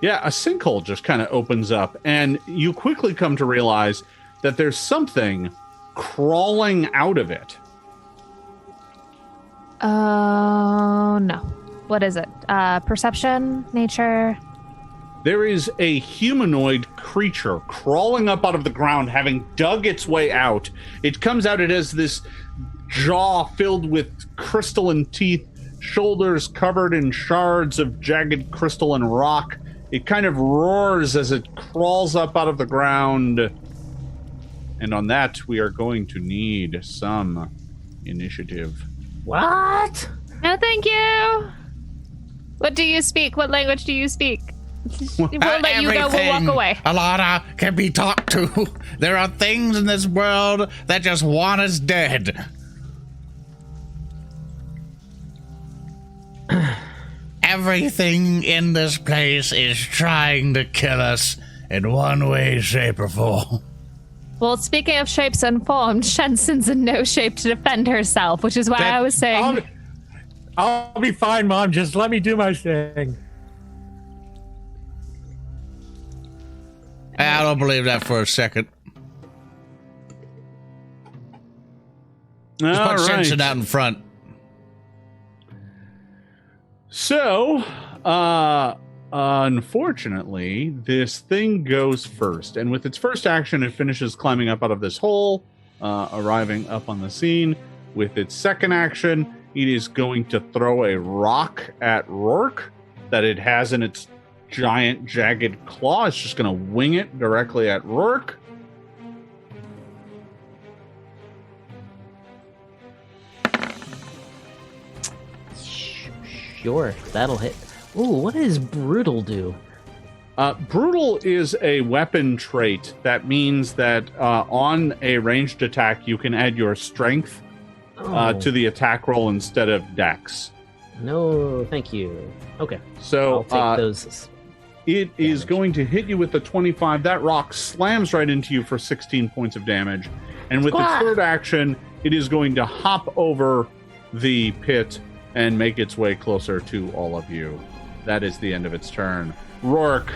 Yeah, a sinkhole just kind of opens up, and you quickly come to realize that there's something crawling out of it. Oh, no. What is it? Perception? Nature? There is a humanoid creature crawling up out of the ground, having dug its way out. It comes out, it has this jaw filled with crystalline teeth, shoulders covered in shards of jagged crystal and rock. It kind of roars as it crawls up out of the ground. And on that, we are going to need some initiative. What? No, thank you. What do you speak? What language do you speak? We'll let you go. We'll walk away. Ilana can be talked to. There are things in this world that just want us dead. Everything in this place is trying to kill us in one way, shape, or form. Well, speaking of shapes and forms, Shensen's in no shape to defend herself, which is why I was saying... I'll be fine, Mom. Just let me do my thing. I don't believe that for a second. Just put Shensen out in front. So, unfortunately, this thing goes first. And with its first action, it finishes climbing up out of this hole, arriving up on the scene. With its second action, it is going to throw a rock at Roark that it has in its giant, jagged claw. It's just going to wing it directly at Roark. Sure, that'll hit. Ooh, what does brutal do? Brutal is a weapon trait. That means that on a ranged attack, you can add your strength to the attack roll instead of dex. No, thank you. Okay. So I'll take those. It is going to hit you with the 25. That rock slams right into you for 16 points of damage. And with its third action, it is going to hop over the pit and make its way closer to all of you. That is the end of its turn. Roark,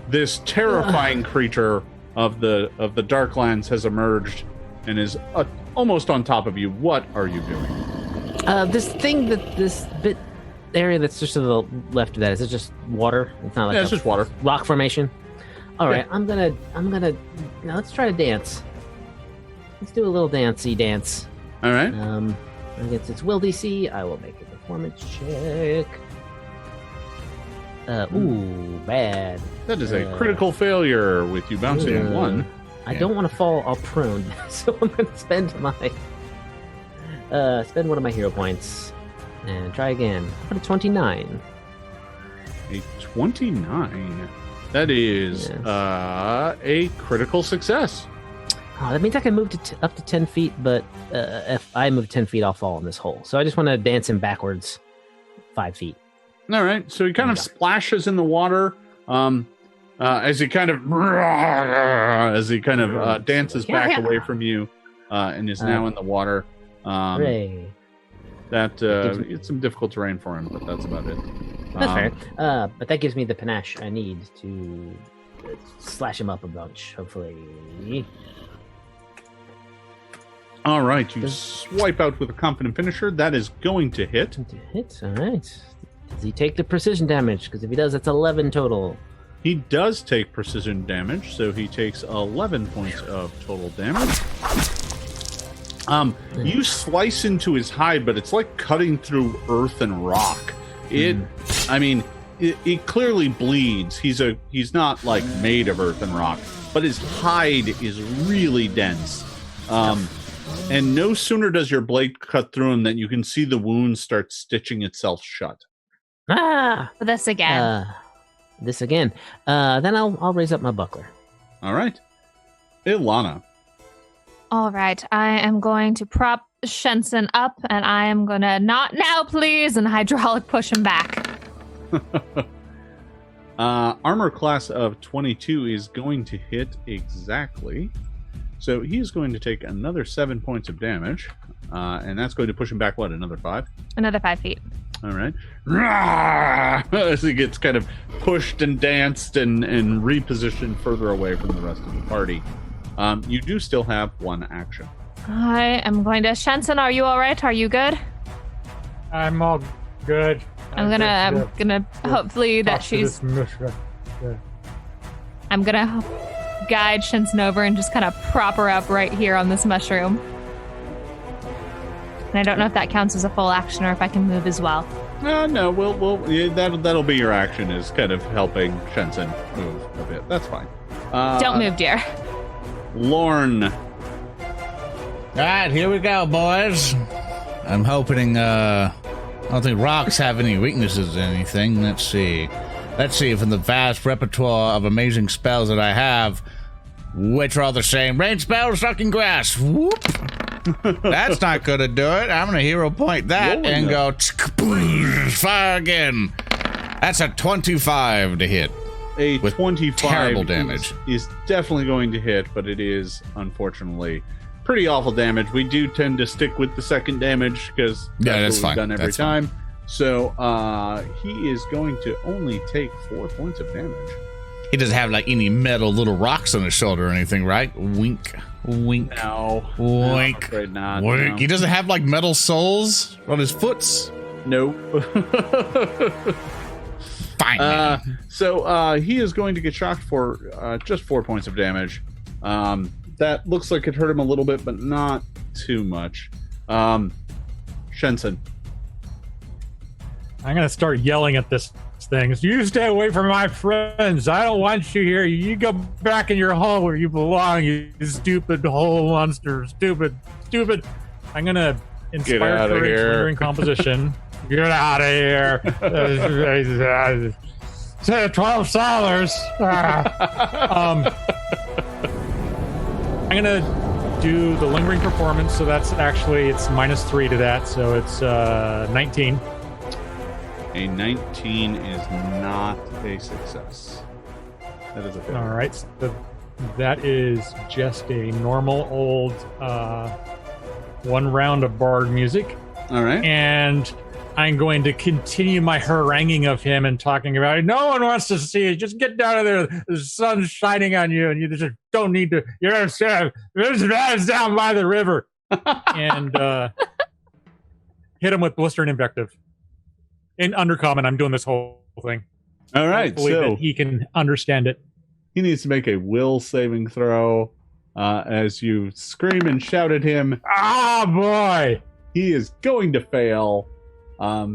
this terrifying creature of the Darklands has emerged and is almost on top of you. What are you doing? This area that's just to the left of that, is it just water? It's not like it's just water. Rock formation. All right, I'm gonna now let's try to dance. Let's do a little dancey dance. All right. Against its will DC, I will make a performance check. Bad. That is a critical failure with you bouncing 1. I don't want to fall all prone, so I'm going to spend one of my hero points and try again. Put a 29. A 29. That is a critical success. Oh, that means I can move up to 10 feet, but if I move 10 feet, I'll fall in this hole. So I just want to dance him backwards 5 feet. All right. So he kind of splashes in the water as he kind of dances back away from you and is now in the water. Hooray. It's some difficult terrain for him, but that's about it. That's fair. But that gives me the panache I need to slash him up a bunch, hopefully. All right, you swipe out with a confident finisher. That is going to hit. All right. Does he take the precision damage? Because if he does, that's 11 total. He does take precision damage, so he takes 11 points of total damage. You slice into his hide, but it's like cutting through earth and rock. It clearly bleeds. He's not like made of earth and rock, but his hide is really dense. And no sooner does your blade cut through him than you can see the wound start stitching itself shut. This again. Then I'll raise up my buckler. All right. Ilana. All right. I am going to prop Shensen up, and I am going to not now, please, and hydraulic push him back. Armor class of 22 is going to hit exactly. So he is going to take another 7 points of damage, and that's going to push him back, another 5? Another 5 feet. All right. As he gets kind of pushed and danced and repositioned further away from the rest of the party. You do still have one action. I am going to... Shensen, are you all right? Are you good? I'm all good. I'm gonna hopefully that she's... I'm gonna guide Shensen over and just kind of prop her up right here on this mushroom. And I don't know if that counts as a full action or if I can move as well. No, that'll be your action, is kind of helping Shensen move a bit. That's fine. Don't move, dear. Lorne. All right, here we go, boys. I'm hoping, I don't think rocks have any weaknesses or anything. Let's see from the vast repertoire of amazing spells that I have, which are all the same. Rain spell, sucking grass. Whoop. That's not gonna do it. I'm gonna hero point that and go fire again. That's a 25 to hit. A with 25 terrible damage is definitely going to hit, but it is unfortunately pretty awful damage. We do tend to stick with the second damage because that's what we've done every time. Fine. So he is going to only take 4 points of damage. He doesn't have like any metal little rocks on his shoulder or anything, right? Wink. Wink. No. Wink. No, I'm afraid not. Wink. No. He doesn't have like metal soles on his foots? Nope. Fine. So he is going to get shocked for just 4 points of damage. That looks like it hurt him a little bit, but not too much. Shensen. I'm going to start yelling at this thing. You stay away from my friends. I don't want you here. You go back in your hole where you belong, you stupid hole monster. Stupid. I'm going to inspire courage, lingering composition. Get out of here. $12. I'm gonna do the lingering performance, so that's actually it's -3 to that, so it's 19. A 19 is not a success. That is a failure. All right, so that is just a normal old 1 round of bard music. All right. And I'm going to continue my haranguing of him and talking about it. No one wants to see it. Just get down there. The sun's shining on you, and you just don't need to. You're down by the river, and hit him with blister and invective. In Undercommon, I'm doing this whole thing. All right, Hopefully so that he can understand it. he needs to make a will saving throw as you scream and shout at him. Ah, boy! He is going to fail.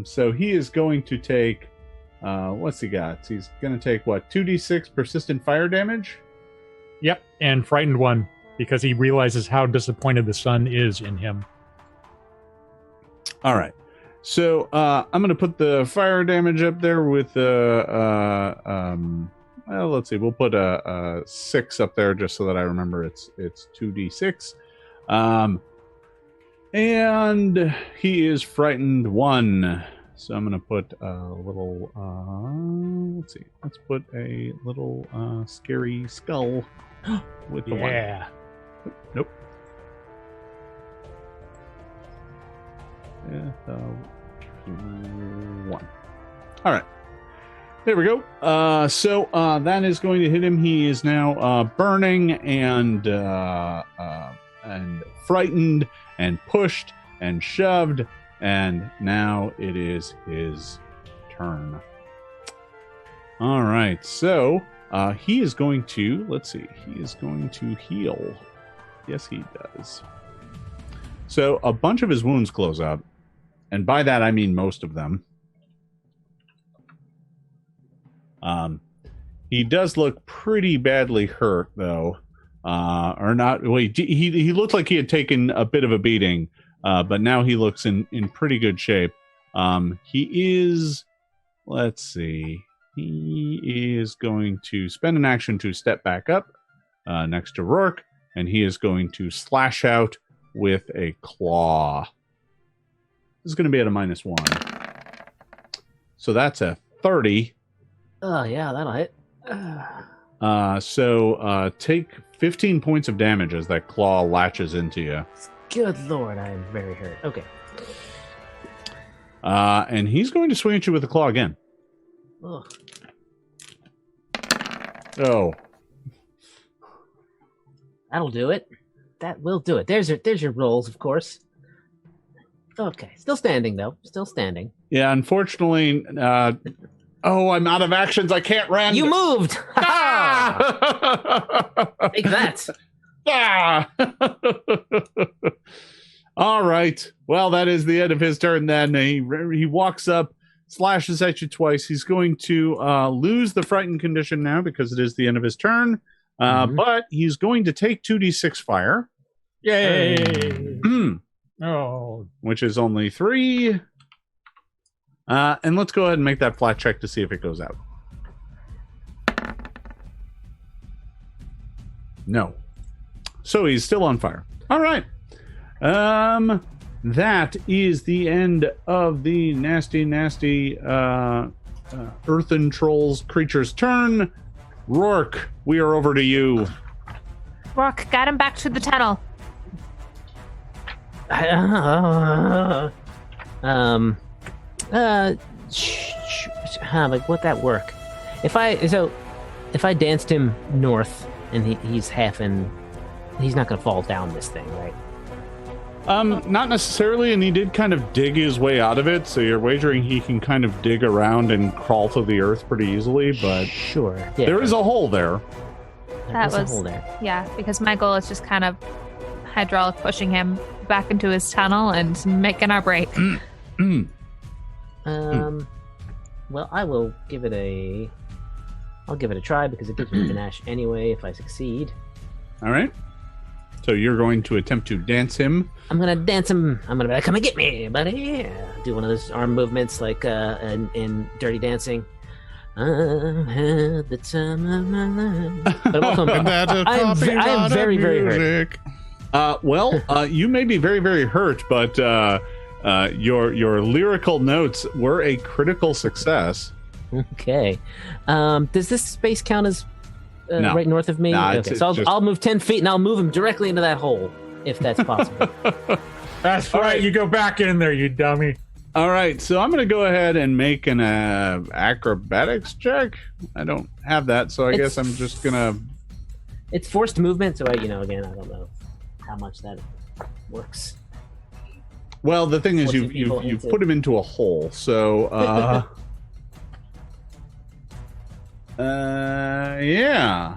So he is going to take, what's he got? He's going to take, 2d6 persistent fire damage? Yep, and frightened 1, because he realizes how disappointed the sun is in him. All right. So I'm going to put the fire damage up there with, well, let's see. We'll put a 6 up there just so that I remember it's 2d6. And he is frightened 1. So I'm going to put a little, let's see. Let's put a little scary skull with the 1. Nope. Yeah, 1. All right. There we go. So that is going to hit him. He is now burning and frightened and pushed and shoved, and now it is his turn. All right. So he is going to, let's see, he is going to heal. Yes, he does. So a bunch of his wounds close up, and by that I mean most of them. He does look pretty badly hurt, though. Or not. Well, he looked like he had taken a bit of a beating, but now he looks in pretty good shape. He is, let's see, he is going to spend an action to step back up next to Roark, and he is going to slash out with a claw. This is going to be at a -1. So that's a 30. Oh, yeah, that'll hit. So take 15 points of damage as that claw latches into you. Good lord, I am very hurt. Okay. And he's going to swing at you with the claw again. Ugh. Oh. That'll do it. That will do it. There's your rolls, of course. Okay. Still standing, though. Still standing. Yeah, unfortunately... oh, I'm out of actions. I can't run. You moved! Ah! Take that. Ah! All right. Well, that is the end of his turn then. He walks up, slashes at you twice. He's going to lose the frightened condition now because it is the end of his turn. But he's going to take 2d6 fire. Yay! Oh. Which is only 3. And let's go ahead and make that flat check to see if it goes out. No. So he's still on fire. All right. That is the end of the nasty earthen trolls creature's turn. Roark, we are over to you. Roark, guide him back to the tunnel. Like, would that work? If I danced him north and he's half in, he's not gonna fall down this thing, right? Not necessarily, and he did kind of dig his way out of it, so you're wagering he can kind of dig around and crawl through the earth pretty easily, but sure. Yeah, there is a hole there. That was a hole there. Yeah, because my goal is just kind of hydraulic pushing him back into his tunnel and making our break. Well, I'll give it a try because it gives me panache anyway if I succeed. All right. So you're going to attempt to dance him. I'm gonna dance him. I'm gonna be like, come and get me, buddy. Do one of those arm movements like in Dirty Dancing. had the time of my life. But also, I am very, very hurt. You may be very, very hurt, but your lyrical notes were a critical success. Okay. Does this space count as No. right north of me? Nah, okay, so I'll move 10 feet and I'll move him directly into that hole, if that's possible. That's right. You go back in there, you dummy. All right, so I'm going to go ahead and make an acrobatics check. I don't have that, so I guess I'm just going to... It's forced movement, so again, I don't know how much that works. Well, the thing is, you've put him into a hole, so... yeah.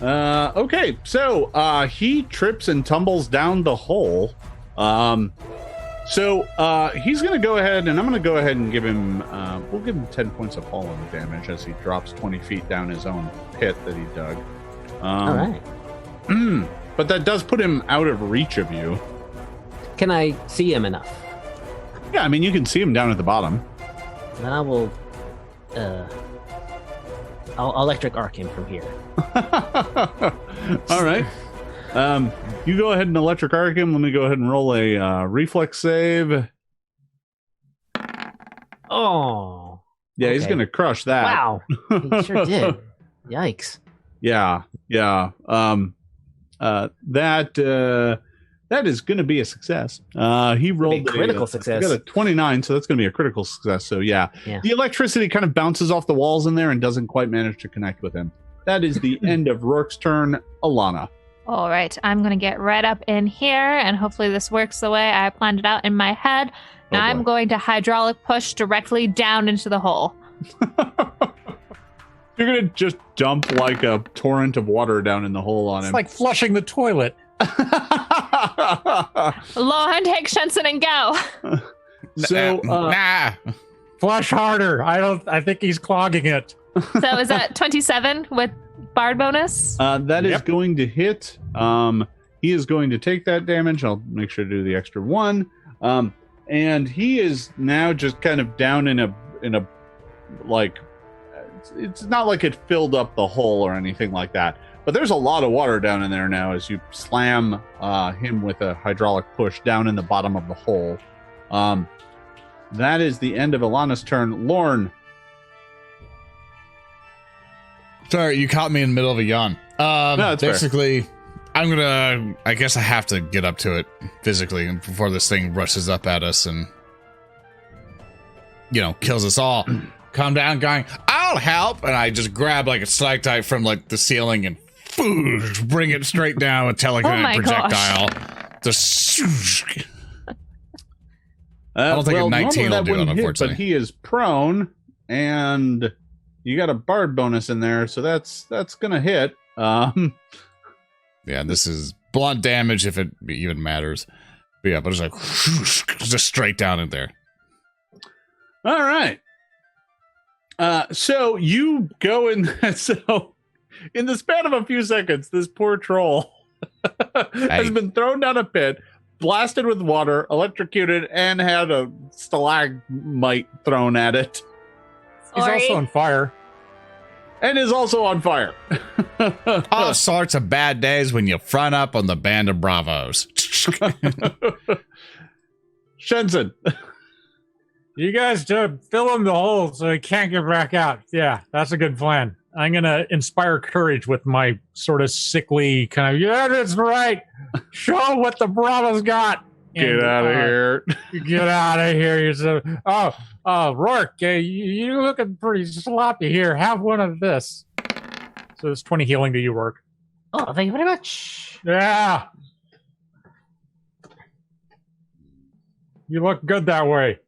Okay, so he trips and tumbles down the hole. So he's going to go ahead, and I'm going to go ahead and give him, we'll give him 10 points of falling damage as he drops 20 feet down his own pit that he dug. All right. But that does put him out of reach of you. Can I see him enough? Yeah, I mean, you can see him down at the bottom. Then I will, I'll electric arc him from here. All right. You go ahead and electric arc him. Let me go ahead and roll a reflex save. Oh. Yeah, okay. He's going to crush that. Wow. He sure did. Yikes. Yeah. That is going to be a success. He rolled a critical success. He got a 29, so that's going to be a critical success. So yeah, the electricity kind of bounces off the walls in there and doesn't quite manage to connect with him. That is the end of Roark's turn. Ilana. All right, I'm going to get right up in here, and hopefully this works the way I planned it out in my head. Now I'm going to hydraulic push directly down into the hole. You're going to just dump like a torrent of water down in the hole on him. It's like flushing the toilet. Lauren, take Shensen and go. So, flush harder. I think he's clogging it. So is that 27 with Bard bonus? That is going to hit. He is going to take that damage. I'll make sure to do the extra one. And he is now just kind of down in a like, it's not like it filled up the hole or anything like that. But there's a lot of water down in there now as you slam him with a hydraulic push down in the bottom of the hole. That is the end of Ilana's turn. Lorne. Sorry, you caught me in the middle of a yawn. No, that's basically, fair. I guess I have to get up to it physically before this thing rushes up at us and, kills us all. Calm down, going, I'll help. And I just grab like a stalactite from like the ceiling and bring it straight down with telekinetic projectile. Just, I don't think a 19 will do it, unfortunately. But he is prone, and you got a bard bonus in there, so that's gonna hit. Yeah, this is blunt damage if it even matters. But yeah, but it's like just straight down in there. All right. So you go in. So in the span of a few seconds, this poor troll has been thrown down a pit, blasted with water, electrocuted, and had a stalagmite thrown at it. He's also on fire. And is also on fire. All sorts of bad days when you front up on the Band of Bravos. Shensen. You guys fill in the hole so he can't get back out. Yeah, that's a good plan. I'm going to inspire courage with my sort of sickly kind of, yeah, that's right. Show what the Bravos got. Get out of here. Get out of here. You said, Roark, you're looking pretty sloppy here. Have one of this. So it's 20 healing to you, Roark. Oh, thank you very much. Yeah. You look good that way.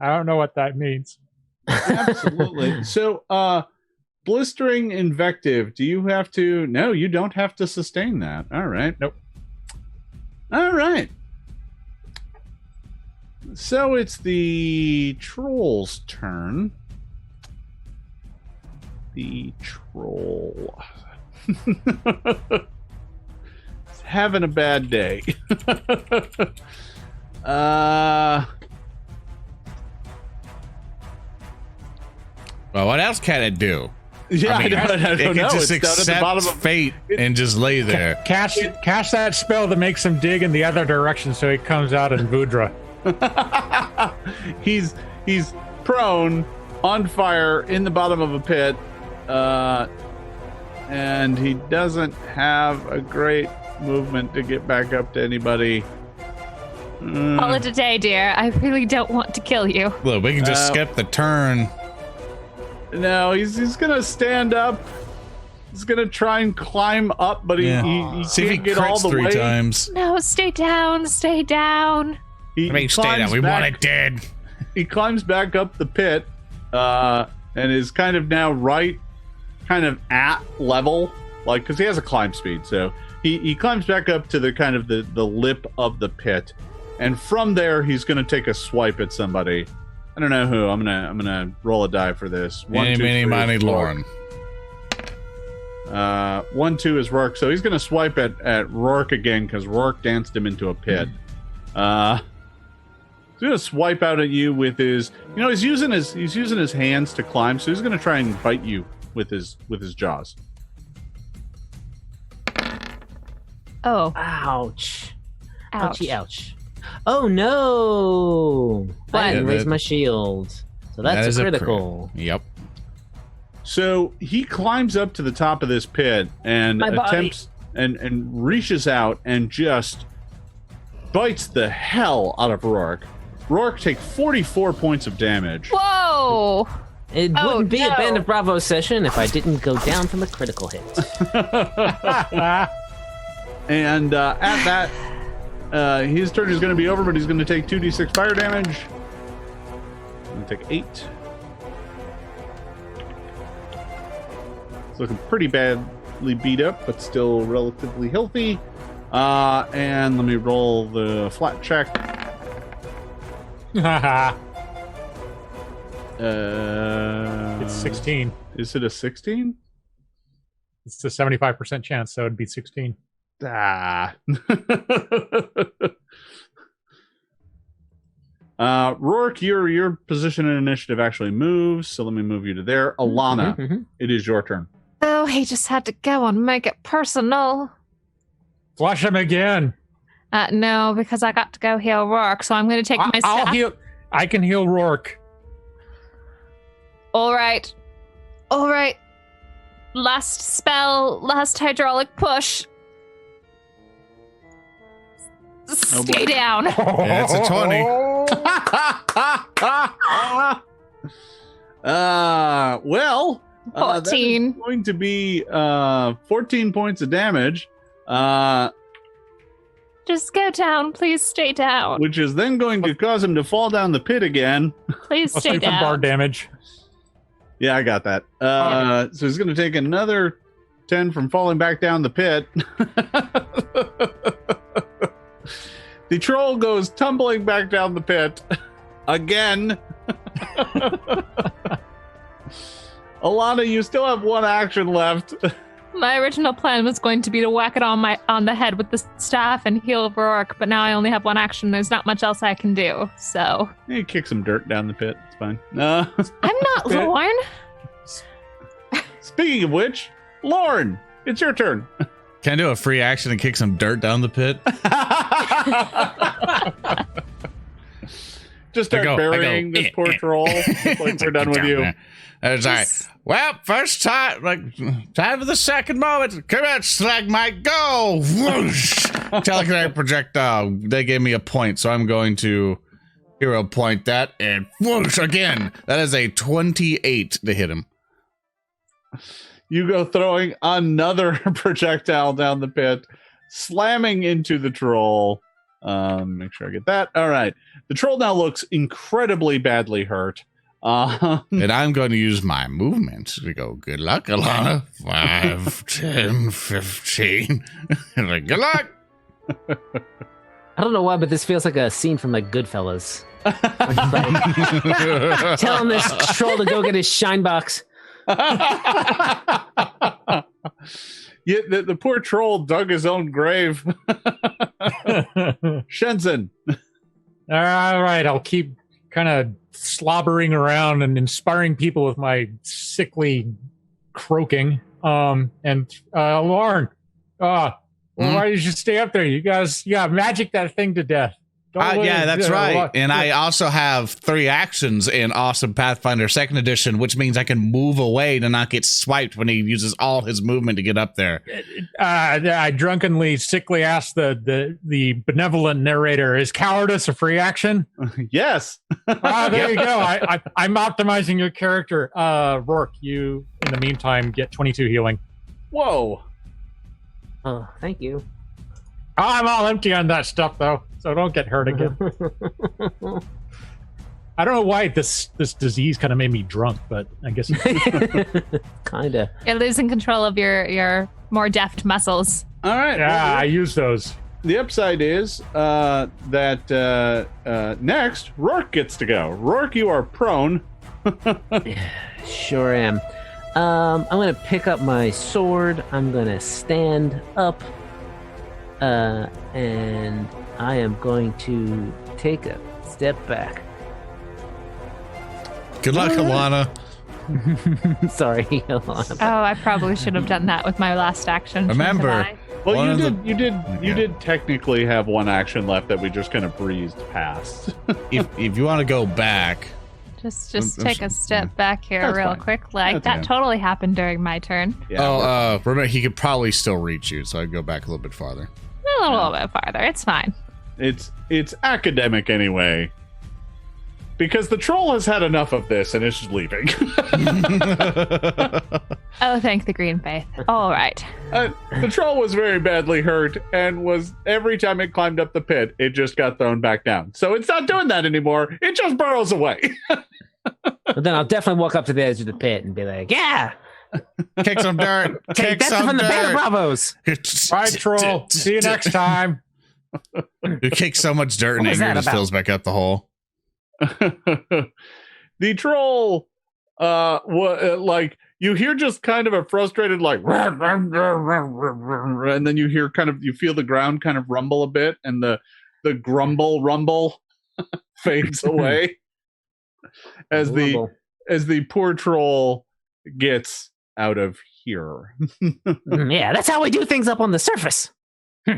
I don't know what that means. Absolutely. So, blistering invective. Do you have to? No, you don't have to sustain that. All right. Nope. All right. So it's the troll's turn. The troll. It's having a bad day. Well, what else can it do? Yeah, I don't it know. can just It's down at the bottom accept of fate and just lay there. Cast that spell that makes him dig in the other direction so he comes out in Vudra. He's prone, on fire, in the bottom of a pit, and he doesn't have a great movement to get back up to anybody. Call it a day, dear. I really don't want to kill you. Look, we can just skip the turn. No, he's gonna stand up. He's gonna try and climb up, but he See if he can't get all crits the three way. times. No, stay down. Stay down. He Stay down. climbs We back- want it dead. He climbs back up the pit, and is kind of now kind of at level, like, because he has a climb speed. So he climbs back up to the kind of the lip of the pit, and from there he's gonna take a swipe at somebody. I don't know who. I'm gonna roll a die for this. Eeny, meeny, miny, Lauren. 1, 2 is Roark, so he's gonna swipe at Roark again because Roark danced him into a pit. He's gonna swipe out at you with his. He's using his hands to climb, so he's gonna try and bite you with his jaws. Oh, Ouch. ouch. Ouchie, ouch. Oh no! What? I didn't Yeah, raise that- my shield. So That that's is a crit. critical. Yep. So he climbs up to the top of this pit and My body. attempts and reaches out and just bites the hell out of Roark. Roark takes 44 points of damage. Whoa! It Oh, wouldn't be a no. Band of Bravo session if I didn't go down from a critical hit. And at that, his turn is going to be over, but he's going to take 2d6 fire damage. He's going to take 8. It's looking pretty badly beat up, but still relatively healthy. And let me roll the flat check. It's 16. Is it a 16? It's a 75% chance, so it'd be 16. Ah. Roark, your position in initiative actually moves, so let me move you to there. Ilana, Mhm. it is your turn. Oh, he just had to go and make it personal. Flush him again. No, because I got to go heal Roark, so I'm going to take my I'll staff. heal. I can heal Roark. All right. Last spell, last hydraulic push. Stay down. Yeah, it's a 20. Well, that is 14. going to be 14 points of damage, Just go down. Please stay down. which is then going to cause him to fall down the pit again. Please Plus stay 2 from bar down. damage. Yeah, I got that. So he's going to take another 10 from falling back down the pit. The troll goes tumbling back down the pit again. Ilana, you still have one action left. My original plan was going to be to whack it on the head with the staff and heal Roark, but now I only have one action. There's not much else I can do. So You kick some dirt down the pit. It's fine. I'm not Okay. Lorne. Speaking of which, Lauren, it's your turn. Can I do a free action and kick some dirt down the pit? Just start I go, burying this poor troll. Like we're done with you. It's like, well, first time for the second moment. Come on, Slagmite, go! Whoosh! Telekinetic projectile. They gave me a point, so I'm going to hero point that and whoosh again. That is a 28 to hit him. You go throwing another projectile down the pit, slamming into the troll. Make sure I get that. All right. The troll now looks incredibly badly hurt. And I'm going to use my movement. We go, good luck, Ilana. 5, 10, 15. And like, good luck. I don't know why, but this feels like a scene from like Goodfellas. Like, telling this troll to go get his shine box. Yeah, the poor troll dug his own grave. Shensen. All right, I'll keep kind of slobbering around and inspiring people with my sickly croaking. Lauren, why did you stay up there? You guys, magic that thing to death. Yeah, that's right. And I also have 3 actions in Awesome Pathfinder Second Edition, which means I can move away to not get swiped when he uses all his movement to get up there. I drunkenly, sickly asked the benevolent narrator, is cowardice a free action? Yes. There you go. I'm optimizing your character. Roark, you, in the meantime, get 22 healing. Whoa. Oh, thank you. I'm all empty on that stuff, though, so don't get hurt again. I don't know why this disease kind of made me drunk, but I guess kind of. You're losing control of your more deft muscles. All right. Yeah, I use those. The upside is that next, Roark gets to go. Roark, you are prone. Sure am. I'm going to pick up my sword. I'm going to stand up. And I am going to take a step back. Good luck, Ilana. Sorry, Ilana. Oh, I probably should have done that with my last action. Remember, well, you did technically have 1 action left that we just kind of breezed past. if you want to go back, just take a step back here That's real fine. quick. Like That's that fine. totally happened during my turn. Yeah, remember he could probably still reach you, so I'd go back a little bit farther. A little bit farther. It's fine. it's academic anyway. Because the troll has had enough of this and is just leaving. Oh, thank the green faith. All right. The troll was very badly hurt and was every time it climbed up the pit, it just got thrown back down. So it's not doing that anymore. It just burrows away. But then I'll definitely walk up to the edge of the pit and be like, yeah, Kick some dirt. take Kick that some from the Band of dirt. Bravos. Bye, troll. See you next time. You kick so much dirt and What was anger that just about? fills back up the hole. The troll, like you hear just kind of a frustrated like, and then you hear you feel the ground kind of rumble a bit, and the rumble fades away as Rumble. the poor troll gets out of here. Yeah, that's how we do things up on the surface.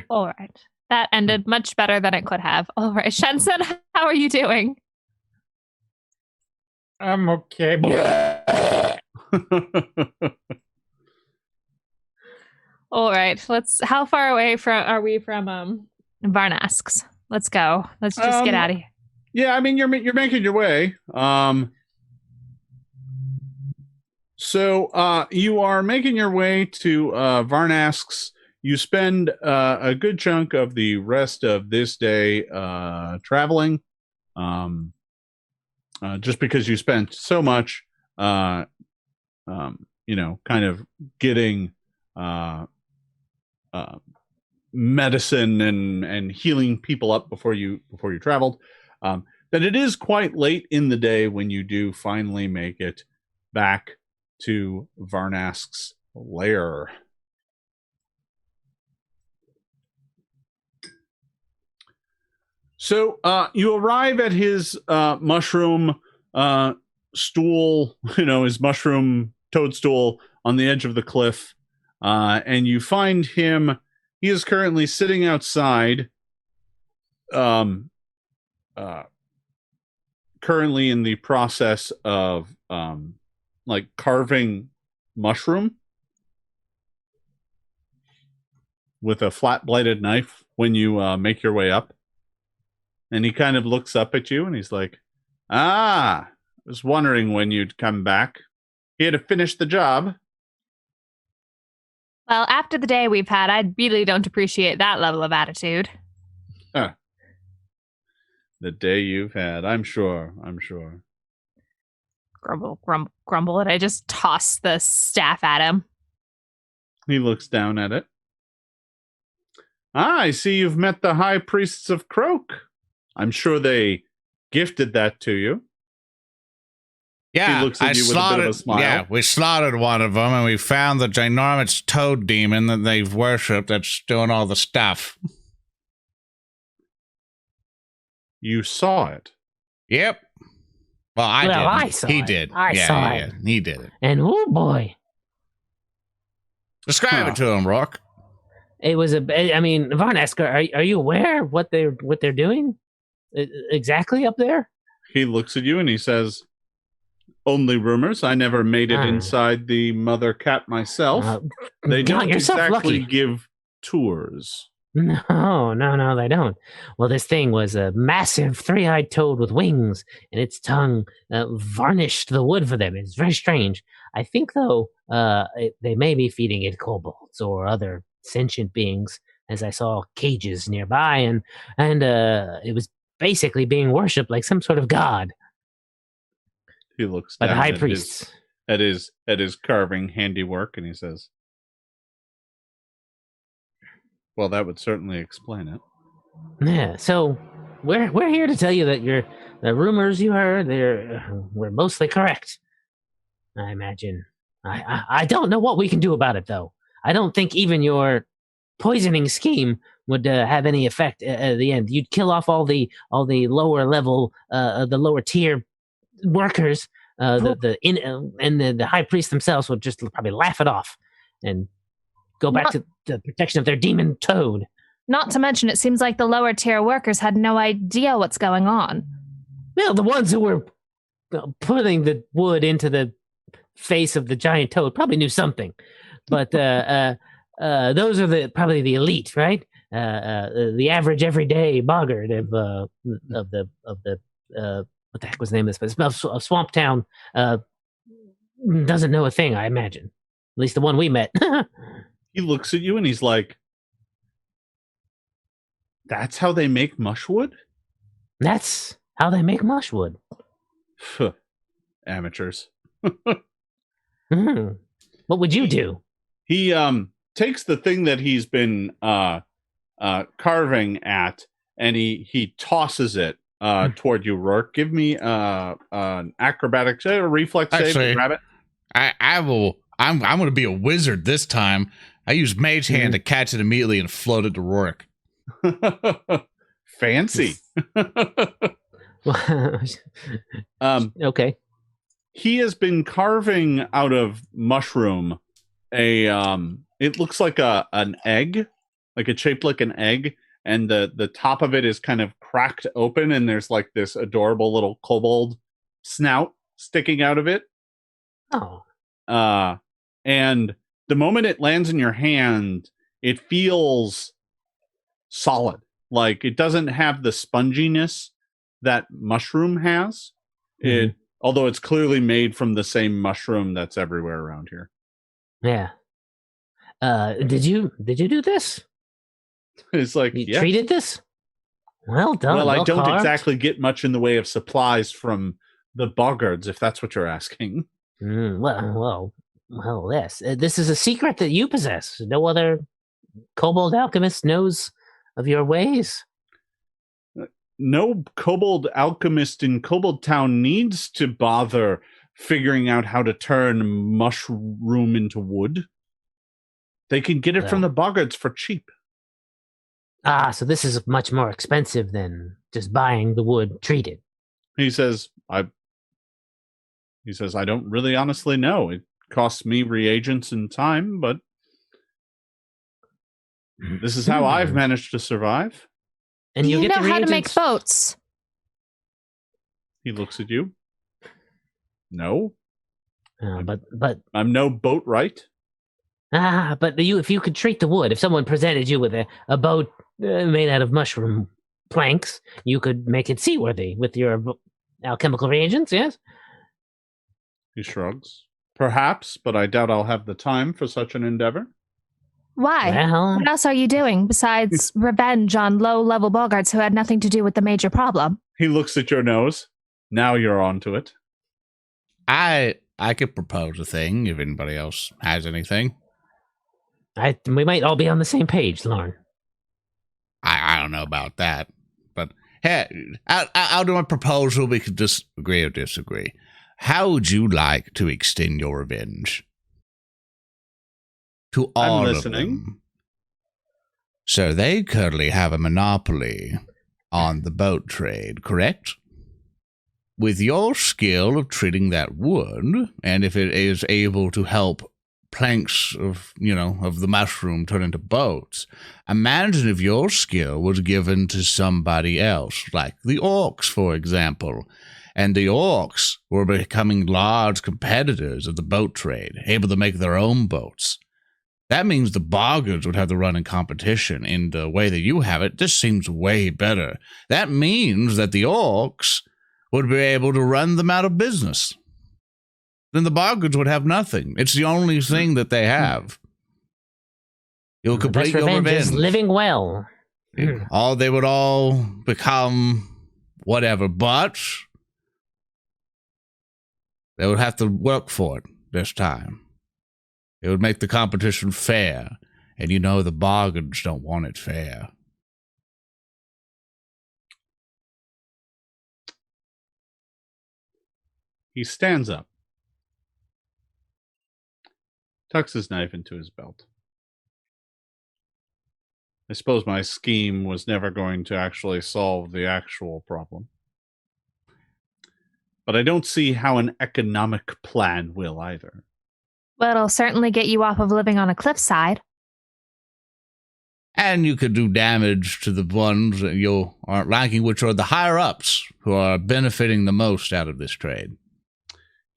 All right. That ended much better than it could have. All right. Shensen, how are you doing? I'm okay. All right. How far away are we from Varnask's? Let's go. Let's just get out of here. Yeah, I mean you're making your way. So you are making your way to Varnask's. You spend a good chunk of the rest of this day traveling, just because you spent so much, kind of getting medicine and healing people up before you traveled. That it is quite late in the day when you do finally make it back to Varnask's lair. So you arrive at his mushroom stool, his mushroom toadstool on the edge of the cliff, and you find him. He is currently sitting outside, currently in the process of carving mushroom with a flat-bladed knife when you make your way up. And he kind of looks up at you and he's like, I was wondering when you'd come back. Here to finish the job. Well, after the day we've had, I really don't appreciate that level of attitude. The day you've had, I'm sure. Grumble, grumble, grumble, and I just toss the staff at him. He looks down at it. I see you've met the high priests of Croak. I'm sure they gifted that to you. Yeah, He looks at you with a bit of a smile. Yeah, we slaughtered one of them, and we found the ginormous toad demon that they've worshipped that's doing all the stuff. You saw it. Yep. Well, I did. I saw He it. did. I saw it. He did it. And oh boy, Describe it to him, Roark. it was I mean, Varnesk, are you aware of what they're doing exactly up there? He looks at you and he says, "Only rumors. I never made it inside the mother cat myself. They don't exactly give tours." No, they don't. Well, this thing was a massive three-eyed toad with wings, and its tongue varnished the wood for them. It's very strange. I think, though, they may be feeding it kobolds or other sentient beings, as I saw cages nearby, and it was basically being worshipped like some sort of god. He looks by the down high at priests. at his carving handiwork, and he says, "Well, that would certainly explain it." Yeah, so we're here to tell you that the rumors you heard were mostly correct. I imagine. I don't know what we can do about it, though. I don't think even your poisoning scheme would have any effect at the end. You'd kill off all the lower level, the lower tier workers. The high priest themselves would just probably laugh it off and go back to the protection of their demon toad. Not to mention, it seems like the lower tier workers had no idea what's going on. Well, the ones who were putting the wood into the face of the giant toad probably knew something, but those are probably the elite, right? The average everyday boggart of the what the heck was the name of this place? Of Swamp Town doesn't know a thing, I imagine. At least the one we met. He looks at you and he's like, "That's how they make mushwood?" That's how they make mushwood. Amateurs. What would you do? He takes the thing that he's been carving at, and he tosses it toward you, Roark. Give me an acrobatics, a reflex save to grab it. I will. I'm going to be a wizard this time. I use Mage Hand to catch it immediately and float it to Roark. Fancy. Okay. He has been carving out of mushroom it looks like an egg, like it's shaped like an egg, and the top of it is kind of cracked open, and there's like this adorable little kobold snout sticking out of it. Oh. And the moment it lands in your hand, it feels solid. Like it doesn't have the sponginess that mushroom has. Mm-hmm. Although it's clearly made from the same mushroom that's everywhere around here. Yeah. Did you do this? It's like you treated this? Well done. Well, I don't carved. exactly get much in the way of supplies from the boggards, if that's what you're asking. Well, yes. This is a secret that you possess. No other kobold alchemist knows of your ways. No kobold alchemist in Kobold Town needs to bother figuring out how to turn mushroom into wood. They can get it from the boggards for cheap. So this is much more expensive than just buying the wood treated. He says, I don't really honestly know. It costs me reagents and time, but this is how I've managed to survive. And you get know how to make boats. He looks at you. No. But I'm no boat right. But if you could treat the wood, if someone presented you with a boat made out of mushroom planks, you could make it seaworthy with your alchemical reagents, yes? He shrugs. Perhaps, but I doubt I'll have the time for such an endeavor. Why? Well, what else are you doing besides revenge on low-level boggards who had nothing to do with the major problem? He looks at your nose. Now you're on to it. I could propose a thing if anybody else has anything. We might all be on the same page, Lauren. I don't know about that, but hey, I'll do my proposal. We could just agree or disagree. How would you like to extend your revenge? To all of them. So they currently have a monopoly on the boat trade, correct? with your skill of treating that wood, and if it is able to help planks of the mushroom turn into boats, imagine if your skill was given to somebody else, like the orcs, for example, and the orcs were becoming large competitors of the boat trade, able to make their own boats. That means the boggards would have to run in competition in the way that you have it. This seems way better. That means that the orcs would be able to run them out of business. Then the boggards would have nothing. It's the only thing that they have. You'll complete your revenge. Is living well. They would all become whatever, but they would have to work for it this time. It would make the competition fair, and the boggards don't want it fair. He stands up, tucks his knife into his belt. I suppose my scheme was never going to actually solve the actual problem. But I don't see how an economic plan will either. Well, it'll certainly get you off of living on a cliffside. And you could do damage to the ones that you aren't liking, which are the higher-ups who are benefiting the most out of this trade.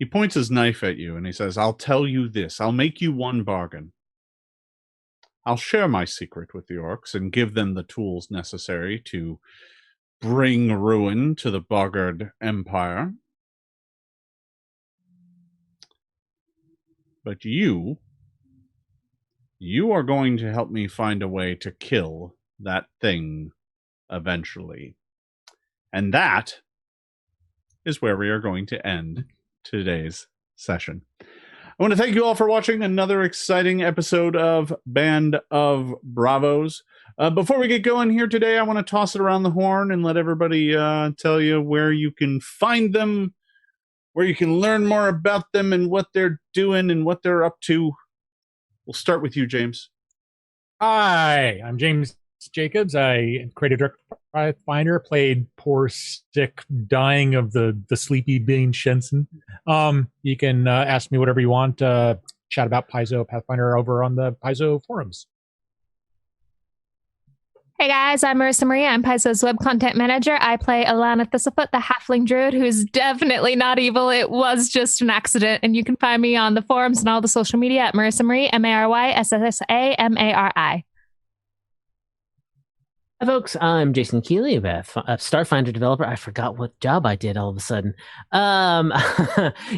He points his knife at you and he says, I'll tell you this. I'll make you one bargain. I'll share my secret with the orcs and give them the tools necessary to bring ruin to the Boggart Empire. But you are going to help me find a way to kill that thing eventually. And that is where we are going to end today's session. I want to thank you all for watching another exciting episode of Band of Bravos. Before we get going here today, I want to toss it around the horn and let everybody tell you where you can find them, where you can learn more about them and what they're doing and what they're up to. We'll start with you, James. Hi, I'm James Jacobs. I creative director Pathfinder, played poor, sick, dying of the sleepy being Shensen. You can ask me whatever you want. Chat about Paizo Pathfinder over on the Paizo forums. Hey guys, I'm Maryssa Marie. I'm Paizo's web content manager. I play Ilana Thistlefoot, the halfling druid, who's definitely not evil. It was just an accident. And you can find me on the forums and all the social media at Maryssa Marie, MarySsamari. Hi, folks. I'm Jason Keeley, a Starfinder developer. I forgot what job I did all of a sudden.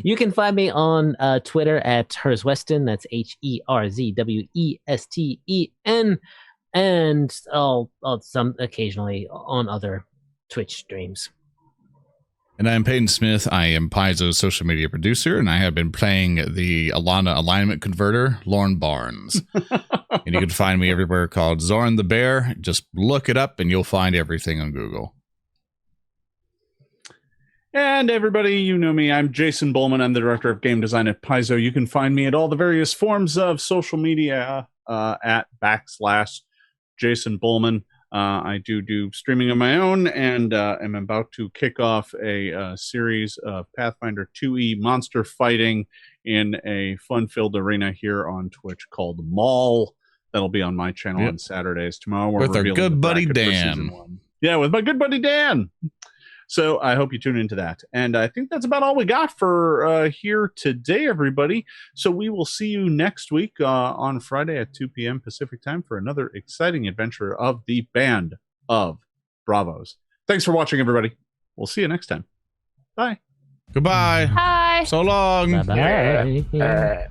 You can find me on Twitter at Herzweston. That's HerzWesten. And I'll some occasionally on other Twitch streams. And I'm Peyton Smith. I am Paizo's social media producer, and I have been playing the Ilana alignment converter, Lorne Barnes. And you can find me everywhere called Zoran the Bear. Just look it up, and you'll find everything on Google. And everybody, you know me. I'm Jason Bulmahn. I'm the director of game design at Paizo. You can find me at all the various forms of social media at /Jason Bulmahn. I do streaming of my own, and am about to kick off a series of Pathfinder 2e monster fighting in a fun-filled arena here on Twitch called Maul. That'll be on my channel on Saturdays. Tomorrow we're with our good buddy Dan. Yeah, with my good buddy Dan. So I hope you tune into that. And I think that's about all we got for here today, everybody. So we will see you next week on Friday at 2 p.m. Pacific time for another exciting adventure of the Band of Bravos. Thanks for watching, everybody. We'll see you next time. Bye. Goodbye. Hi. So long. Bye-bye.